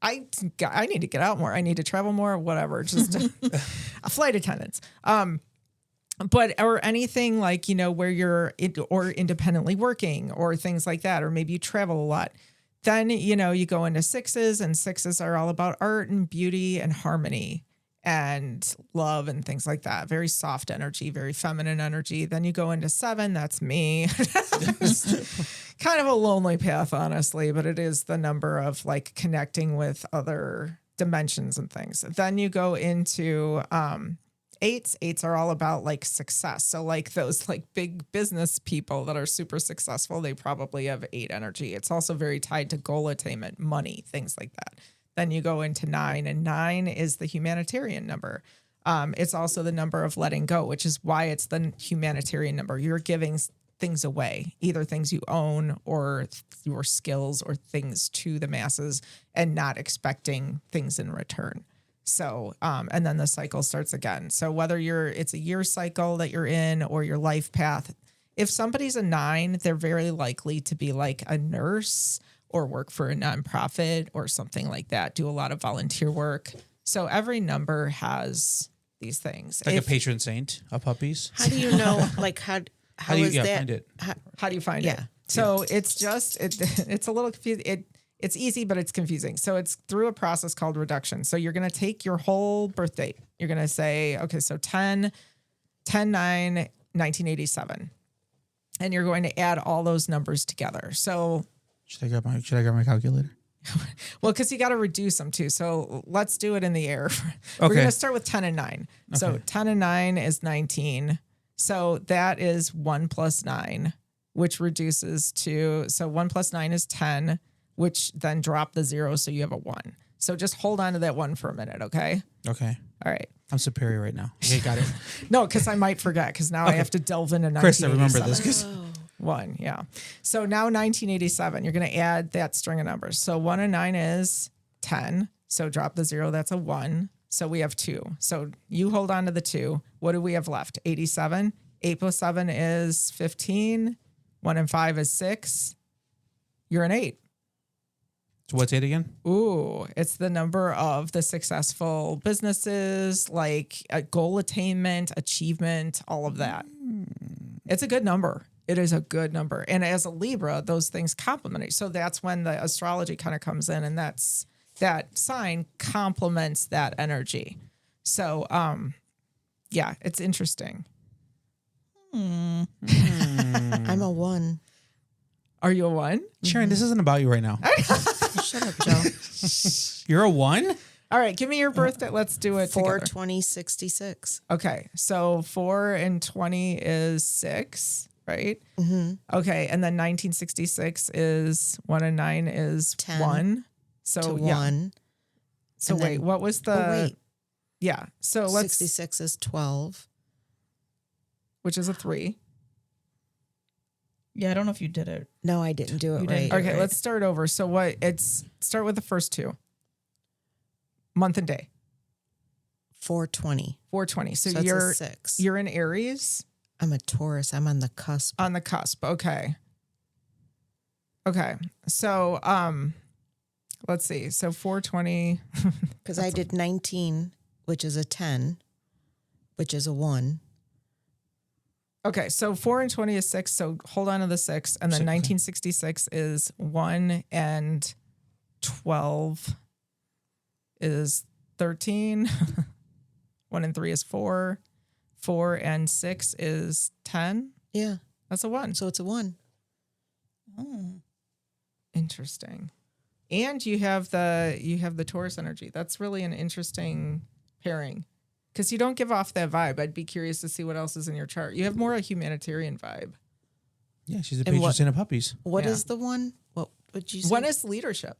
I need to get out more. I need to travel more, whatever, just a flight attendants. But, or anything like, where you're or independently working or things like that, or maybe you travel a lot. Then, you go into 6s, and 6s are all about art and beauty and harmony and love and things like that. Very soft energy, very feminine energy. Then you go into 7, that's me. Kind of a lonely path, honestly, but it is the number of like connecting with other dimensions and things. Then you go into 8s. 8s are all about like success. So like those like big business people that are super successful, they probably have 8 energy. It's also very tied to goal attainment, money, things like that. Then you go into 9, and 9 is the humanitarian number. It's also the number of letting go, which is why it's the humanitarian number. You're giving things away, either things you own or your skills or things to the masses, and not expecting things in return. So, and then the cycle starts again. So whether it's a year cycle that you're in or your life path, if somebody's a 9, they're very likely to be like a nurse or work for a nonprofit or something like that, do a lot of volunteer work. So every number has these things. Like a patron saint of puppies. How do you know, like, how do you is that? find it? How do you find it? Yeah. So it's just, it's a little confusing. It's easy, but it's confusing. So it's through a process called reduction. So you're going to take your whole birth date. You're going to say, okay, so 10/9/1987. And you're going to add all those numbers together. So Should I grab my calculator? well, because you got to reduce them too. So let's do it in the air. We're Okay. going to start with 10 and 9. So 10 and 9 is 19. So that is 1 plus 9, which reduces to, so 1 plus 9 is 10, which then drop the 0. So you have a 1. So just hold on to that 1 for a minute. Okay. Okay. All right. I'm superior right now. Okay, got it. No, because I might forget, because now I have to delve into 1987. Chris, I remember this. 'Cause 1, yeah. So now 1987, you're going to add that string of numbers. So 1 and 9 is 10. So drop the 0, that's a 1. So we have 2. So you hold on to the 2. What do we have left? 87. 8 plus 7 is 15. 1 and 5 is 6. You're an 8. So what's 8 again? Ooh, it's the number of the successful businesses, like goal attainment, achievement, all of that. It's a good number. It is a good number. And as a Libra, those things complement it. So that's when the astrology kind of comes in, and that sign complements that energy. So, yeah, it's interesting. I'm a 1. Are you a 1? Sharon, this isn't about you right now. Shut up, Joe. You're a 1? All right, give me your birthday. Let's do it 4/20/66. Okay, so 4 and 20 is 6, right? Mm-hmm. Okay, and then 1966 is 1 and 9 is 10 1. So to yeah. 1. So And wait, then- what was the? Oh, wait. Yeah. So let's, 66 is 12. which is a 3. Yeah, I don't know if you did it. No, I didn't do it You right. didn't. Okay, Right. let's start over. So start with the first 2. Month and day. 4/20. 4/20. So, So it's you're a 6. you're in Aries I'm a Taurus. I'm on the cusp. on the cusp. Okay. Okay. So let's see. So 420. Because I did 19, which is a 10, which is a 1. Okay, so 4 and 20 is 6. So hold on to the 6. And then 1966 is 1 and 12 is 13. 1 and 3 is 4. 4 and 6 is 10. Yeah. That's a 1. So it's a 1. Interesting. And you have the Taurus energy. That's really an interesting pairing. Because you don't give off that vibe. I'd be curious to see what else is in your chart. You have more a humanitarian vibe. Yeah, she's a Patron Saint of Puppies. What Yeah. is the 1? What would you say? One is leadership.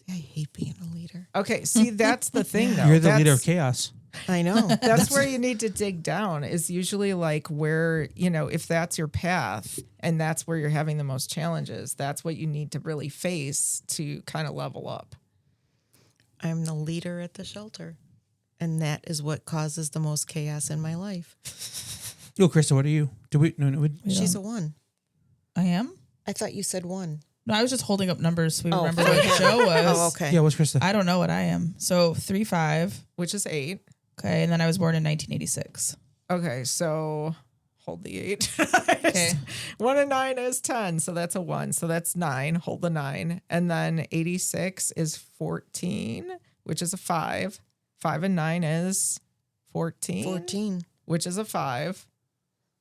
I hate being a leader. Okay, see, that's the thing, though. You're the leader of chaos. I know. That's where you need to dig down, is usually like where, if that's your path and that's where you're having the most challenges, that's what you need to really face to kind of level up. I'm the leader at the shelter. And that is what causes the most chaos in my life. Yo, Krista, what are you? She's a 1. I am? I thought you said 1. No, I was just holding up numbers so we Oh. remember what Joe was. Oh, okay. Yeah, what's Krista? I don't know what I am. So 3-5. Which is 8. Okay, and then I was born in 1986. Okay, so hold the 8. Okay. 1 and 9 is 10, so that's a 1. So that's 9. Hold the 9. And then 86 is 14, which is a 5. 5 and 9 is 14. 14. Which is a 5.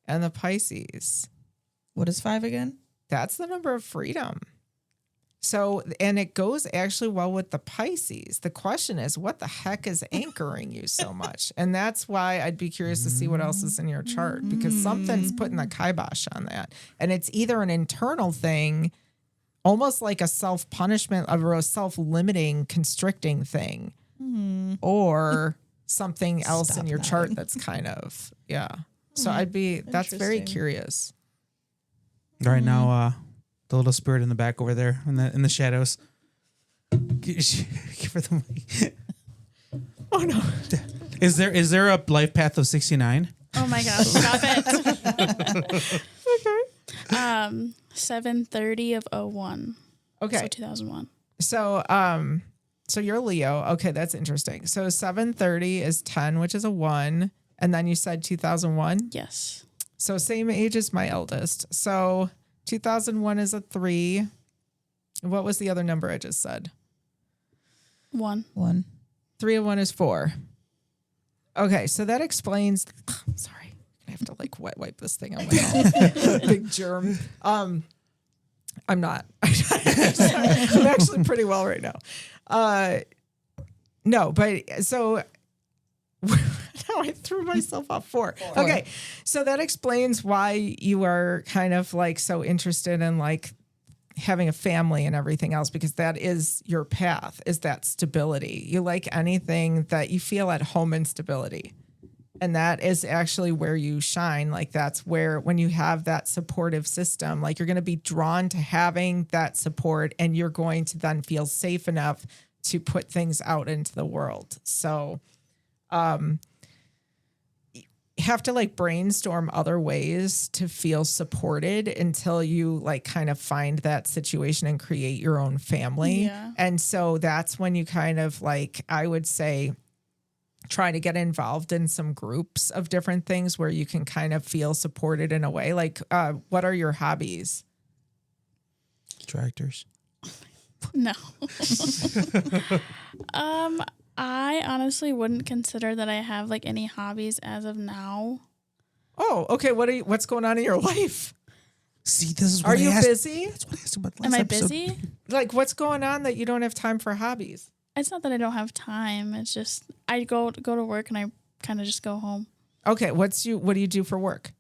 And the Pisces, What is 5 again? that's the number of freedom. So, and it goes actually well with the Pisces. The question is, what the heck is anchoring you so much? And that's why I'd be curious to see what else is in your chart, because something's putting the kibosh on that. And it's either an internal thing, almost like a self-punishment or a self-limiting, constricting thing, or something else in your chart that's kind of, yeah. So that's very Interesting. curious. Right now, the little spirit in the back over there in the shadows. Give her the mic. Oh no. Is there a life path of 69? Oh my gosh, stop it. Okay. 7:30 of 01. Okay. So 2001. So you're Leo. Okay, that's interesting. So 7:30 is 10, which is a 1. And then you said 2001. Yes. So same age as my eldest. So 2001 is a 3. What was the other number I just said? 1. 1. 3 and 1 is 4. Okay, so that explains. Sorry, I have to like wet wipe this thing on my mouth. Big germ. I'm not. I'm actually pretty well right now. No, but so now I threw myself off 4. Okay, so that explains why you are kind of like so interested in like having a family and everything else, because that is your path, is that stability. You like anything that you feel at home in stability. And that is actually where you shine. Like that's where, when you have that supportive system, like you're going to be drawn to having that support, and you're going to then feel safe enough to put things out into the world. So, you have to like brainstorm other ways to feel supported until you like kind of find that situation and create your own family. Yeah. And so that's when you kind of like, I would say, try to get involved in some groups of different things where you can kind of feel supported in a way. Like, what are your hobbies? Tractors. No. I honestly wouldn't consider that I have like any hobbies as of now. Oh, okay. What's going on in your life? See, this is what Are I you asked. busy? That's what I asked about last Am I episode. busy? Like, what's going on that you don't have time for hobbies? It's not that I don't have time. It's just I go to work and I kind of just go home. Okay. What do you do for work?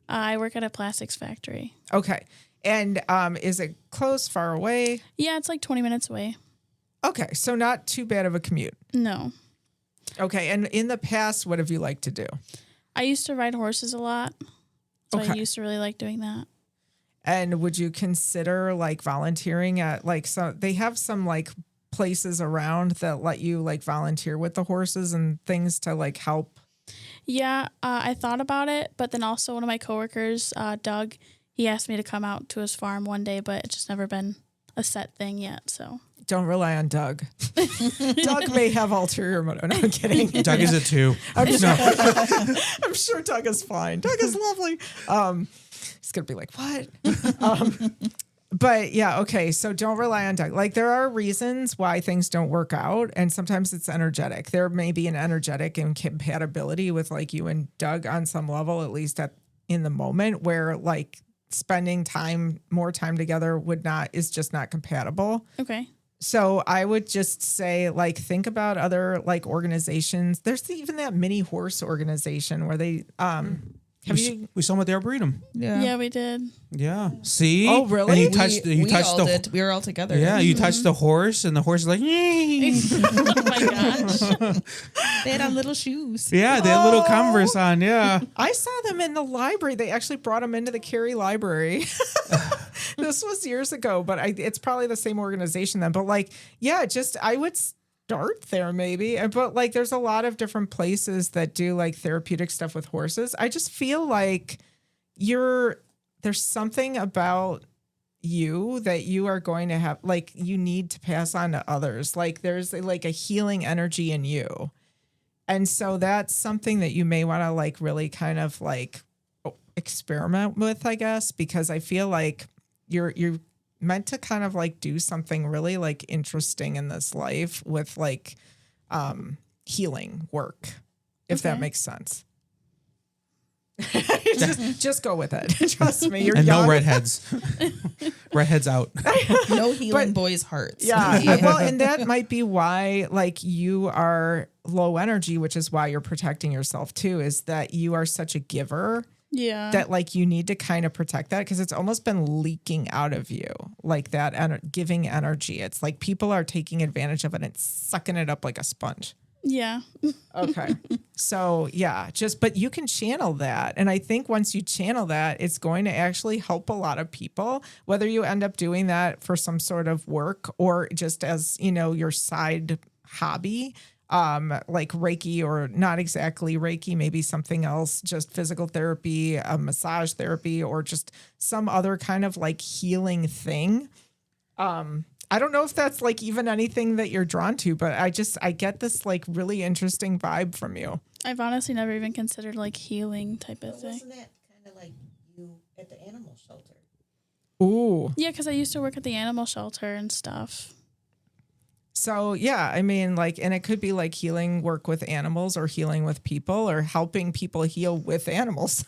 I work at a plastics factory. Okay. And is it close, far away? Yeah, it's like 20 minutes away. Okay. So not too bad of a commute. No. Okay. And in the past, what have you liked to do? I used to ride horses a lot. So Okay. I used to really like doing that. And would you consider like volunteering at like, so they have some like places around that let you like volunteer with the horses and things to like help? Yeah, I thought about it, but then also one of my coworkers, Doug, he asked me to come out to his farm one day, but it's just never been a set thing yet. So Don't rely on Doug. Doug may have ulterior motive. No, I'm kidding. Doug is a 2. I'm sure Doug is fine. Doug is lovely. He's gonna be like, what? But yeah, okay. So don't rely on Doug. Like there are reasons why things don't work out, and sometimes it's energetic. There may be an energetic incompatibility with like you and Doug on some level, at least in the moment, where like spending more time together is just not compatible. okay. So I would just say, like, think about other like organizations. There's even that mini horse organization where they We saw him at the Arboretum. Yeah, we did. Yeah. See? Oh, really? And you We- touched we touched all the did. We were all together. Yeah, you touched the horse and the horse is like, "Yay." Oh my gosh. They had on little shoes. Yeah, they had little Converse on. Yeah. I saw them in the library. They actually brought them into the Cary Library. This was years ago, but it's probably the same organization then. But like, yeah, I would start there maybe. But like, there's a lot of different places that do like therapeutic stuff with horses. I just feel like there's something about you that you are going to have, like, you need to pass on to others. Like there's like a healing energy in you. And so that's something that you may want to like really kind of like experiment with, I guess, because I feel like you're meant to kind of like do something really like interesting in this life with like healing work, if that makes sense. just go with it. Trust me. You're And young. no redheads. Redheads out. No healing boys' hearts. Yeah. Well, and that might be why like you are low energy, which is why you're protecting yourself too, is that you are such a giver Yeah. that like you need to kind of protect that because it's almost been leaking out of you, like that giving energy. It's like people are taking advantage of it and sucking it up like a sponge. Yeah. Okay. So yeah, but you can channel that. And I think once you channel that, it's going to actually help a lot of people, whether you end up doing that for some sort of work or just as, your side hobby, like Reiki, or not exactly Reiki, maybe something else, just physical therapy, massage therapy, or just some other kind of like healing thing. I don't know if that's like even anything that you're drawn to, but I get this like really interesting vibe from you. I've honestly never even considered like healing type of thing. Wasn't that kind of like you at the animal shelter? Ooh. Yeah, because I used to work at the animal shelter and stuff. So yeah, I mean, like, and it could be like healing work with animals or healing with people or helping people heal with animals.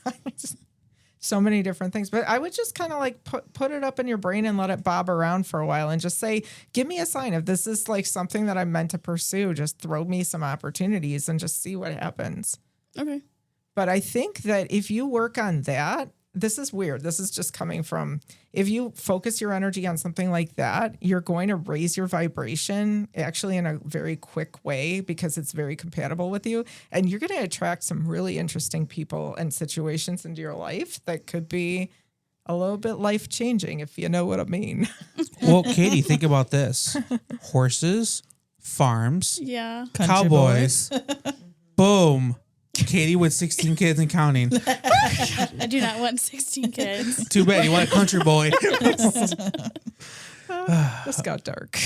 So many different things, but I would just kind of like put it up in your brain and let it bob around for a while and just say, give me a sign if this is like something that I'm meant to pursue. Just throw me some opportunities and just see what happens. Okay. But I think that if you work on that, this is weird. This is just coming from, if you focus your energy on something like that, you're going to raise your vibration actually in a very quick way because it's very compatible with you. And you're going to attract some really interesting people and situations into your life that could be a little bit life changing, if you know what I mean. Well, Katie, think about this. Horses, farms, Yeah. Country cowboys. Boom. Katie with 16 kids and counting. I do not want 16 kids. Too bad. You want a country boy. This got dark.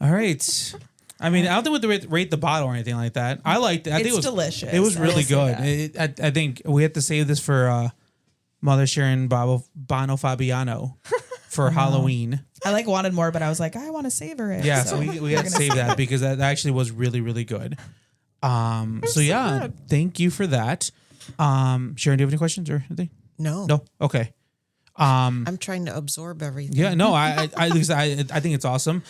All right. I mean, I don't think we have to rate the bottle or anything like that. I liked it. I think it was delicious. It was I will really say good. I think we have to save this for Mother Sharon Bono Fabiano for Halloween. I like wanted more, but I was like, I want to savor it. Yeah, so we got to save that because that actually was really, really good. So yeah, good. thank you for that. Sharon, do you have any questions or anything? No. No? Okay. I'm trying to absorb everything. Yeah, no, I think it's awesome.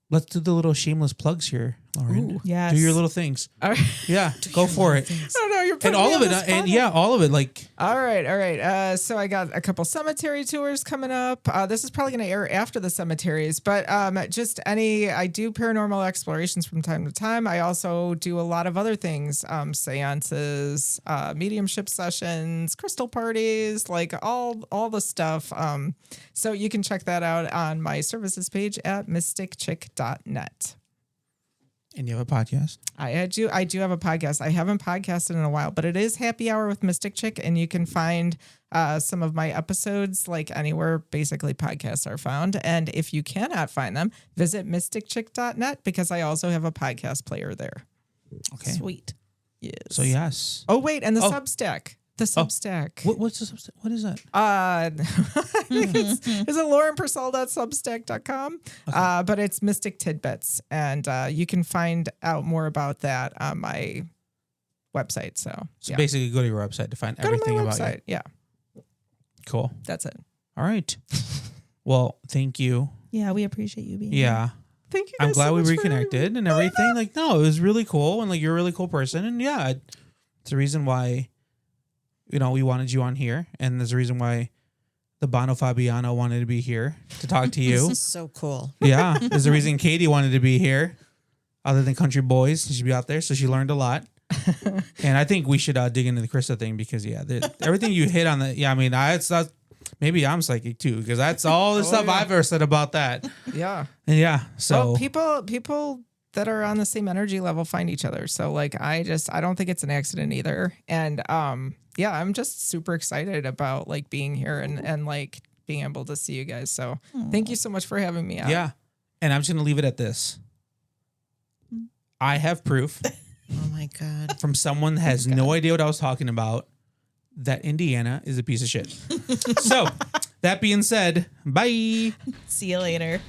Let's do the little shameless plugs here, Loren. yes. Do your little things. All right. Yeah, go for it. I don't know. You're putting And all me of on it, the spot. and yeah, all of it. Like, All right. So I got a couple cemetery tours coming up. This is probably going to air after the cemeteries, but I do paranormal explorations from time to time. I also do a lot of other things, seances, mediumship sessions, crystal parties, like all the stuff. So you can check that out on my services page at mysticchick.net. And you have a podcast. I do have a podcast. I haven't podcasted in a while, but it is Happy Hour with Mystic Chick, and you can find some of my episodes like anywhere basically podcasts are found. And if you cannot find them, visit mysticchick.net because I also have a podcast player there. Okay. Sweet. Yes. So yes. Oh wait, and the Substack. The Substack. What's the Substack? What is that? I think it's lorenpurcell.substack.com. But it's Mystic Tidbits. And you can find out more about that on my website. So Basically go to your website to find go everything to my about website. you. Yeah. Cool. That's it. All right. Well, thank you. Yeah, we appreciate you being here. Yeah. Thank you. I'm guys glad so we much for reconnected having me. and everything. Like, no, it was really cool. And like, you're a really cool person. And yeah, it's the reason why, we wanted you on here. And there's a reason why the Bono Fabiano wanted to be here to talk to you. This is so cool. Yeah. There's a reason Katie wanted to be here other than country boys. She should be out there. So she learned a lot. And I think we should dig into the Krista thing because everything you hit on maybe I'm psychic too, because that's all the stuff I've ever said about that. Yeah. And yeah. So people that are on the same energy level find each other. So like, I don't think it's an accident either. And, I'm just super excited about like being here and like being able to see you guys. So thank you so much for having me out. yeah. And I'm just going to leave it at this. I have proof Oh my God. from someone that has no idea what I was talking about that Indiana is a piece of shit. So that being said, bye. See you later.